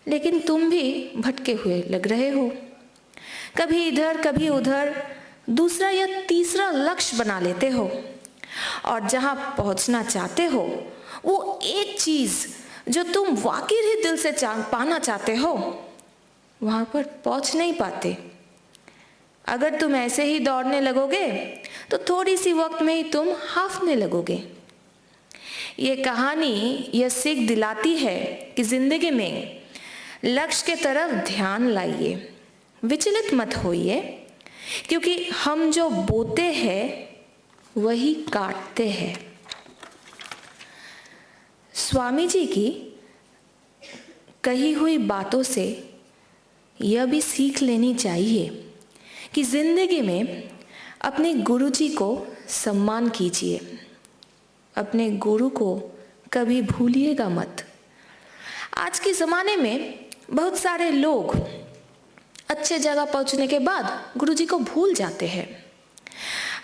Speaker 8: लेकिन तुम भी भटके हुए लग रहे हो। कभी इधर कभी उधर दूसरा या तीसरा लक्ष्य बना लेते हो और जहां पहुंचना चाहते हो वो एक चीज जो तुम वाकई ही दिल से पाना चाहते हो, वहां पर पहुंच नहीं पाते। अगर तुम ऐसे ही दौड़ने लगोगे तो थोड़ी सी वक्त में ही तुम हाफने लगोगे। ये कहानी यह सीख दिलाती है कि जिंदगी में लक्ष्य के तरफ ध्यान लाइए, विचलित मत होइए, क्योंकि हम जो बोते हैं वही काटते हैं। स्वामी जी की कही हुई बातों से यह भी सीख लेनी चाहिए कि जिंदगी में अपने गुरु जी को सम्मान कीजिए, अपने गुरु को कभी भूलिएगा मत। आज के ज़माने में बहुत सारे लोग अच्छे जगह पहुंचने के बाद गुरु जी को भूल जाते हैं।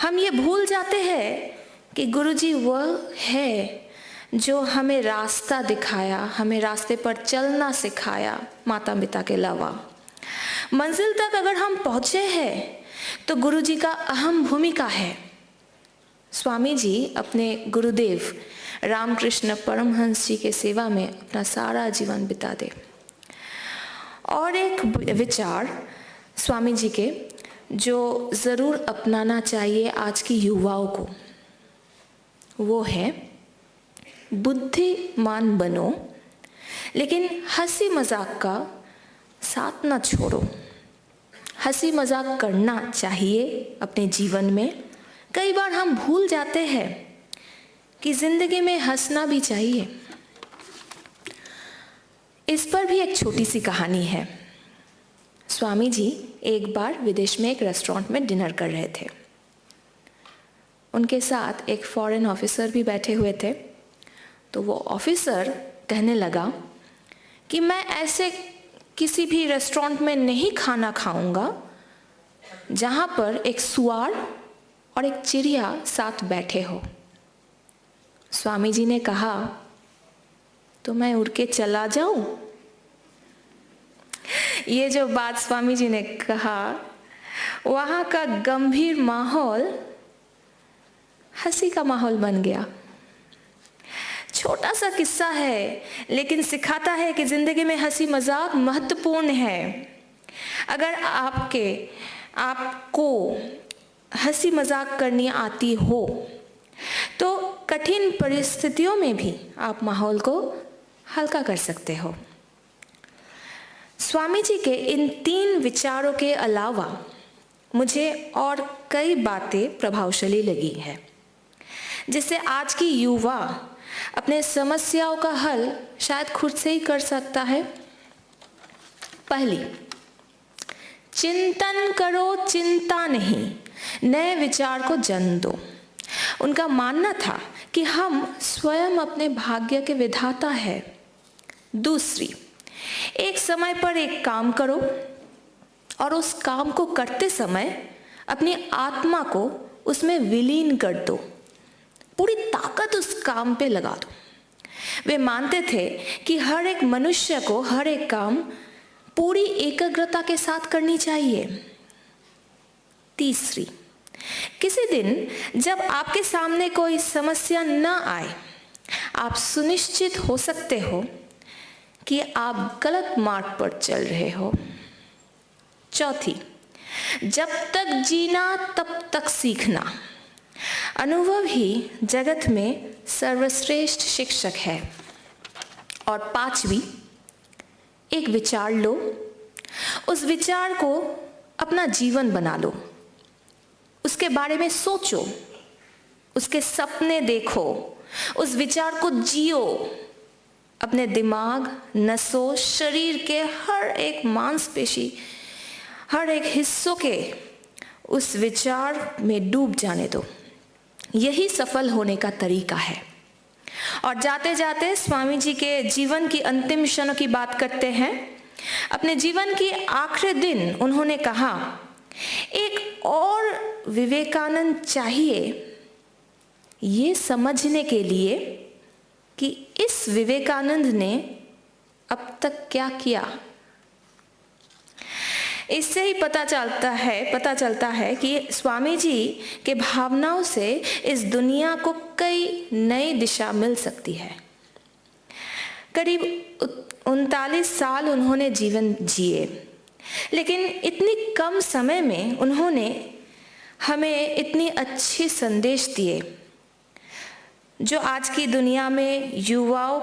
Speaker 8: हम ये भूल जाते हैं कि गुरु जी वह है जो हमें रास्ता दिखाया, हमें रास्ते पर चलना सिखाया, माता पिता के अलावा। मंजिल तक अगर हम पहुँचे हैं तो गुरु जी का अहम भूमिका है। स्वामी जी अपने गुरुदेव रामकृष्ण परमहंस जी के सेवा में अपना सारा जीवन बिता दे। और एक विचार स्वामी जी के जो ज़रूर अपनाना चाहिए आज की युवाओं को, वो है बुद्धिमान बनो, लेकिन हंसी मजाक का साथ ना छोड़ो। हंसी मजाक करना चाहिए अपने जीवन में। कई बार हम भूल जाते हैं कि जिंदगी में हंसना भी चाहिए। इस पर भी एक छोटी सी कहानी है। स्वामी जी एक बार विदेश में एक रेस्टोरेंट में डिनर कर रहे थे। उनके साथ एक फॉरेन ऑफिसर भी बैठे हुए थे। तो वो ऑफिसर कहने लगा कि मैं ऐसे किसी भी रेस्टोरेंट में नहीं खाना खाऊंगा जहाँ पर एक सुअर और एक चिड़िया साथ बैठे हो। स्वामी जी ने कहा, तो मैं उड़ के चला जाऊं? ये जो बात स्वामी जी ने कहा, वहाँ का गंभीर माहौल हंसी का माहौल बन गया। छोटा सा किस्सा है, लेकिन सिखाता है कि जिंदगी में हंसी मजाक महत्वपूर्ण है। अगर आपको हंसी मजाक करनी आती हो तो कठिन परिस्थितियों में भी आप माहौल को हल्का कर सकते हो। स्वामी जी के इन 3 विचारों के अलावा मुझे और कई बातें प्रभावशाली लगी है, जिससे आज की युवा अपने समस्याओं का हल शायद खुद से ही कर सकता है। पहली, चिंतन करो, चिंता नहीं, नए विचार को जन्म दो। उनका मानना था कि हम स्वयं अपने भाग्य के विधाता है। दूसरी, एक समय पर एक काम करो और उस काम को करते समय अपनी आत्मा को उसमें विलीन कर दो, पूरी ताकत उस काम पे लगा दो। वे मानते थे कि हर एक मनुष्य को हर एक काम पूरी एकाग्रता के साथ करनी चाहिए। तीसरी, किसी दिन जब आपके सामने कोई समस्या न आए, आप सुनिश्चित हो सकते हो कि आप गलत मार्ग पर चल रहे हो। चौथी, जब तक जीना तब तक सीखना। अनुभव ही जगत में सर्वश्रेष्ठ शिक्षक है। और पांचवी, एक विचार लो, उस विचार को अपना जीवन बना लो, उसके बारे में सोचो, उसके सपने देखो, उस विचार को जियो। अपने दिमाग, नसों, शरीर के हर एक मांसपेशी, हर एक हिस्सों के उस विचार में डूब जाने दो। यही सफल होने का तरीका है। और जाते जाते स्वामी जी के जीवन की अंतिम क्षणों की बात करते हैं। अपने जीवन के आखिरी दिन उन्होंने कहा, एक और विवेकानंद चाहिए ये समझने के लिए कि इस विवेकानंद ने अब तक क्या किया। इससे ही पता चलता है कि स्वामी जी के भावनाओं से इस दुनिया को कई नई दिशा मिल सकती है। करीब 39 साल उन्होंने जीवन जिए, लेकिन इतनी कम समय में उन्होंने हमें इतनी अच्छी संदेश दिए जो आज की दुनिया में युवाओं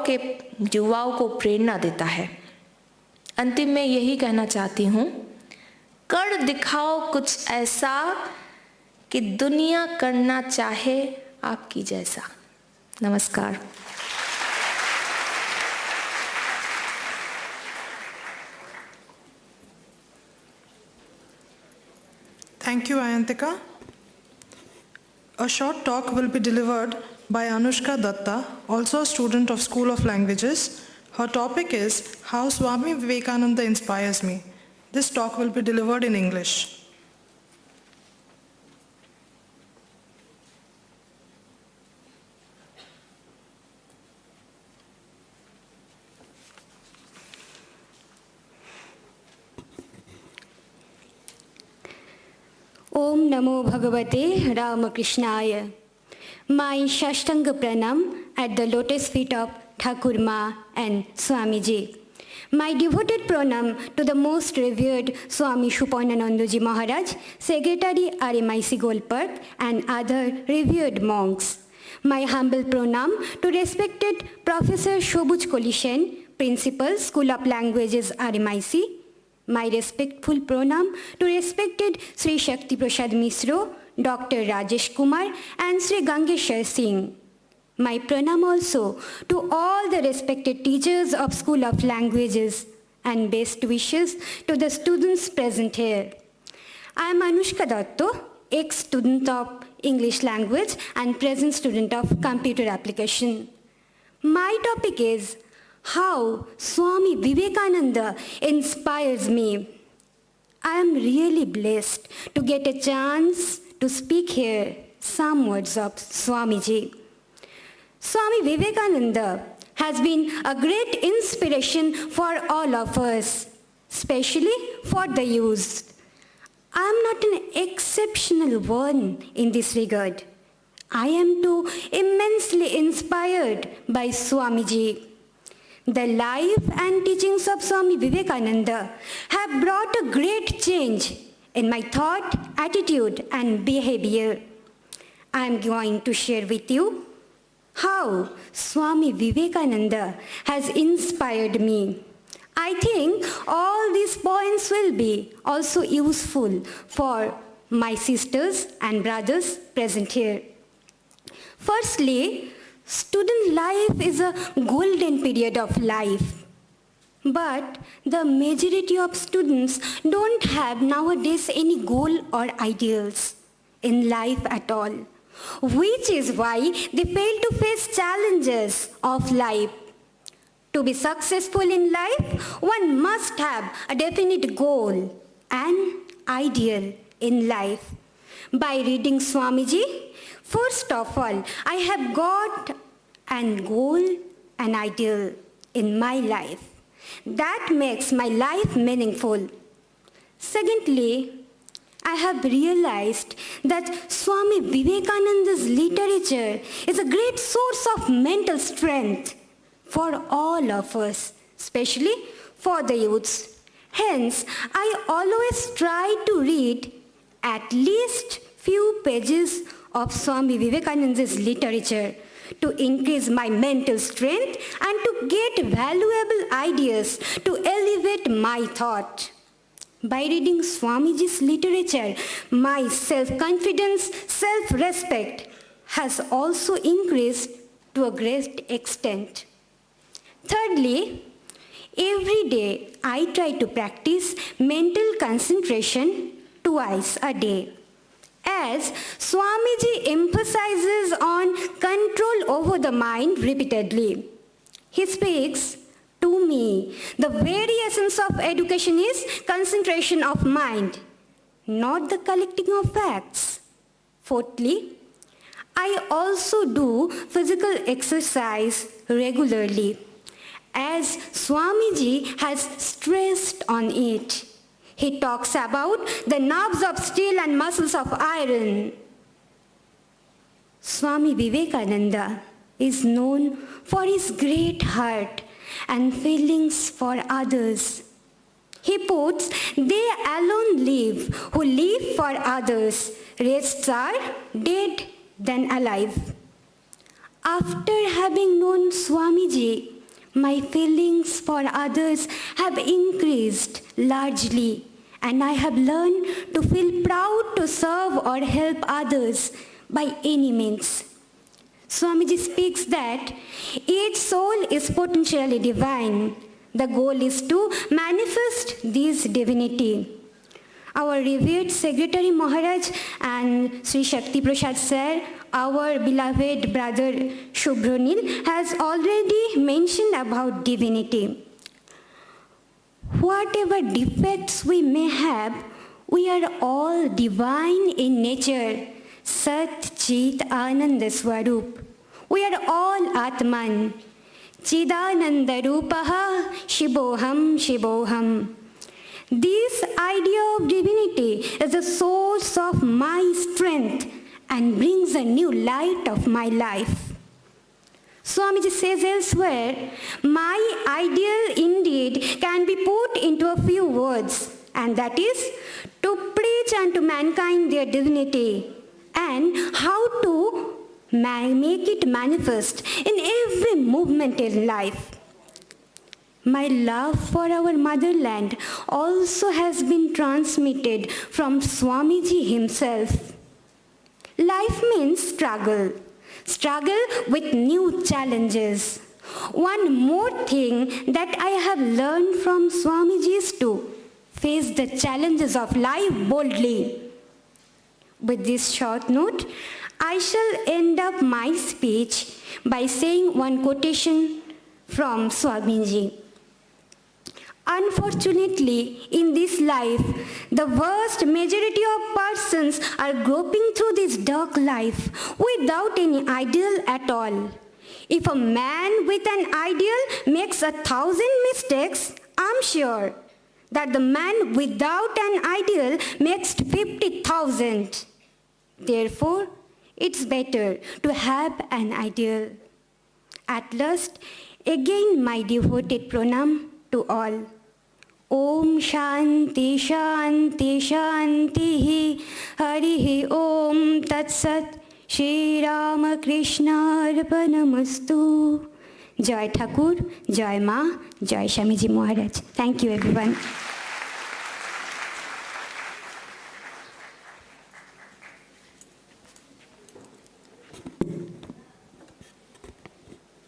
Speaker 8: को प्रेरणा देता है। अंतिम में यही कहना चाहती हूँ, कर दिखाओ कुछ ऐसा कि दुनिया करना चाहे आपकी जैसा। नमस्कार।
Speaker 1: Thank you, Ayantika. A short talk will be delivered by Anushka Datta, also a student of School of Languages. Her topic is How Swami Vivekananda Inspires Me. This talk will be delivered in English.
Speaker 9: Om Namo Bhagavate Ramakrishnaaya. My Shashtanga Pranam at the lotus feet of Thakur Ma and Swamiji. My devoted pranam to the most revered Swami Suparnanandaji Maharaj, Secretary RMIC Golpark and other revered monks. My humble pranam to respected Professor Sabujkoli, Principal, School of Languages RMIC. My respectful pranam to respected Sri Shakti Prasad Misro, Dr. Rajesh Kumar and Sri Gangeshwar Singh. My pranam also to all the respected teachers of School of Languages and best wishes to the students present here. I am Anushka Datta, ex-student of English language and present student of computer application. My topic is how Swami Vivekananda inspires me. I am really blessed to get a chance to speak here some words of Swamiji. Swami Vivekananda has been a great inspiration for all of us, especially for the youth. I am not an exceptional one in this regard. I am too immensely inspired by Swamiji. The life and teachings of Swami Vivekananda have brought a great change in my thought, attitude, and behavior. I am going to share with you how Swami Vivekananda has inspired me. I think all these points will be also useful for my sisters and brothers present here. Firstly, student life is a golden period of life. But the majority of students don't have nowadays any goal or ideals in life at all, which is why they fail to face challenges of life. To be successful in life, one must have a definite goal and ideal in life. By reading Swamiji, first of all, I have got an goal and ideal in my life. That makes my life meaningful. Secondly, I have realized that Swami Vivekananda's literature is a great source of mental strength for all of us, especially for the youths. Hence, I always try to read at least few pages of Swami Vivekananda's literature to increase my mental strength and to get valuable ideas to elevate my thought. By reading Swamiji's literature, my self-confidence, self-respect has also increased to a great extent. Thirdly, every day I try to practice mental concentration twice a day. As Swamiji emphasizes on control over the mind repeatedly, he speaks to me, the very essence of education is concentration of mind, not the collecting of facts. Fourthly, I also do physical exercise regularly, as Swamiji has stressed on it. He talks about the nerves of steel and muscles of iron. Swami Vivekananda is known for his great heart and feelings for others. He puts, "They alone live who live for others. Rest are dead than alive." After having known Swamiji, my feelings for others have increased largely, and I have learned to feel proud to serve or help others by any means. Swamiji speaks that each soul is potentially divine. The goal is to manifest this divinity. Our revered Secretary Maharaj and Sri Shakti Prasad Sir, our beloved brother Suvranil, has already mentioned about divinity. Whatever defects we may have, we are all divine in nature. Sat Chit Ananda Swarup. We are all Atman. Chidananda Rupaha Shiboham Shiboham. This idea of divinity is the source of my strength and brings a new light of my life. Swamiji says elsewhere, my ideal indeed can be put into a few words, and that is to preach unto mankind their divinity and how to make it manifest in every movement in life. My love for our motherland also has been transmitted from Swamiji himself. Life means struggle. struggle with new challenges. One more thing that I have learned from Swamiji is to face the challenges of life boldly. With this short note, I shall end up my speech by saying one quotation from Swamiji. Unfortunately, in this life, the vast majority of persons are groping through this dark life without any ideal at all. If a man with an ideal makes 1,000 mistakes, I'm sure that the man without an ideal makes 50,000. Therefore, it's better to have an ideal. At last, again my devoted pranam to all. Om Shanti Shanti Shanti Harihi Om Tat Sat Shri Rama Krishna Arpanamastu. Jai Thakur, Jai Ma, Jai Swamiji Maharaj. Thank you everyone.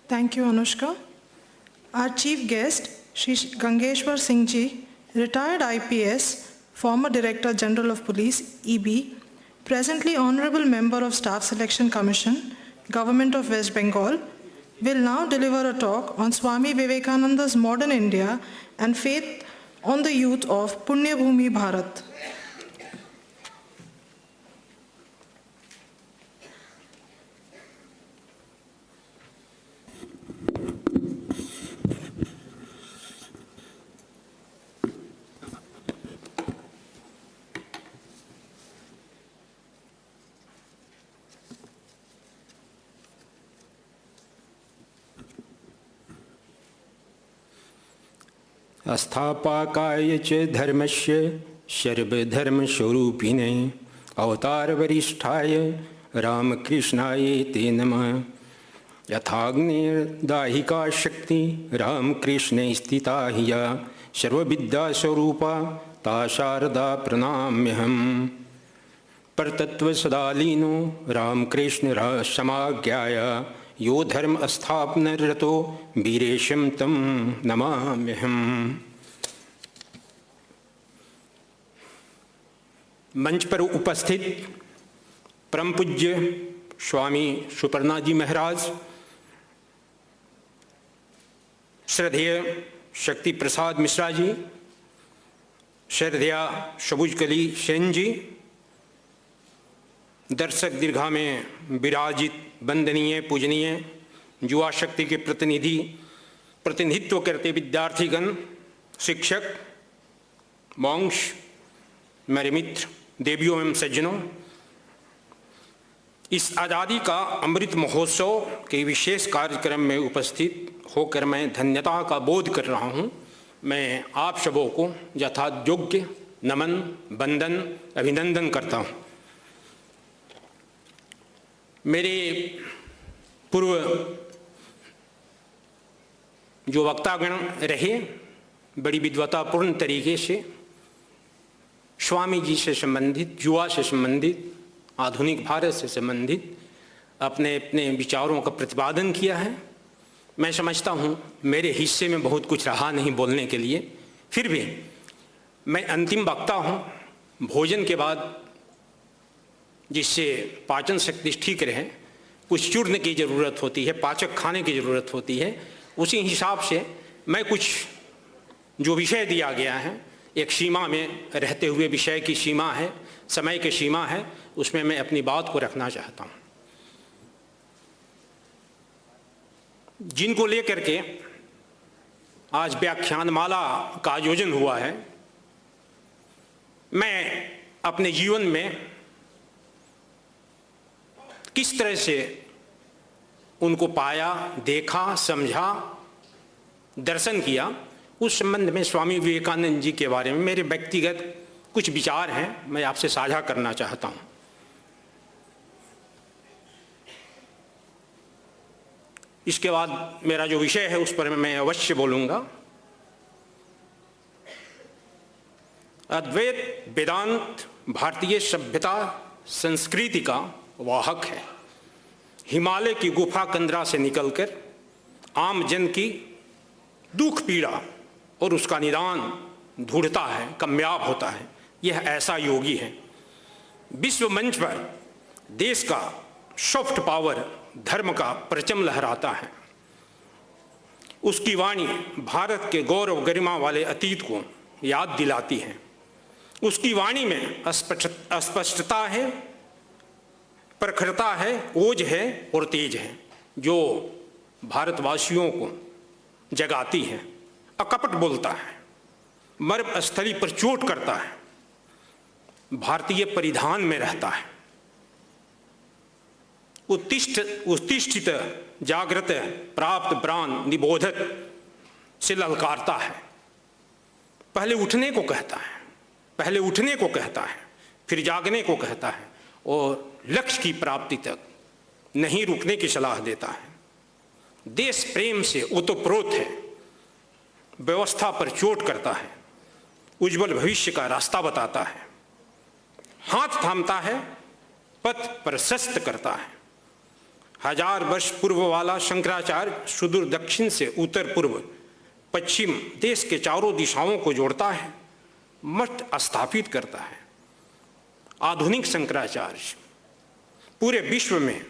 Speaker 1: Thank you, Anushka. Our chief guest, Shri Gangeshwar Singh ji, retired IPS, former Director General of Police, EB, presently Honorable Member of Staff Selection Commission, Government of West Bengal, will now deliver a talk on Swami Vivekananda's Modern India and Faith on the Youth of Punya Bhumi, Bharat.
Speaker 2: अस्थापकाय च धर्मस्य सर्वधर्मस्वरूपिणे अवतारवरिष्ठाय रामकृष्णाय ते नमः। यथाग्निर्दाहिका शक्ति रामकृष्णे स्थिता हिया सर्वविद्यास्वरूपा ता शारदा प्रणम्यहम्। परतत्त्वसदालीनो रामकृष्ण समाज्ञाय यो धर्म स्थापनरतो वीरेशं तं नमाम्यहम्। मंच पर उपस्थित परम पूज्य स्वामी सुपर्णा जी महाराज, श्रद्धेय शक्ति प्रसाद मिश्रा जी, श्रद्धेय सबुजकली सेन जी, दर्शक दीर्घा में विराजित वंदनीय पूजनीय युवा शक्ति के प्रतिनिधित्व करते विद्यार्थीगण, शिक्षक, मॉन्क्स, मेरे मित्र, देवियों एवं सज्जनों, इस आज़ादी का अमृत महोत्सव के विशेष कार्यक्रम में उपस्थित होकर मैं धन्यता का बोध कर रहा हूँ। मैं आप सबों को यथायोग्य नमन, वंदन, अभिनंदन करता हूँ। मेरे पूर्व जो वक्तागण रहे बड़ी विद्वतापूर्ण तरीके से स्वामी जी से संबंधित, युवा से संबंधित, आधुनिक भारत से संबंधित अपने अपने विचारों का प्रतिपादन किया है। मैं समझता हूँ मेरे हिस्से में बहुत कुछ रहा नहीं बोलने के लिए, फिर भी मैं अंतिम वक्ता हूँ। भोजन के बाद जिससे पाचन शक्ति ठीक रहे, कुछ चूर्ण की ज़रूरत होती है, पाचक खाने की ज़रूरत होती है। उसी हिसाब से मैं कुछ जो विषय दिया गया है, एक सीमा में रहते हुए, विषय की सीमा है, समय की सीमा है, उसमें मैं अपनी बात को रखना चाहता हूँ। जिनको लेकर के आज व्याख्यानमाला का आयोजन हुआ है, मैं अपने जीवन में किस तरह से उनको पाया, देखा, समझा, दर्शन किया, उस संबंध में स्वामी विवेकानंद जी के बारे में मेरे व्यक्तिगत कुछ विचार हैं, मैं आपसे साझा करना चाहता हूँ। इसके बाद मेरा जो विषय है उस पर मैं अवश्य बोलूँगा। अद्वैत वेदांत भारतीय सभ्यता संस्कृति का वाहक है। हिमालय की गुफा कंदरा से निकलकर आम जन की दुख पीड़ा और उसका निदान ढूंढता है, कामयाब होता है। यह ऐसा योगी है। विश्व मंच पर देश का सॉफ्ट पावर, धर्म का परचम लहराता है। उसकी वाणी भारत के गौरव गरिमा वाले अतीत को याद दिलाती है। उसकी वाणी में अस्पष्टता है, प्रखरता है, ओज है और तेज है, जो भारतवासियों को जगाती है। अकपट बोलता है, मर्म स्थली पर चोट करता है, भारतीय परिधान में रहता है। उत्तिष्ठित जागृत प्राप्त प्राण निबोधक से ललकारता है। पहले उठने को कहता है, पहले उठने को कहता है, फिर जागने को कहता है और लक्ष्य की प्राप्ति तक नहीं रुकने की सलाह देता है। देश प्रेम से ओतप्रोत है, व्यवस्था पर चोट करता है, उज्जवल भविष्य का रास्ता बताता है, हाथ थामता है, पथ प्रशस्त करता है। 1000 वर्ष पूर्व वाला शंकराचार्य सुदूर दक्षिण से उत्तर पूर्व पश्चिम देश के चारों दिशाओं को जोड़ता है, मठ स्थापित करता है। आधुनिक शंकराचार्य पूरे विश्व में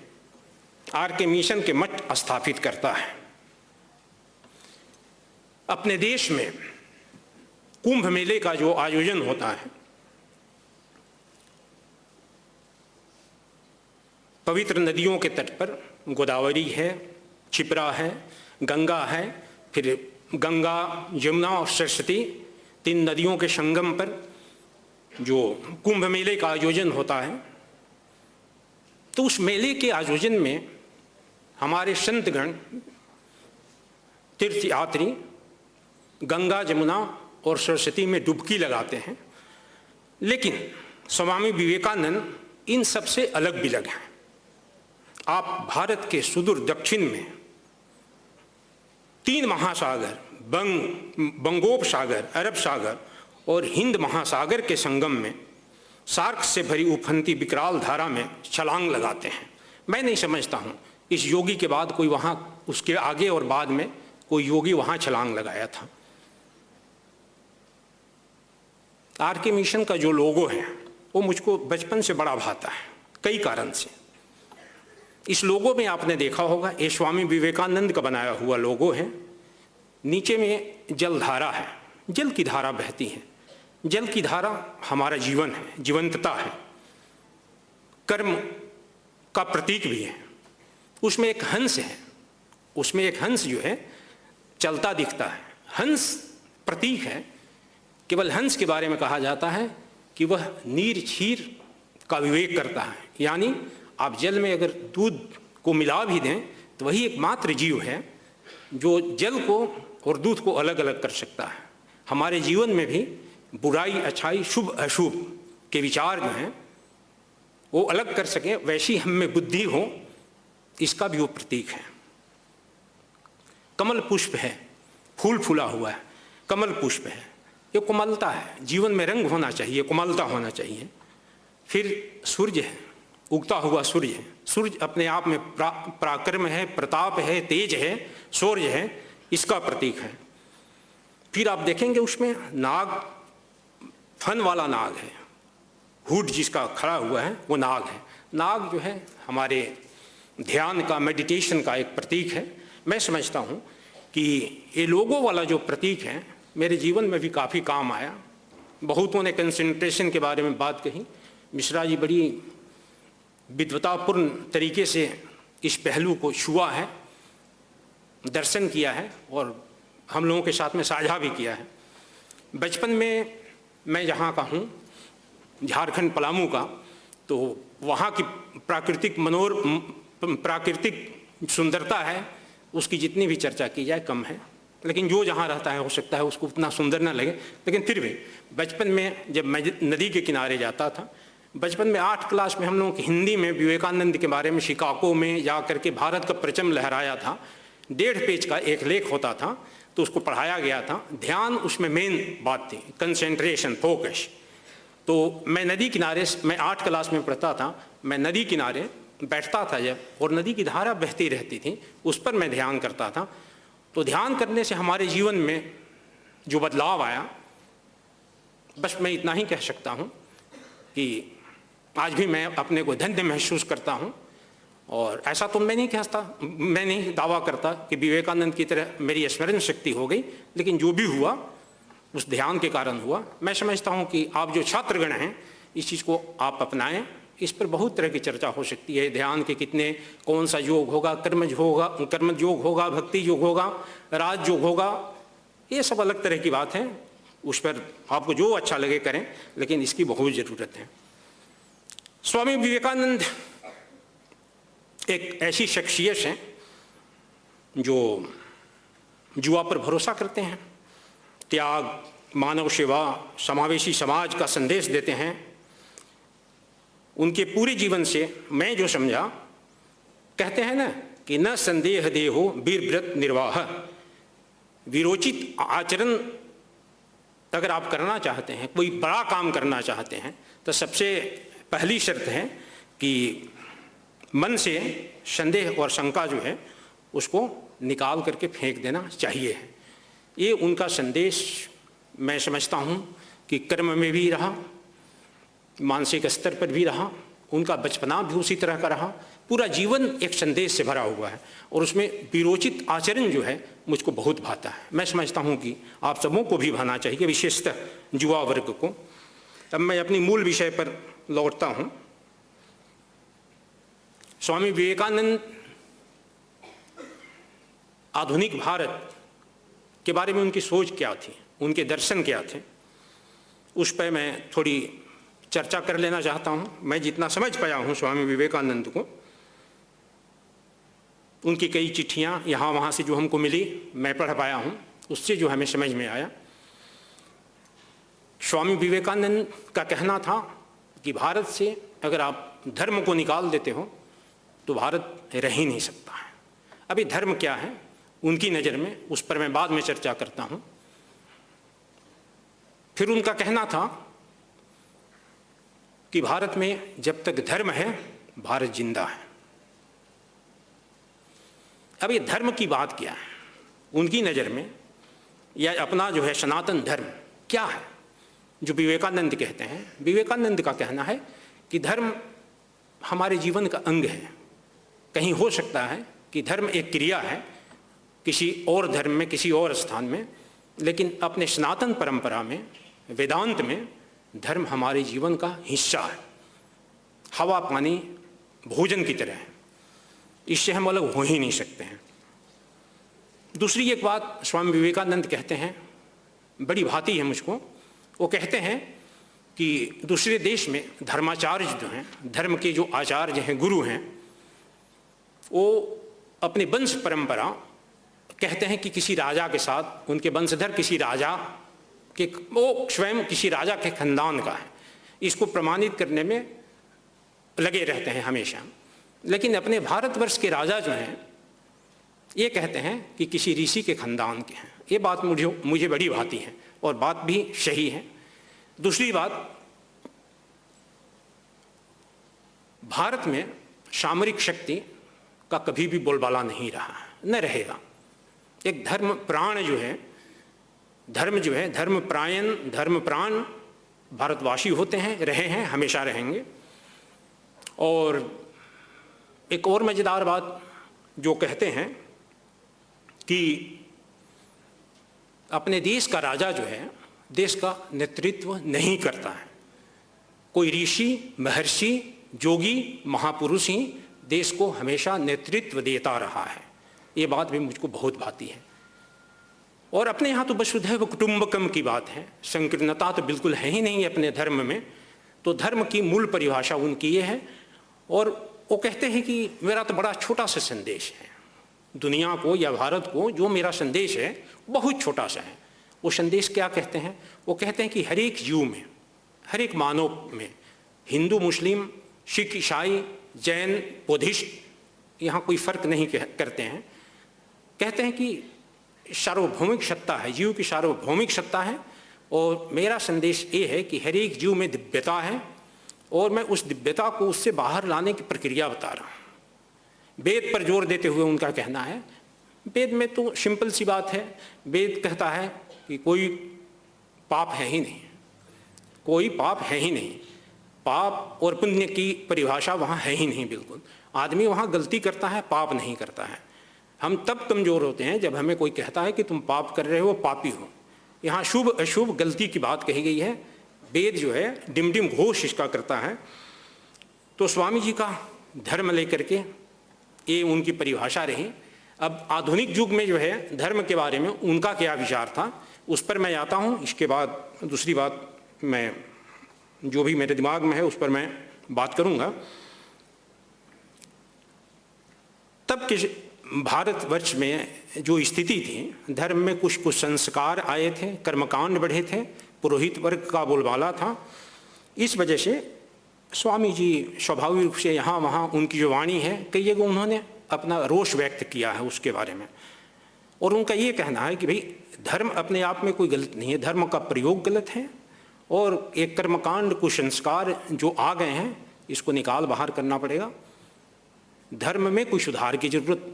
Speaker 2: RK मिशन के मठ स्थापित करता है। अपने देश में कुंभ मेले का जो आयोजन होता है, पवित्र नदियों के तट पर गोदावरी है, क्षिप्रा है, गंगा है, फिर गंगा, यमुना और सरस्वती, 3 नदियों के संगम पर जो कुंभ मेले का आयोजन होता है, तो उस मेले के आयोजन में हमारे संतगण, तीर्थयात्री गंगा, यमुना और सरस्वती में डुबकी लगाते हैं। लेकिन स्वामी विवेकानंद इन सबसे अलग बिलग हैं। आप भारत के सुदूर दक्षिण में 3 महासागर, बंगोपसागर, अरब सागर और हिंद महासागर के संगम में सार्क से भरी उफनती विकराल धारा में छलांग लगाते हैं। मैं नहीं समझता हूँ इस योगी के बाद कोई वहाँ, उसके आगे और बाद में कोई योगी वहाँ छलांग लगाया था। RK मिशन का जो लोगो है वो मुझको बचपन से बड़ा भाता है, कई कारण से। इस लोगो में आपने देखा होगा, ये स्वामी विवेकानंद का बनाया हुआ लोगो है। नीचे में जलधारा है, जल की धारा बहती है। जल की धारा हमारा जीवन है, जीवंतता है, कर्म का प्रतीक भी है। उसमें एक हंस है, उसमें एक हंस जो है चलता दिखता है। हंस प्रतीक है। केवल हंस के बारे में कहा जाता है कि वह नीर क्षीर का विवेक करता है, यानी आप जल में अगर दूध को मिला भी दें तो वही एकमात्र जीव है जो जल को और दूध को अलग अलग कर सकता है। हमारे जीवन में भी बुराई, अच्छाई, शुभ अशुभ के विचार जो हैं वो अलग कर सकें, वैसी हम में बुद्धि हो, इसका भी वो प्रतीक है। कमल पुष्प है, फूल फूला हुआ है, कमल पुष्प है, ये कोमलता है। जीवन में रंग होना चाहिए, कोमलता होना चाहिए। फिर सूर्य है, उगता हुआ सूर्य है। सूर्य अपने आप में पराक्रम है, प्रताप है, तेज है, शौर्य है, इसका प्रतीक है। फिर आप देखेंगे उसमें नाग, फन वाला नाग है, हुड जिसका खड़ा हुआ है वो नाग है। नाग जो है हमारे ध्यान का, मेडिटेशन का एक प्रतीक है। मैं समझता हूँ कि ये लोगों वाला जो प्रतीक है मेरे जीवन में भी काफ़ी काम आया। बहुतों ने कंसंट्रेशन के बारे में बात कही, मिश्रा जी बड़ी विद्वतापूर्ण तरीके से इस पहलू को छुआ है, दर्शन किया है और हम लोगों के साथ में साझा भी किया है। बचपन में मैं यहाँ का हूँ, झारखंड पलामू का, तो वहाँ की प्राकृतिक सुंदरता है, उसकी जितनी भी चर्चा की जाए कम है। लेकिन जो जहाँ रहता है हो सकता है उसको उतना सुंदर ना लगे, लेकिन फिर भी बचपन में जब मैं नदी के किनारे जाता था, बचपन में 8 क्लास में हम लोगों की हिंदी में विवेकानंद के बारे में शिकागो में जा करके भारत का परचम लहराया था। 1.5 पेज का एक लेख होता था, तो उसको पढ़ाया गया था। ध्यान उसमें मेन बात थी, कंसंट्रेशन, फोकस। तो मैं नदी किनारे, मैं 8 क्लास में पढ़ता था, मैं नदी किनारे बैठता था जब और नदी की धारा बहती रहती थी, उस पर मैं ध्यान करता था, तो ध्यान करने से हमारे जीवन में जो बदलाव आया, बस मैं इतना ही कह सकता हूँ कि आज भी मैं अपने को धन्य महसूस करता हूँ। और ऐसा तो मैं नहीं दावा करता कि विवेकानंद की तरह मेरी स्मरण शक्ति हो गई, लेकिन जो भी हुआ उस ध्यान के कारण हुआ। मैं समझता हूँ कि आप जो छात्रगण हैं इस चीज़ को आप अपनाएं। इस पर बहुत तरह की चर्चा हो सकती है, ध्यान के कितने, कौन सा योग होगा, कर्मज योग होगा, भक्ति योग होगा, राज योग होगा, ये सब अलग तरह की बात है। उस पर आपको जो अच्छा लगे करें, लेकिन इसकी बहुत ज़रूरत है। स्वामी विवेकानंद एक ऐसी शख्सियत हैं जो जुआ पर भरोसा करते हैं, त्याग, मानव सेवा, समावेशी समाज का संदेश देते हैं। उनके पूरे जीवन से मैं जो समझा, कहते हैं ना कि न संदेह देहो वीर व्रत निर्वाह, विरोचित आचरण अगर आप करना चाहते हैं, कोई बड़ा काम करना चाहते हैं, तो सबसे पहली शर्त है कि मन से संदेह और शंका जो है उसको निकाल करके फेंक देना चाहिए। ये उनका संदेश मैं समझता हूँ कि कर्म में भी रहा, मानसिक स्तर पर भी रहा, उनका बचपना भी उसी तरह का रहा, पूरा जीवन एक संदेश से भरा हुआ है और उसमें विरोचित आचरण जो है मुझको बहुत भाता है। मैं समझता हूँ कि आप सबों को भी भाना चाहिए, विशेषतः युवा वर्ग को। अब मैं अपनी मूल विषय पर लौटता हूँ। स्वामी विवेकानंद आधुनिक भारत के बारे में उनकी सोच क्या थी, उनके दर्शन क्या थे, उस पर मैं थोड़ी चर्चा कर लेना चाहता हूँ। मैं जितना समझ पाया हूँ स्वामी विवेकानंद को, उनकी कई चिट्ठियाँ यहाँ वहाँ से जो हमको मिली, मैं पढ़ पाया हूँ, उससे जो हमें समझ में आया, स्वामी विवेकानंद का कहना था कि भारत से अगर आप धर्म को निकाल देते हो तो भारत रह ही नहीं सकता है। अभी धर्म क्या है उनकी नज़र में, उस पर मैं बाद में चर्चा करता हूँ। फिर उनका कहना था कि भारत में जब तक धर्म है भारत जिंदा है। अब ये धर्म की बात क्या है उनकी नज़र में, या अपना जो है सनातन धर्म क्या है जो विवेकानंद कहते हैं। विवेकानंद का कहना है कि धर्म हमारे जीवन का अंग है। कहीं हो सकता है कि धर्म एक क्रिया है किसी और धर्म में, किसी और स्थान में, लेकिन अपने सनातन परंपरा में, वेदांत में धर्म हमारे जीवन का हिस्सा है, हवा पानी भोजन की तरह है, इससे हम अलग हो ही नहीं सकते हैं। दूसरी एक बात स्वामी विवेकानंद कहते हैं, बड़ी भाती है मुझको। वो कहते हैं कि दूसरे देश में धर्माचार्य जो हैं, धर्म के जो आचार्य हैं, गुरु हैं, वो अपने वंश परंपरा कहते हैं कि किसी राजा के साथ, उनके वंशधर किसी राजा के, वो स्वयं किसी राजा के खानदान का है, इसको प्रमाणित करने में लगे रहते हैं हमेशा। लेकिन अपने भारतवर्ष के राजा जो हैं ये कहते हैं कि किसी ऋषि के खानदान के हैं। ये बात मुझे बड़ी भाती है और बात भी सही है। दूसरी बात, भारत में सामरिक शक्ति का कभी भी बोलबाला नहीं रहा, न रहेगा। एक धर्म प्राण जो है, धर्म जो है, धर्म प्रायण, धर्म प्राण भारतवासी होते हैं, रहे हैं, हमेशा रहेंगे। और एक और मज़ेदार बात जो कहते हैं कि अपने देश का राजा जो है देश का नेतृत्व नहीं करता है, कोई ऋषि, महर्षि, जोगी, महापुरुष ही देश को हमेशा नेतृत्व देता रहा है। ये बात भी मुझको बहुत भाती है। और अपने यहाँ तो वसुधैव कुटुंबकम की बात है, संकीर्णता तो बिल्कुल है ही नहीं अपने धर्म में। तो धर्म की मूल परिभाषा उनकी ये है। और वो कहते हैं कि मेरा तो बड़ा छोटा सा संदेश है दुनिया को या भारत को, जो मेरा संदेश है बहुत छोटा सा है। वो संदेश क्या कहते हैं? वो कहते हैं कि हर एक जीव में, हर एक मानव में, हिंदू, मुस्लिम, सिख, ईसाई, जैन, बौद्धिस्ट, यहाँ कोई फर्क नहीं करते हैं। कहते हैं कि सार्वभौमिक सत्ता है, जीव की सार्वभौमिक सत्ता है। और मेरा संदेश ये है कि हर एक जीव में दिव्यता है, और मैं उस दिव्यता को उससे बाहर लाने की प्रक्रिया बता रहा हूँ। वेद पर जोर देते हुए उनका कहना है, वेद में तो सिंपल सी बात है, वेद कहता है कि कोई पाप है ही नहीं, कोई पाप है ही नहीं, पाप और पुण्य की परिभाषा वहाँ है ही नहीं। बिल्कुल आदमी वहाँ गलती करता है, पाप नहीं करता है। हम तब कमज़ोर होते हैं जब हमें कोई कहता है कि तुम पाप कर रहे हो, पापी हो। यहाँ शुभ अशुभ गलती की बात कही गई है। वेद जो है डिमडिम घोष इसका करता है। तो स्वामी जी का धर्म लेकर के ये उनकी परिभाषा रही। अब आधुनिक युग में जो है धर्म के बारे में उनका क्या विचार था, उस पर मैं आता हूँ। इसके बाद दूसरी बात मैं जो भी मेरे दिमाग में है उस पर मैं बात करूँगा। तब के भारतवर्ष में जो स्थिति थी, धर्म में कुछ कुछ संस्कार आए थे, कर्मकांड बढ़े थे, पुरोहित वर्ग का बोलबाला था। इस वजह से स्वामी जी स्वाभाविक रूप से यहाँ वहाँ उनकी जो वाणी है, कई जगह उन्होंने अपना रोष व्यक्त किया है उसके बारे में। और उनका ये कहना है कि भाई धर्म अपने आप में कोई गलत नहीं है, धर्म का प्रयोग गलत है और एक कर्मकांड कुसंस्कार जो आ गए हैं इसको निकाल बाहर करना पड़ेगा। धर्म में कोई सुधार की जरूरत,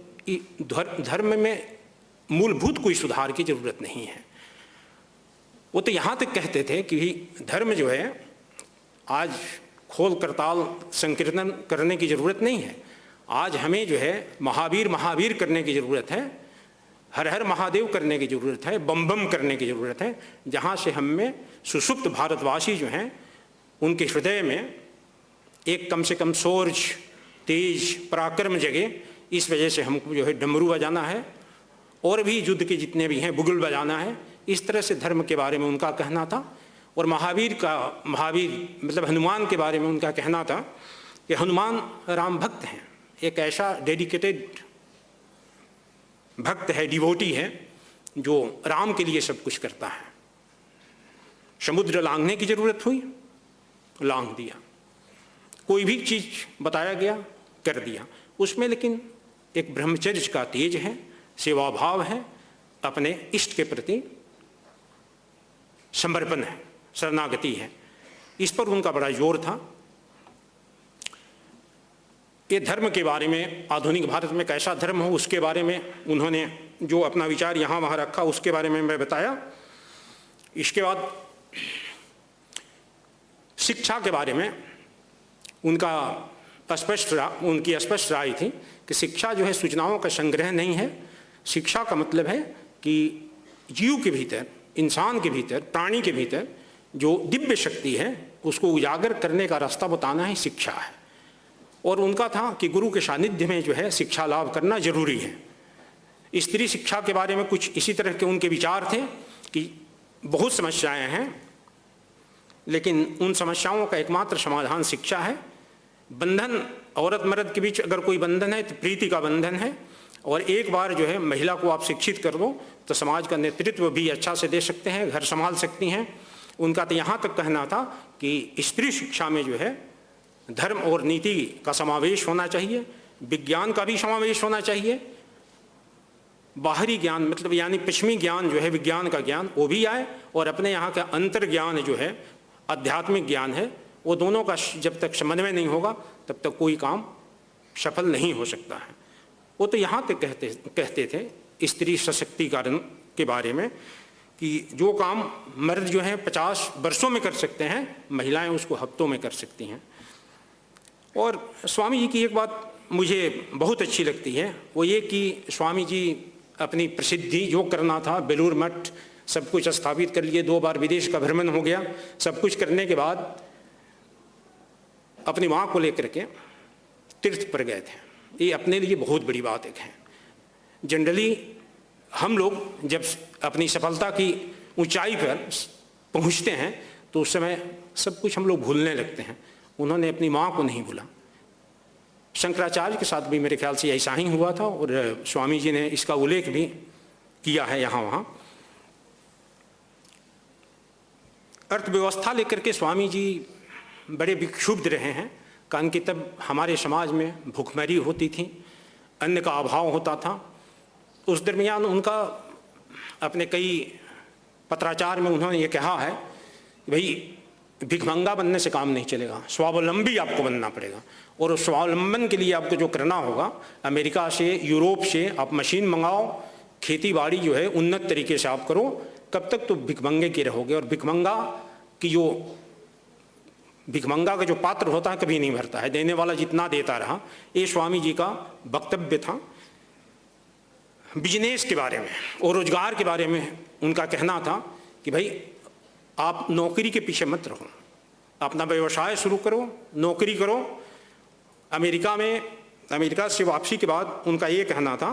Speaker 2: धर्म में मूलभूत कोई सुधार की जरूरत नहीं है। वो तो यहाँ तक कहते थे कि धर्म जो है आज खोल करताल संकीर्तन करने की जरूरत नहीं है, आज हमें जो है महावीर महावीर करने की ज़रूरत है, हर हर महादेव करने की ज़रूरत है, बम बम करने की ज़रूरत है, जहाँ से हम में सुसुप्त भारतवासी जो हैं उनके हृदय में एक कम से कम शौर्य, तेज, पराक्रम जगे। इस वजह से हमको जो है डमरू बजाना है और भी युद्ध के जितने भी हैं बुगुल बजाना है। इस तरह से धर्म के बारे में उनका कहना था। और महावीर मतलब हनुमान के बारे में उनका कहना था कि हनुमान राम भक्त हैं, एक ऐसा डेडिकेटेड भक्त है, डिवोटी है, जो राम के लिए सब कुछ करता है। समुद्र लांघने की जरूरत हुई, लांघ दिया, कोई भी चीज बताया गया कर दिया उसमें, लेकिन एक ब्रह्मचर्य का तेज है, सेवा भाव है, अपने इष्ट के प्रति समर्पण है, शरणागति है। इस पर उनका बड़ा जोर था। ये धर्म के बारे में, आधुनिक भारत में कैसा धर्म हो उसके बारे में उन्होंने जो अपना विचार यहाँ वहाँ रखा उसके बारे में मैं बताया। इसके बाद शिक्षा के बारे में उनकी स्पष्ट राय थी कि शिक्षा जो है सूचनाओं का संग्रह नहीं है। शिक्षा का मतलब है कि जीव के भीतर, इंसान के भीतर, प्राणी के भीतर जो दिव्य शक्ति है उसको उजागर करने का रास्ता बताना ही शिक्षा है। और उनका था कि गुरु के सानिध्य में जो है शिक्षा लाभ करना जरूरी है। स्त्री शिक्षा के बारे में कुछ इसी तरह के उनके विचार थे कि बहुत समस्याएं हैं, लेकिन उन समस्याओं का एकमात्र समाधान शिक्षा है। बंधन औरत मर्द के बीच अगर कोई बंधन है तो प्रीति का बंधन है, और एक बार जो है महिला को आप शिक्षित कर दो तो समाज का नेतृत्व भी अच्छा से दे सकते हैं, घर संभाल सकती हैं। उनका तो यहाँ तक कहना था कि स्त्री शिक्षा में जो है धर्म और नीति का समावेश होना चाहिए, विज्ञान का भी समावेश होना चाहिए, बाहरी ज्ञान मतलब यानी पश्चिमी ज्ञान जो है विज्ञान का ज्ञान वो भी आए, और अपने यहाँ का अंतर ज्ञान जो है आध्यात्मिक ज्ञान है, वो दोनों का जब तक समन्वय नहीं होगा तब तक कोई काम सफल नहीं हो सकता है। वो तो यहाँ तक कहते थे स्त्री सशक्तिकरण के बारे में कि जो काम मर्द जो है 50 वर्षों में कर सकते हैं, महिलाएं उसको हफ्तों में कर सकती हैं। और स्वामी जी की एक बात मुझे बहुत अच्छी लगती है, वो ये कि स्वामी जी अपनी प्रसिद्धि जो करना था, बेलूर मठ सब कुछ स्थापित कर लिए, 2 बार विदेश का भ्रमण हो गया, सब कुछ करने के बाद अपनी माँ को लेकर के तीर्थ पर गए थे। ये अपने लिए बहुत बड़ी बात एक है। जनरली हम लोग जब अपनी सफलता की ऊंचाई पर पहुंचते हैं तो उस समय सब कुछ हम लोग भूलने लगते हैं। उन्होंने अपनी माँ को नहीं भूला। शंकराचार्य के साथ भी मेरे ख्याल से ऐसा ही हुआ था, और स्वामी जी ने इसका उल्लेख भी किया है यहाँ वहाँ। अर्थव्यवस्था लेकर के स्वामी जी बड़े विक्षुब्ध रहे हैं, कारण कि तब हमारे समाज में भूखमरी होती थी, अन्न का अभाव होता था। उस दरमियान उनका अपने कई पत्राचार में उन्होंने ये कहा है कि भाई भिखमंगा बनने से काम नहीं चलेगा, स्वावलंबी आपको बनना पड़ेगा। और उस स्वावलंबन के लिए आपको जो करना होगा, अमेरिका से, यूरोप से आप मशीन मंगाओ, खेती बाड़ी जो है उन्नत तरीके से आप करो, कब तक तो भिखमंगे के रहोगे। और भिखमंगा का जो पात्र होता है कभी नहीं भरता है, देने वाला जितना देता रहा। ये स्वामी जी का वक्तव्य था। बिजनेस के बारे में और रोजगार के बारे में उनका कहना था कि भाई आप नौकरी के पीछे मत रहो, अपना व्यवसाय शुरू करो, नौकरी करो। अमेरिका से वापसी के बाद उनका ये कहना था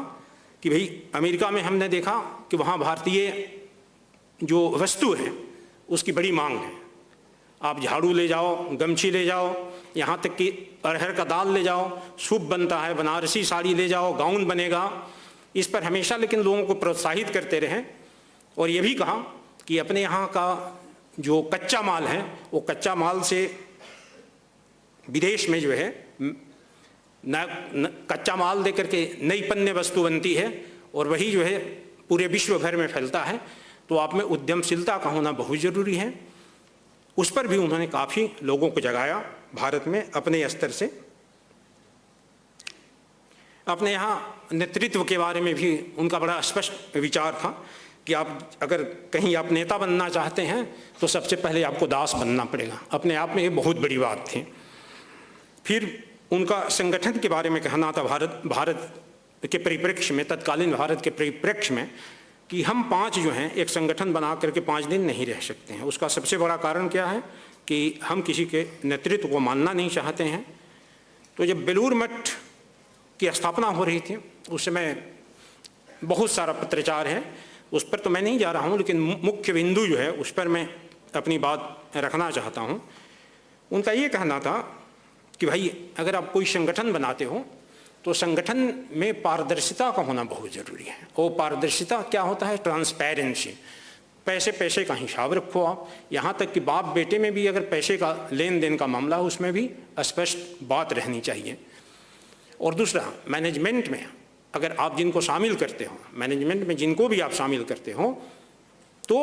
Speaker 2: कि भाई अमेरिका में हमने देखा कि वहाँ भारतीय जो वस्तु है उसकी बड़ी मांग है। आप झाड़ू ले जाओ, गमछी ले जाओ, यहाँ तक कि अरहर का दाल ले जाओ, सूप बनता है, बनारसी साड़ी ले जाओ, गाउन बनेगा। इस पर हमेशा लेकिन लोगों को प्रोत्साहित करते रहे और ये भी कहा कि अपने यहाँ का जो कच्चा माल है वो कच्चा माल से विदेश में जो है कच्चा माल दे करके नई पन्ने वस्तु बनती है और वही जो है पूरे विश्व भर में फैलता है। तो आप में उद्यमशीलता का होना बहुत ज़रूरी है। उस पर भी उन्होंने काफ़ी लोगों को जगाया भारत में अपने स्तर से। अपने यहाँ नेतृत्व के बारे में भी उनका बड़ा स्पष्ट विचार था कि आप अगर कहीं आप नेता बनना चाहते हैं तो सबसे पहले आपको दास बनना पड़ेगा। अपने आप में ये बहुत बड़ी बात थी। फिर उनका संगठन के बारे में कहना था भारत के परिप्रेक्ष्य में, तत्कालीन भारत के परिप्रेक्ष्य में, कि हम 5 जो हैं एक संगठन बना करके 5 दिन नहीं रह सकते हैं। उसका सबसे बड़ा कारण क्या है कि हम किसी के नेतृत्व को मानना नहीं चाहते हैं। तो जब बेलूर मठ की स्थापना हो रही थी उस समय बहुत सारा पत्राचार है, उस पर तो मैं नहीं जा रहा हूँ, लेकिन मुख्य बिंदु जो है उस पर मैं अपनी बात रखना चाहता हूँ। उनका ये कहना था कि भाई अगर आप कोई संगठन बनाते हो तो संगठन में पारदर्शिता का होना बहुत ज़रूरी है। और पारदर्शिता क्या होता है? ट्रांसपेरेंसी। पैसे का हिसाब रखो आप, यहाँ तक कि बाप बेटे में भी अगर पैसे का लेन देन का मामला है उसमें भी स्पष्ट बात रहनी चाहिए। और दूसरा, मैनेजमेंट में अगर आप जिनको शामिल करते हो, मैनेजमेंट में जिनको भी आप शामिल करते हो, तो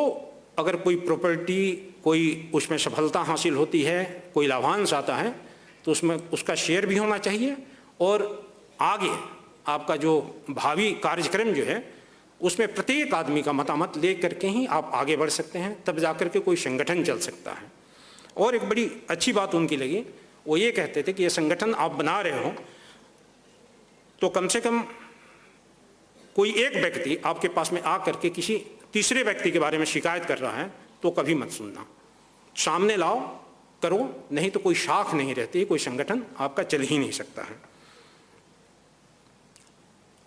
Speaker 2: अगर कोई प्रॉपर्टी, कोई उसमें सफलता हासिल होती है, कोई लाभांश आता है, तो उसमें उसका शेयर भी होना चाहिए। और आगे आपका जो भावी कार्यक्रम जो है उसमें प्रत्येक आदमी का मतामत ले करके ही आप आगे बढ़ सकते हैं, तब जाकर के कोई संगठन चल सकता है। और एक बड़ी अच्छी बात उनकी लगी, वो ये कहते थे कि ये संगठन आप बना रहे हो तो कम से कम कोई एक व्यक्ति आपके पास में आ करके किसी तीसरे व्यक्ति के बारे में शिकायत कर रहा है तो कभी मत सुनना, सामने लाओ, करो, नहीं तो कोई शाख नहीं रहती, कोई संगठन आपका चल ही नहीं सकता है।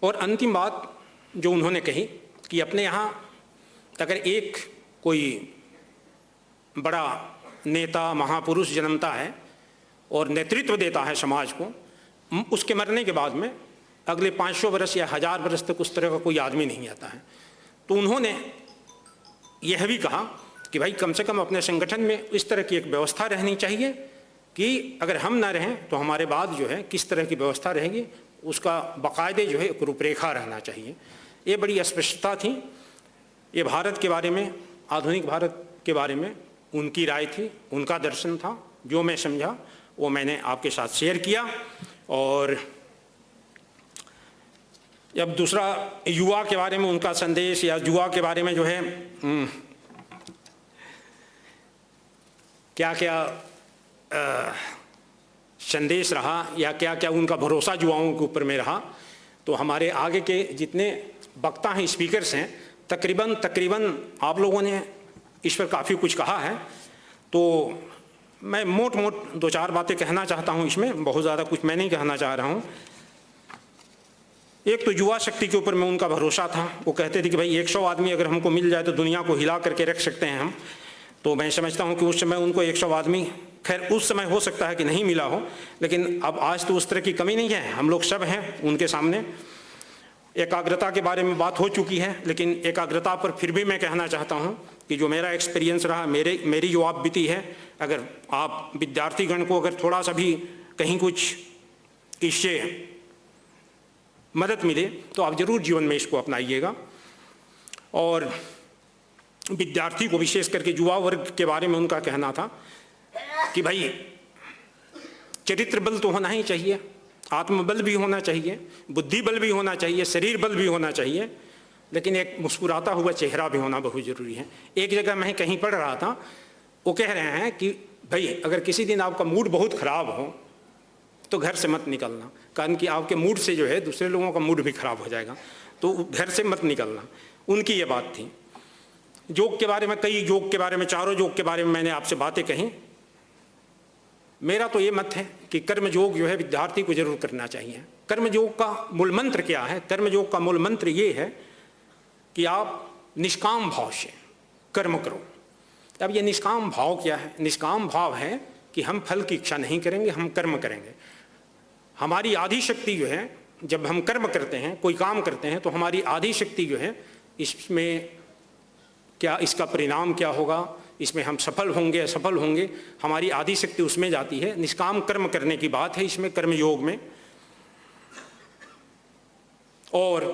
Speaker 2: और अंतिम बात जो उन्होंने कही कि अपने यहाँ अगर एक कोई बड़ा नेता, महापुरुष जन्मता है और नेतृत्व देता है समाज को, उसके मरने के बाद में अगले 500 वर्ष या 1000 वर्ष तक उस तरह का कोई आदमी नहीं आता है। तो उन्होंने यह भी कहा कि भाई कम से कम अपने संगठन में इस तरह की एक व्यवस्था रहनी चाहिए कि अगर हम ना रहें तो हमारे बाद जो है किस तरह की व्यवस्था रहेगी, उसका बाकायदे जो है एक रूपरेखा रहना चाहिए। ये बड़ी स्पष्टता थी। ये भारत के बारे में, आधुनिक भारत के बारे में उनकी राय थी, उनका दर्शन था। जो मैं समझा वो मैंने आपके साथ शेयर किया। और जब दूसरा युवा के बारे में उनका संदेश, या युवा के बारे में जो है क्या क्या संदेश रहा या क्या क्या उनका भरोसा युवाओं के ऊपर में रहा, तो हमारे आगे के जितने वक्ता हैं, स्पीकर्स हैं, तकरीबन आप लोगों ने इस पर काफ़ी कुछ कहा है। तो मैं मोट 2-4 बातें कहना चाहता हूं इसमें, बहुत ज़्यादा कुछ मैं नहीं कहना चाह रहा हूं। एक तो युवा शक्ति के ऊपर में उनका भरोसा था। वो कहते थे कि भाई 100 आदमी अगर हमको मिल जाए तो दुनिया को हिला करके रख सकते हैं हम। तो मैं समझता हूं कि उस समय उनको 100 आदमी, खैर उस समय हो सकता है कि नहीं मिला हो, लेकिन अब आज तो उस तरह की कमी नहीं है, हम लोग सब हैं उनके सामने। एकाग्रता के बारे में बात हो चुकी है, लेकिन एकाग्रता पर फिर भी मैं कहना चाहता हूं कि जो मेरा एक्सपीरियंस रहा, मेरी जो आप बीती है, अगर आप विद्यार्थीगण को अगर थोड़ा सा भी कहीं कुछ इससे मदद मिले तो आप जरूर जीवन में इसको अपनाइएगा। और विद्यार्थी को, विशेष करके युवा वर्ग के बारे में उनका कहना था कि भाई चरित्र बल तो होना ही चाहिए, आत्मबल भी होना चाहिए, बुद्धि बल भी होना चाहिए, शरीर बल भी होना चाहिए, लेकिन एक मुस्कुराता हुआ चेहरा भी होना बहुत ज़रूरी है। एक जगह मैं कहीं पढ़ रहा था, वो कह रहे हैं कि भाई अगर किसी दिन आपका मूड बहुत ख़राब हो तो घर से मत निकलना, कारण कि आपके मूड से जो है दूसरे लोगों का मूड भी ख़राब हो जाएगा, तो घर से मत निकलना। उनकी ये बात थी। योग के बारे में, कई योग के बारे में, चारों योग के बारे में मैंने आपसे बातें कही। मेरा तो ये मत है कि कर्म योग जो है विद्यार्थी को जरूर करना चाहिए। कर्म योग का मूल मंत्र क्या है? कर्म योग का मूल मंत्र ये है कि आप निष्काम भाव से कर्म करो। अब ये निष्काम भाव क्या है? निष्काम भाव है कि हम फल की इच्छा नहीं करेंगे, हम कर्म करेंगे। हमारी आधी शक्ति जो है, जब हम कर्म करते हैं, कोई काम करते हैं, तो हमारी आधी शक्ति जो है, इसमें क्या, इसका परिणाम क्या होगा, इसमें हम सफल होंगे असफल होंगे, हमारी आधी शक्ति उसमें जाती है। निष्काम कर्म करने की बात है इसमें, कर्म योग में। और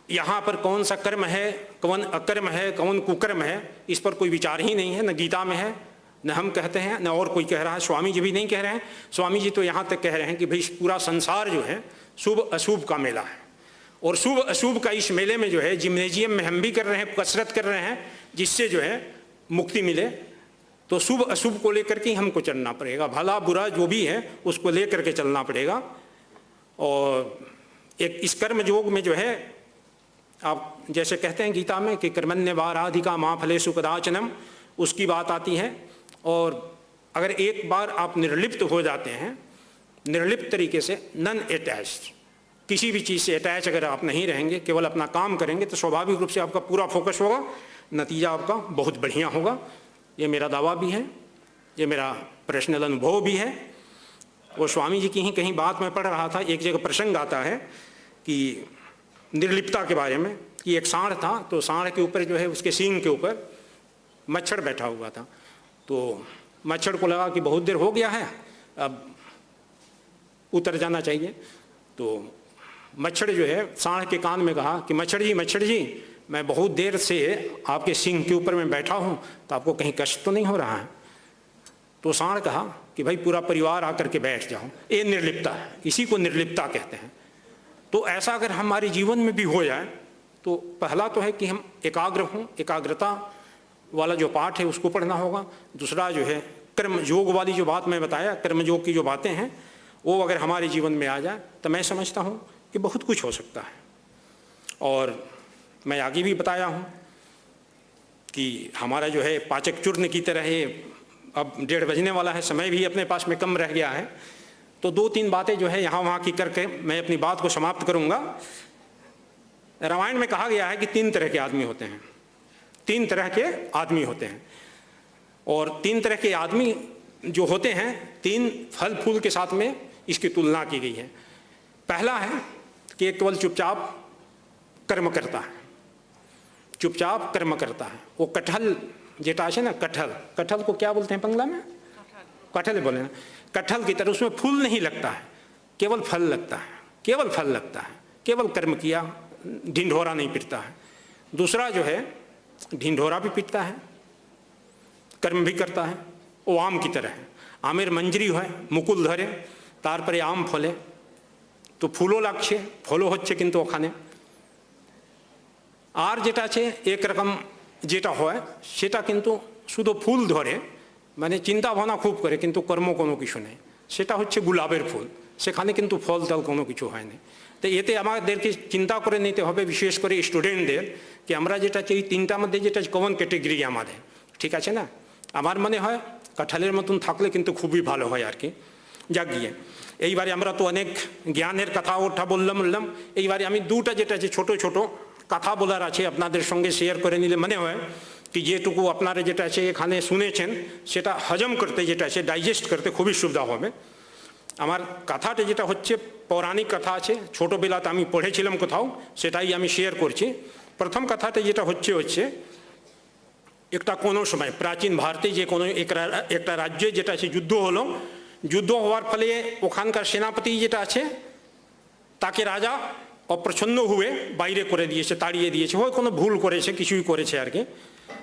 Speaker 2: यहाँ पर कौन सा कर्म है, कौन अकर्म है, कौन कुकर्म है, इस पर कोई विचार ही नहीं है। न गीता में है, न हम कहते हैं, न और कोई कह रहा है। स्वामी जी भी नहीं कह रहे हैं। स्वामी जी तो यहाँ तक कह रहे हैं कि भाई पूरा संसार जो है शुभ अशुभ का मेला है, और शुभ अशुभ का इस मेले में जो है जिम्नेजियम में हम भी कर रहे हैं, कसरत कर रहे हैं, जिससे जो है मुक्ति मिले। तो शुभ अशुभ को लेकर के हमको चलना पड़ेगा, भला बुरा जो भी है उसको लेकर के चलना पड़ेगा। और एक इस कर्म योग में जो है, आप जैसे कहते हैं गीता में कि कर्मण्यवाराधिका मा फलेषु कदाचनम, उसकी बात आती है। और अगर एक बार आप निर्लिप्त हो जाते हैं, निर्लिप्त तरीके से, नॉन अटैच्ड, किसी भी चीज़ से अटैच अगर आप नहीं रहेंगे, केवल अपना काम करेंगे, तो स्वाभाविक रूप से आपका पूरा फोकस होगा, नतीजा आपका बहुत बढ़िया होगा। ये मेरा दावा भी है, ये मेरा पर्सनल अनुभव भी है। वो स्वामी जी की ही कहीं बात में पढ़ रहा था, एक जगह प्रसंग आता है कि निर्लिप्तता के बारे में, कि एक सांड था, तो सांड के ऊपर जो है, उसके सींग के ऊपर मच्छर बैठा हुआ था। तो मच्छर को लगा कि बहुत देर हो गया है, अब उतर जाना चाहिए। तो मच्छर जो है सांड के कान में कहा कि मच्छर जी, मैं बहुत देर से आपके सींग के ऊपर में बैठा हूँ, तो आपको कहीं कष्ट तो नहीं हो रहा है? तो सांड कहा कि भाई पूरा परिवार आकर के बैठ जाओ। ये निर्लिप्तता है, इसी को निर्लिप्तता कहते हैं। तो ऐसा अगर हमारे जीवन में भी हो जाए, तो पहला तो है कि हम एकाग्र हों, एकाग्रता वाला जो पाठ है उसको पढ़ना होगा। दूसरा जो है कर्म योग वाली जो बात मैं बताया, कर्म योग की जो बातें हैं, वो अगर हमारे जीवन में आ जाए तो मैं समझता हूँ कि बहुत कुछ हो सकता है। और मैं आगे भी बताया हूँ कि हमारा जो है पाचक चूर्ण की तरह है, अब 1:30 बजने वाला है, समय भी अपने पास में कम रह गया है। तो 2-3 बातें जो है यहाँ वहाँ की करके मैं अपनी बात को समाप्त करूँगा। रामायण में कहा गया है कि 3 तरह के आदमी होते हैं, 3 तरह के आदमी होते हैं। और 3 तरह के आदमी जो होते हैं, 3 फल फूल के साथ में इसकी तुलना की गई है। पहला है कि एक केवल चुपचाप कर्म करता है, चुपचाप कर्म करता है। वो कटहल जेटा है ना, कटहल को क्या बोलते हैं बंगला में? कटहल बोले ना। कटहल की तरह उसमें फूल नहीं लगता है, केवल फल लगता है, केवल फल लगता है, केवल कर्म किया, ढिंढोरा नहीं पिटता है। दूसरा जो है ढिंढोरा भी पिटता है, कर्म भी करता है। वो आम की तरह है, आमेर मंजरी है, मुकुल धरे तार पर आम फले, तो फूलो लागছে, ফলও হচ্ছে কিন্তু ওখানে। আর যেটা আছে একরকম যেটা হয় সেটা কিন্তু শুধু ফুল ধরে, মানে চিন্তা ভাবনা খুব করে কিন্তু কর্ম কোনো কিছু নেই, সেটা হচ্ছে গোলাপের ফুল, সেখানে কিন্তু ফল টল কোনো কিছু হয় না। তো এতে আমাদেরকে চিন্তা করে নিতে হবে, বিশেষ করে স্টুডেন্টদের, কি আমরা যেটা চাই 3টার মধ্যে যেটা কমন ক্যাটেগরি আমাদের, ঠিক আছে না? আমার মনে হয় কাঁঠালের মতন থাকলে কিন্তু খুবই ভালো হয় আর কি। যাক গিয়ে এইবারে আমরা তো অনেক জ্ঞানের কথা ওঠা বললাম, এইবারে আমি 2টা যেটা আছে ছোট ছোট কথা বলার আছে আপনাদের সঙ্গে শেয়ার করে নিলে মনে হয় কি যেটুকু আপনারা যেটা আছে এখানে শুনেছেন সেটা হজম করতে, যেটা আছে ডাইজেস্ট করতে খুবই সুবিধা হবে। আমার কথাটা যেটা হচ্ছে পৌরাণিক কথা আছে, ছোটোবেলাতে আমি পড়েছিলাম কোথাও, সেটাই আমি শেয়ার করছি। প্রথম কথাটা যেটা হচ্ছে একটা কোনো সময় প্রাচীন ভারতে যে কোনো একটা রাজ্যে যেটা আছে যুদ্ধ হলো, যুদ্ধ হওয়ার ফলে ওখানকার সেনাপতি যেটা আছে তাকে রাজা অপ্রসন্ন হয়ে বাইরে করে দিয়েছে, তাড়িয়ে দিয়েছে, হয় কোনো ভুল করেছে, কিছুই করেছে আর কি।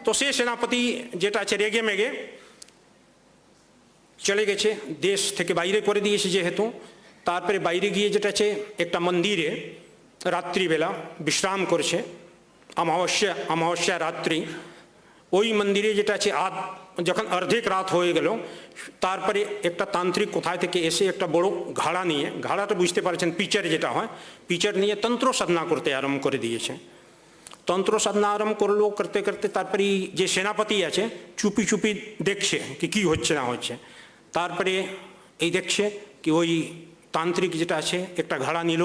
Speaker 2: তো সে সেনাপতি যেটা আছে রেগে মেগে চলে গেছে, দেশ থেকে বাইরে করে দিয়েছে যেহেতু, তারপরে বাইরে গিয়ে যেটা আছে একটা মন্দিরে রাত্রিবেলা বিশ্রাম করছে, অমাবস্যা রাত্রি। ওই মন্দিরে যেটা আছে যখন অর্ধেক রাত হয়ে গেল, তারপরে একটা তান্ত্রিক কোথায় থেকে এসে একটা বড় ঘাড়া নিয়ে, ঘাড়াটা বুঝতে পারছেন পিচার যেটা হয়, পিচার নিয়ে তন্ত্র সাধনা করতে আরম্ভ করে দিয়েছে। তন্ত্র সাধনা আরম্ভ করলো, করতে করতে তারপরে যে সেনাপতি আছে চুপি চুপি দেখছে কি কী হচ্ছে না হচ্ছে। তারপরে এই দেখছে কি ওই तांत्रिक जेटा আছে একটা ঘাড়া নিল,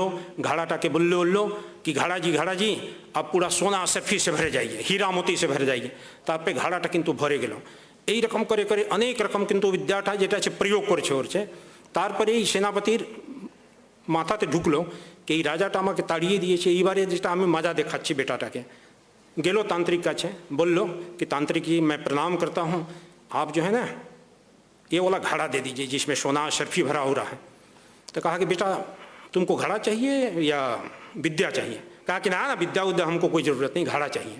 Speaker 2: ঘাড়াটাকে বললো कि घाड़ा जी अब पूरा सोना सफी से भरे जाइए, हीरा मोती से भरे जाइए। তারপরে ঘাড়াটা কিন্তু ভরে গেল। এই রকম করে করে অনেক রকম কিন্তু বিদ্যাটা যেটা আছে প্রয়োগ করছে। তারপরে এই সেনাপতির মাথাতে ঢুকলো कि এই রাজাটা আমাকে তাড়িয়ে দিয়েছে, এইবারে যেটা আমি মজা দেখাচ্ছি বেটাটাকে। गेलो तांत्रिक काछे, बोलो कि तांत्रिक जी मैं प्रणाम करता हूँ, आप जो है ना ये वाला घड़ा दे दीजिए जिसमें सोना शर्फी भरा हो रहा है। तो कहा कि बेटा तुमको घड़ा चाहिए या विद्या चाहिए? कहा कि ना ना विद्या उद्या हमको कोई ज़रूरत नहीं, घड़ा चाहिए।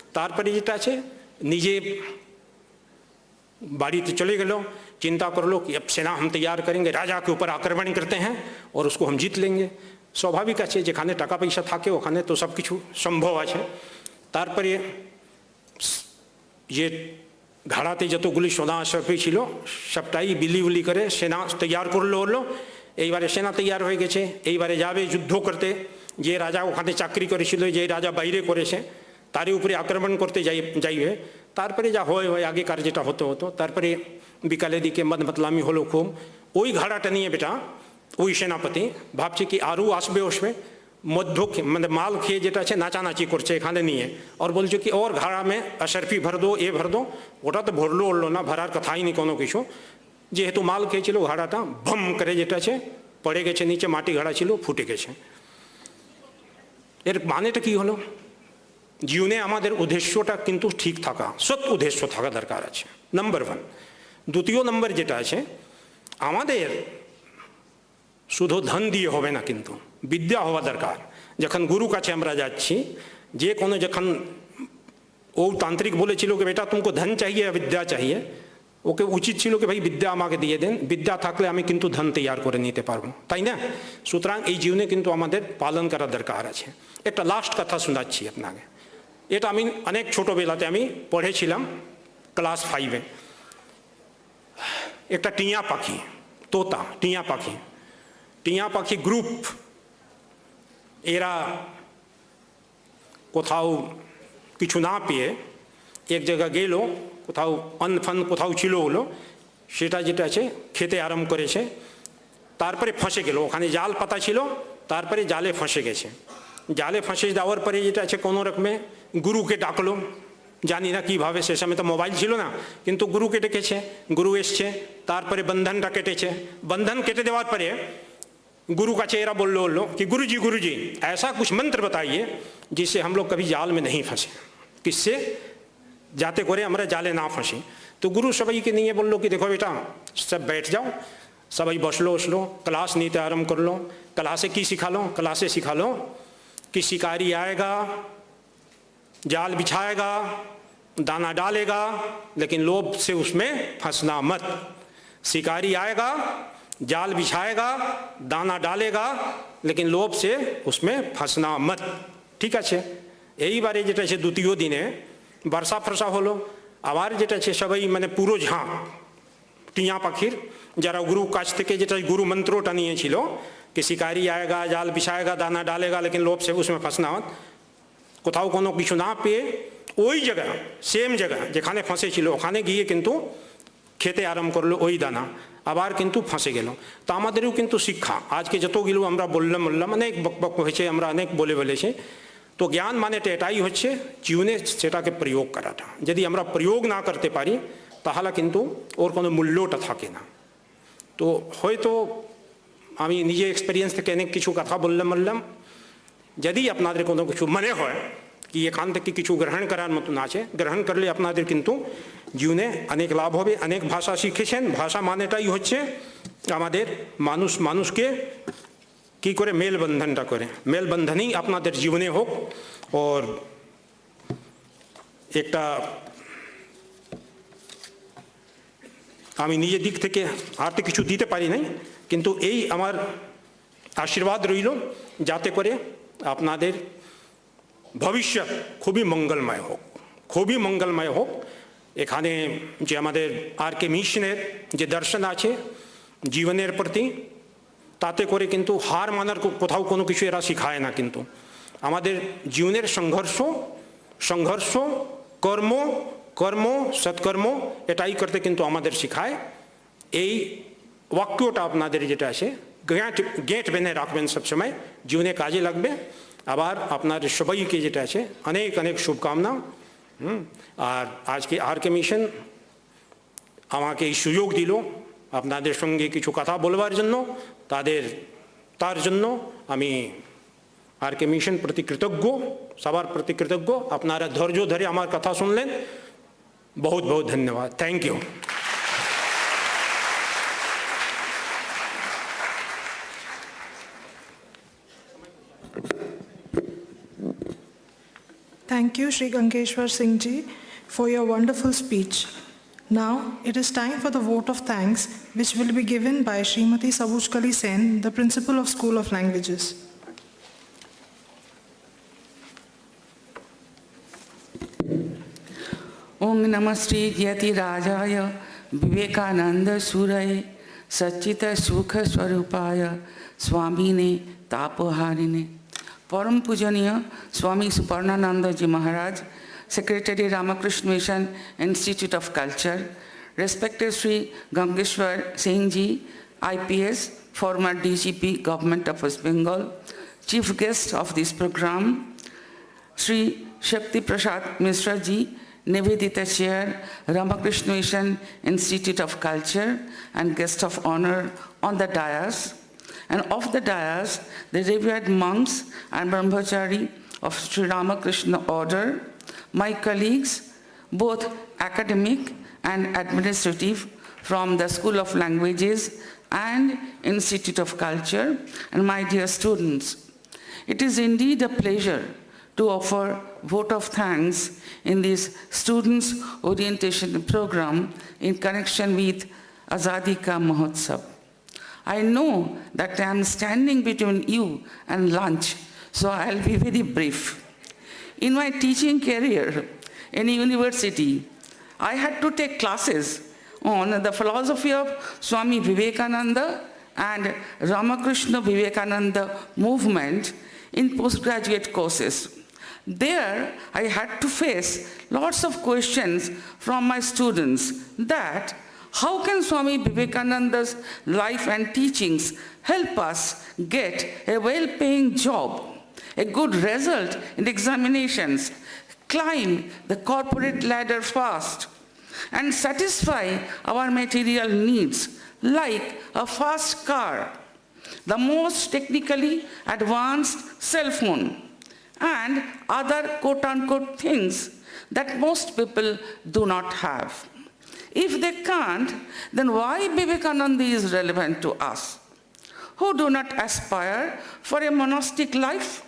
Speaker 2: तारपरे जेटा আছে निजे बाड़ीते चले गलो, चिंता कर लो कि अब सेना हम तैयार करेंगे, राजा के ऊपर आक्रमण करते हैं और उसको हम जीत लेंगे। स्वाभाविक আছে যেখানে টাকা পয়সা থাকে ওখানে তো সব কিছু সম্ভব আছে। তারপরে যে ঘাড়াতে যতগুলি সোনা শর্ফি ছিল সবটাই বিলি উলি করে সেনা তৈয়ার করলো হলো। এইবারে সেনা তৈয়ার হয়ে গেছে, এইবারে যাবে যুদ্ধ করতে। যে রাজা ওখানে চাকরি করেছিল, যে রাজা বাইরে করেছে তারই উপরে আক্রমণ করতে যাইবে। তারপরে যা হয় আগেকার যেটা হতো। তারপরে বিকালের দিকে মতলামি হলো খুব। ওই ঘাড়াটা নিয়ে বেটা ওই সেনাপতি ভাবছে কি আরও আসবে মধ্য মানে মাল খেয়ে যেটা আছে নাচানাচি করছে এখানে নিয়ে, আর বলছে কি ওর ঘাড়া মে অশরফি ভর দো, এ ভর দো। ওটা তো ভরলো উঠলো না, ভরার কথাই নি কোনো কিছু। যেহেতু মাল খেয়েছিল ঘাড়াটা ভম করে যেটা আছে পড়ে গেছে নিচে, মাটি ঘাড়া ছিল ফুটে গেছে। এর মানেটা কি হলো? জীবনে আমাদের উদ্দেশ্যটা কিন্তু ঠিক থাকা, সৎ উদ্দেশ্য থাকা দরকার আছে, নাম্বার 1। দ্বিতীয় নম্বর যেটা আছে আমাদের শুধু ধন দিয়ে হবে না, কিন্তু বিদ্যা হওয়া দরকার। যখন গুরু কাছে আমরা যাচ্ছি, যে কোনো যখন ও তান্ত্রিক বলেছিল कि बेटा तुमको धन चाहिए या विद्या चाहिए, ওকে উচিত ছিল কি ভাই বিদ্যা আমাকে দিয়ে দেন, বিদ্যা থাকলে আমি কিন্তু ধন তৈয়ার করে নিতে পারবো, তাই না? সুতরাং এই জীবনে কিন্তু আমাদের পালন করা দরকার আছে। একটা লাস্ট কথা শোনাচ্ছি আপনাকে। এটা আমি অনেক ছোটোবেলাতে আমি পড়েছিলাম ক্লাস 5-এ। একটা টিয়া পাখি, তোতা টিয়া পাখি গ্রুপ, এরা কোথাও কিছু না পেয়ে এক জায়গা গেল, কোথাও অন্নফন কোথাও ছিল হলো, সেটা যেটা আছে খেতে আরম্ভ করেছে। তারপরে ফসে গেল, ওখানে জাল পাতা ছিল, তারপরে জালে ফসে গেছে। জালে ফসে যাওয়ার পরে যেটা আছে কোনো রকমে গুরুকে ডাকলো, জানি না কীভাবে, সে সময় তো মোবাইল ছিল না, কিন্তু গুরুকে ডেকেছে, গুরু এসছে। তারপরে বন্ধনটা কেটেছে, বন্ধন কেটে দেওয়ার পরে गुरु का चेहरा बोलो कि गुरुजी ऐसा कुछ मंत्र बताइए जिससे हम लोग कभी जाल में नहीं फंसे, किससे जाते करे हमारे जाले ना फंसे। तो गुरु सभी के नहीं बोलो कि देखो बेटा सब बैठ जाओ, सभी बसलो क्लास नीति आरम्भ कर लो, क्लासे की सिखा लो कि शिकारी आएगा, जाल बिछाएगा, दाना डालेगा, लेकिन लोभ से उसमें फंसना मत। शिकारी आएगा, जाल बिछाएगा, दाना डालेगा, लेकिन लोभ से उसमें फंसना मत। ठीक আছে। এইবারে যেটা আছে দ্বিতীয় দিনে বর্ষা ফর্ষা হলো, আবার যেটা আছে সবাই মানে পুরো ঝাঁক টিয়া পাখির যারা গুরু কাছ থেকে যেটা গুরু মন্ত্রটা নিয়েছিল कि शिकारी आएगा, जाल बिछाएगा, दाना डालेगा, लेकिन लोभ से उसमें फंसना मत, কোথাও কোনো কিছু না পেয়ে ওই জায়গা সেম জায়গা যেখানে ফসেছিল ওখানে গিয়ে কিন্তু খেতে আরম্ভ করলো ওই দানা, আবার কিন্তু ফসে গেল। তো আমাদেরও কিন্তু শিক্ষা আজকে যতগুলো আমরা বললাম অনেক বক হয়েছে, আমরা অনেক বলেছি। তো জ্ঞান মানেটা এটাই হচ্ছে জীবনে সেটাকে প্রয়োগ করাটা। যদি আমরা প্রয়োগ না করতে পারি তাহলে কিন্তু ওর কোনো মূল্যটা থাকে না। তো হয়তো আমি নিজে এক্সপিরিয়েন্স থেকে অনেক কিছু কথা বললাম। যদি আপনাদের কোনো কিছু মনে হয় कि এখান থেকে কিছু গ্রহণ করার মতন আছে, গ্রহণ করলে আপনাদের কিন্তু জীবনে অনেক লাভ হবে। অনেক ভাষা শিখেছেন, ভাষা মানেটাই হচ্ছে আমাদের মানুষকে কি করে মেলবন্ধনটা করে, মেলবন্ধনই আপনাদের জীবনে হোক। और একটা আমি নিজের দিক থেকে আর্থিক কিছু দিতে পারি নাই, কিন্তু এই আমার আশীর্বাদ রইল যাতে করে আপনাদের ভবিষ্যৎ খুবই মঙ্গলময় হোক, খুবই মঙ্গলময় হোক। এখানে যে আমাদের RK মিশনের যে দর্শন আছে জীবনের প্রতি, তাতে করে কিন্তু হার মানার কোথাও কোনো কিছু এরা শিখায় না, কিন্তু আমাদের জীবনের সংঘর্ষ কর্ম কর্ম সৎকর্ম এটাই করতে কিন্তু আমাদের শেখায়। এই বাক্যটা আপনাদের যেটা আছে গেট বেঁধে রাখবেন সবসময়, জীবনে কাজে লাগবে। আবার আপনাদের সবাইকে যেটা আছে অনেক অনেক শুভকামনা। আর আজকে RK মিশন আমাকে এই সুযোগ দিল আপনাদের সঙ্গে কিছু কথা বলবার জন্য, তার জন্য আমি RK মিশন প্রতি কৃতজ্ঞ, সবার প্রতি কৃতজ্ঞ। আপনারা ধৈর্য ধরে আমার কথা শুনলেন, बहुत बहुत धन्यवाद। Thank you.
Speaker 1: Thank you, Shri Gangeshwar Singh Ji, for your wonderful speech. Now it is time for the vote of thanks, which will be given by Srimati Sabujkoli Sen, the Principal of School of Languages.
Speaker 10: ओम नमः श्री यति राजाय विवेकानंद सूरय सच्चित सुख स्वरूपाय स्वामिने तापहारिणे। परम पूजनीय स्वामी सुपर्णानंदजी महाराज, Secretary Ramakrishna Mission Institute of Culture, respected Sri Gangeshwar Singh Ji, IPS, former DGP, Government of West Bengal, Chief Guest of this program, Sri Shakti Prasad Mishra Ji, Nivedita Chair, Ramakrishna Mission Institute of Culture, and guest of honor on the dais. And of the dais, the revered monks and brahmachari of Sri Ramakrishna Order, my colleagues, both academic and administrative from the School of Languages and Institute of Culture, and my dear students. It is indeed a pleasure to offer vote of thanks in this students' orientation program in connection with Azadi Ka Mahotsav. I know that I am standing between you and lunch, so I'll be very brief. In my teaching career in university, I had to take classes on the philosophy of Swami Vivekananda and Ramakrishna Vivekananda movement in postgraduate courses. There, I had to face lots of questions from my students that how can Swami Vivekananda's life and teachings help us get a well-paying job, a good result in examinations, climb the corporate ladder fast, and satisfy our material needs like a fast car, the most technically advanced cell phone, and other quote-unquote things that most people do not have. If they can't, then why Vivekananda is relevant to us, who do not aspire for a monastic life?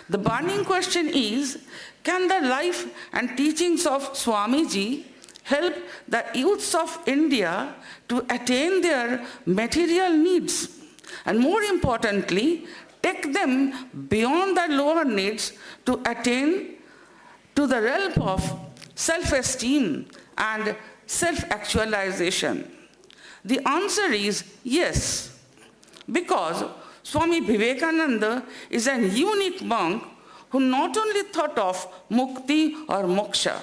Speaker 10: The burning question is, can the life and teachings of Swamiji help the youths of India to attain their material needs? And more importantly, take them beyond the lower needs to attain to the realm of self-esteem and self-actualization? The answer is yes, because Swami Vivekananda is a unique monk who not only thought of mukti or moksha,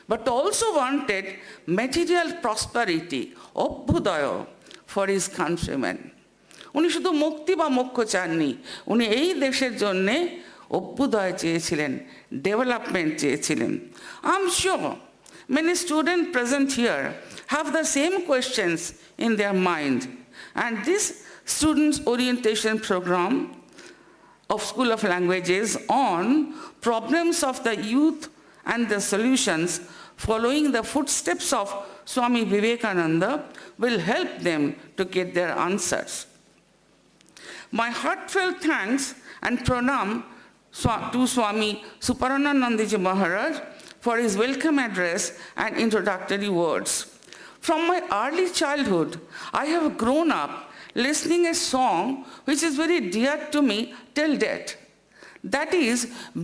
Speaker 10: but also wanted material prosperity, obhudaya, for his countrymen. উনি শুধু মুক্তি বা মোক্ষ চাননি, উনি এই দেশের জন্যে অভ্যুদয় চেয়েছিলেন, ডেভেলপমেন্ট চেয়েছিলেন। I'm sure many students present here have the same questions in their mind, and this students' orientation program of School of Languages on problems of the youth and the solutions following the footsteps of Swami Vivekananda will help them to get their answers. My heartfelt thanks and pranam to Swami Suparnanandaji Maharaj for his welcome address and introductory words. From my early childhood, I have grown up listening a song which is very dear to me till date. That is,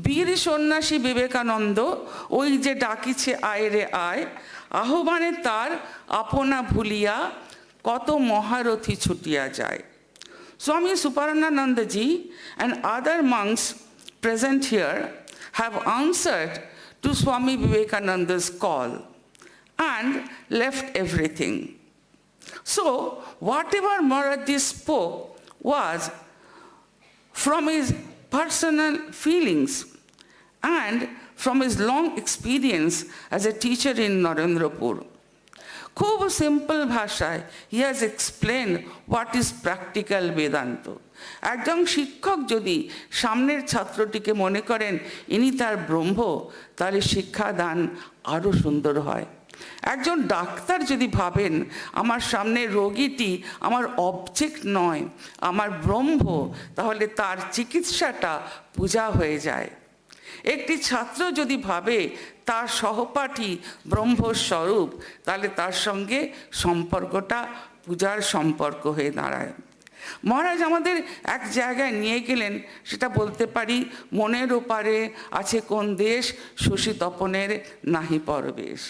Speaker 10: বীর সন্ন্যাসী বিবেকানন্দ ওই যে ডাকিছে আয় রে আয়, আহ্বানে তার আপনা ভুলিয়া কত মহারথী ছুটিয়া যায়. Swami Suparnanandaji and other monks present here have answered to Swami Vivekananda's call and left everything. So, whatever Maharaj spoke was from his personal feelings and from his long experience as a teacher in Narendrapur. খুব simple ভাষায় he has explained what is practical Vedanta. একজন শিক্ষক যদি সামনের ছাত্রটিকে মনে করেন ইনি তার ব্রহ্ম, তাহলে শিক্ষাদান আরও সুন্দর হয়। একজন ডাক্তার যদি ভাবেন আমার সামনে রোগীটি আমার অবজেক্ট নয়, আমার ব্রহ্ম, তাহলে তার চিকিৎসাটা পূজা হয়ে যায়। একটি ছাত্র যদি ভাবে তার সহপাঠী ব্রহ্মস্বরূপ, তাহলে তার সঙ্গে সম্পর্কটা পূজার সম্পর্ক হয়ে দাঁড়ায়। মহারাজ আমাদের এক জায়গায় নিয়ে গেলেন, সেটা বলতে পারি মনের ওপারে আছে কোন দেশ, শশী তপনের নাহি পরবেশ।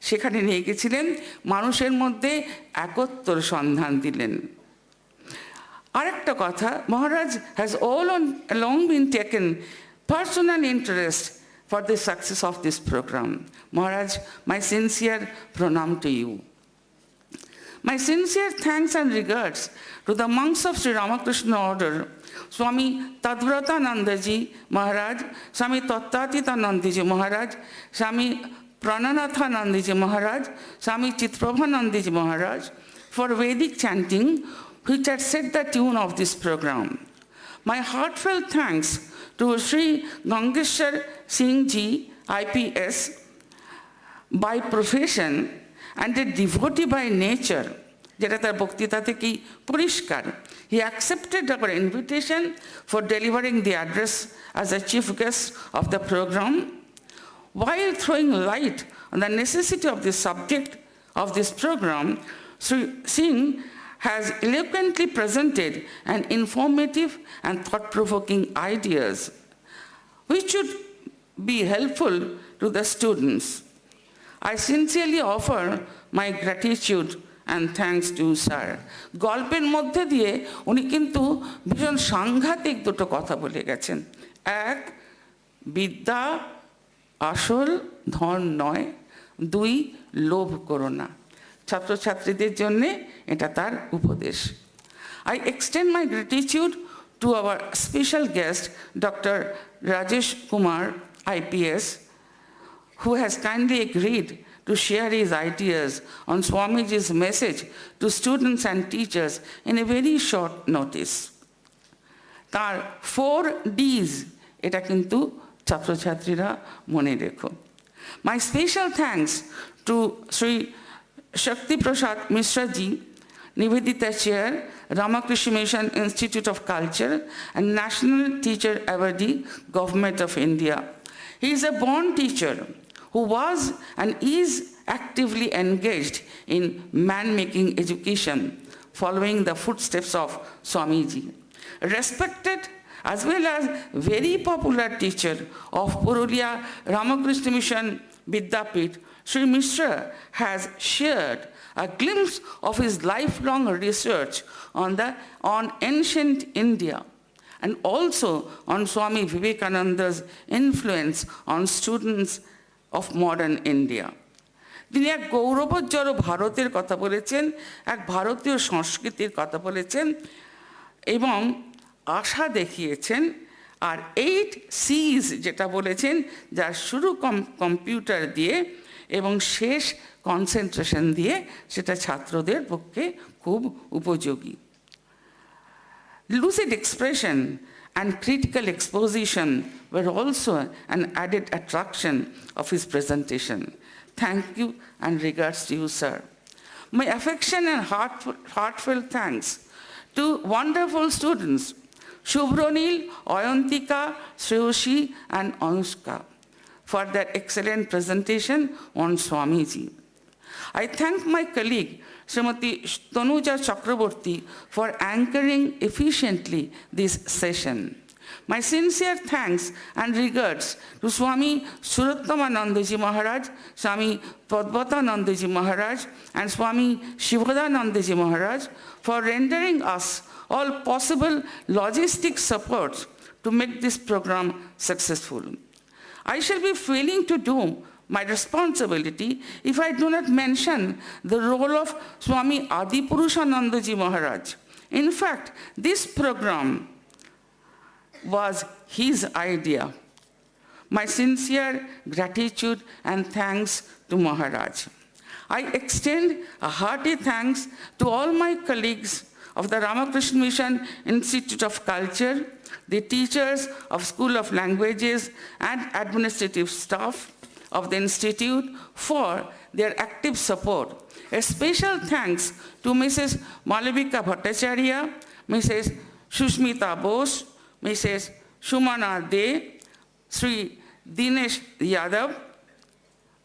Speaker 10: সেখানে নিয়ে গেছিলেন, মানুষের মধ্যে একত্বর সন্ধান দিলেন। আরেকটা কথা, মহারাজ has all along been taken personal interest for the success of this program. Maharaj, my sincere pranam to you. My sincere thanks and regards to the monks of Sri Ramakrishna Order, Swami Tadvratanandaji Maharaj, Swami Tattatitanandiji Maharaj, Swami Prananathanandiji Maharaj, Swami Chitprabhanandiji Maharaj, for Vedic chanting which had set the tune of this program. My heartfelt thanks to Sri Gangeshwar Singh Ji, IPS, by profession and a devotee by nature, যেটা তার বক্তৃতা থেকেই পরিষ্কার। He accepted our invitation for delivering the address as a chief guest of the program. While throwing light on the necessity of the subject of this program, Sri Singh has eloquently presented an informative and thought-provoking ideas which should be helpful to the students. I sincerely offer my gratitude and thanks to sir. গল্পের মধ্যে দিয়ে উনি কিন্তু ভীষণ সাংঘাতিক দুটো কথা বলে গেছেন। এক, বিদ্যা আসল ধন নয়, দুই, লোভ করো না। ছাত্রছাত্রীদের জন্যে এটা তার উপদেশ। I extend my gratitude to our special guest, Dr. Rajesh Kumar, IPS, who has kindly agreed to share his ideas on Swamiji's message to students and teachers in a very short notice. তার 4 Ds, এটা কিন্তু ছাত্রছাত্রীরা মনে রেখো। My special thanks to Sri Shakti Prasad Mishra Ji, Nivedita Chair, Ramakrishna Mission Institute of Culture and National Teacher Awardee, Government of India. He is a born teacher who was and is actively engaged in man-making education, following the footsteps of Swamiji. Respected as well as very popular teacher of Purulia Ramakrishna Mission Vidyapith, Sri Mishra has shared a glimpse of his lifelong research on ancient India and also on Swami Vivekananda's influence on students of modern India. তিনি এক গৌরবোজ্জ্বল ভারতের কথা বলেছেন, এক ভারতীয় সংস্কৃতির কথা বলেছেন এবং আশা দেখিয়েছেন। আর 8 C's যেটা বলেছেন, যার শুরু কম্পিউটার দিয়ে এবং শেষ কনসেন্ট্রেশন দিয়ে, সেটা ছাত্রদের পক্ষে খুব উপযোগী। Lucid expression and critical exposition were also an added attraction of his presentation. Thank you and regards to you, sir. My affection and heartfelt thanks to wonderful students, Suvranil, Ayantika, Shreyasee and Anushka, for their excellent presentation on Swamiji. I thank my colleague, Srimati Tanuja Chakraborty, for anchoring efficiently this session. My sincere thanks and regards to Swami Suratnamanandaji Maharaj, Swami Padvatanandaji Maharaj, and Swami Shivadanandaji Maharaj for rendering us all possible logistic support to make this program successful. I shall be failing to do my responsibility if I do not mention the role of Swami Adipurushanandaji Maharaj. In fact, this program was his idea. My sincere gratitude and thanks to Maharaj. I extend a hearty thanks to all my colleagues of the Ramakrishna Mission Institute of Culture, the teachers of School of Languages and administrative staff of the Institute for their active support. A special thanks to Mrs. Malavika Bhattacharya, Mrs. Sushmita Bose, Mrs. Shumana De, Sri Dinesh Yadav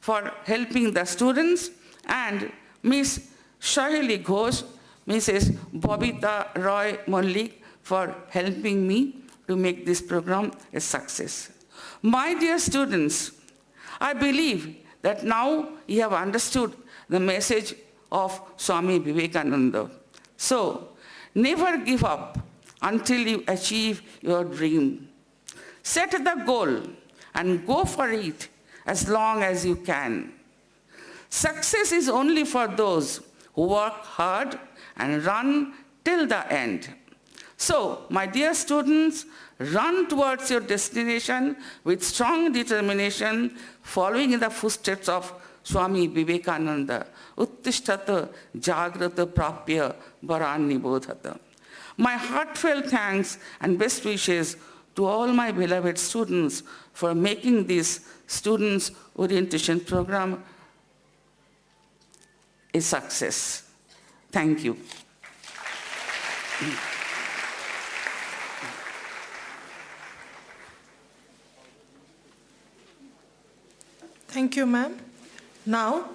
Speaker 10: for helping the students, and Ms. Shahili Ghosh, Mrs. Bobita Roy Mollik for helping me to make this program a success. My dear students, I believe that now you have understood the message of Swami Vivekananda. So, never give up until you achieve your dream. Set the goal and go for it as long as you can. Success is only for those who work hard and run till the end. So, my dear students, run towards your destination with strong determination, following in the footsteps of Swami Vivekananda. Uttishtata jagrata prapya varani bodhata. My heartfelt thanks and best wishes to all my beloved students for making this students' orientation program a success. Thank you.
Speaker 1: Thank you, ma'am. Now,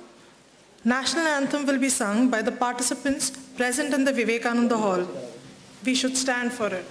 Speaker 1: National Anthem will be sung by the participants present in the Vivekananda Hall. We should stand for it.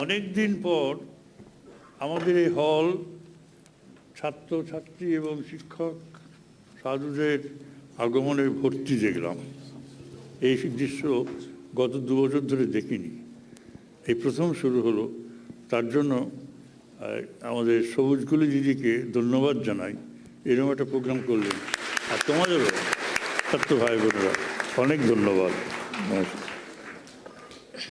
Speaker 3: অনেকদিন পর আমাদের এই হল ছাত্রছাত্রী এবং শিক্ষক সাধুদের আগমনে ভর্তি দেখলাম। এই দৃশ্য গত 2 বছর ধরে দেখিনি, এই প্রথম শুরু হলো। তার জন্য আমাদের সবুজকলি দিদিকে ধন্যবাদ জানাই, এরকম একটা প্রোগ্রাম করলেন। আর তোমাদেরও ছাত্র ভাই বোনেরা অনেক ধন্যবাদ। নমস্কার।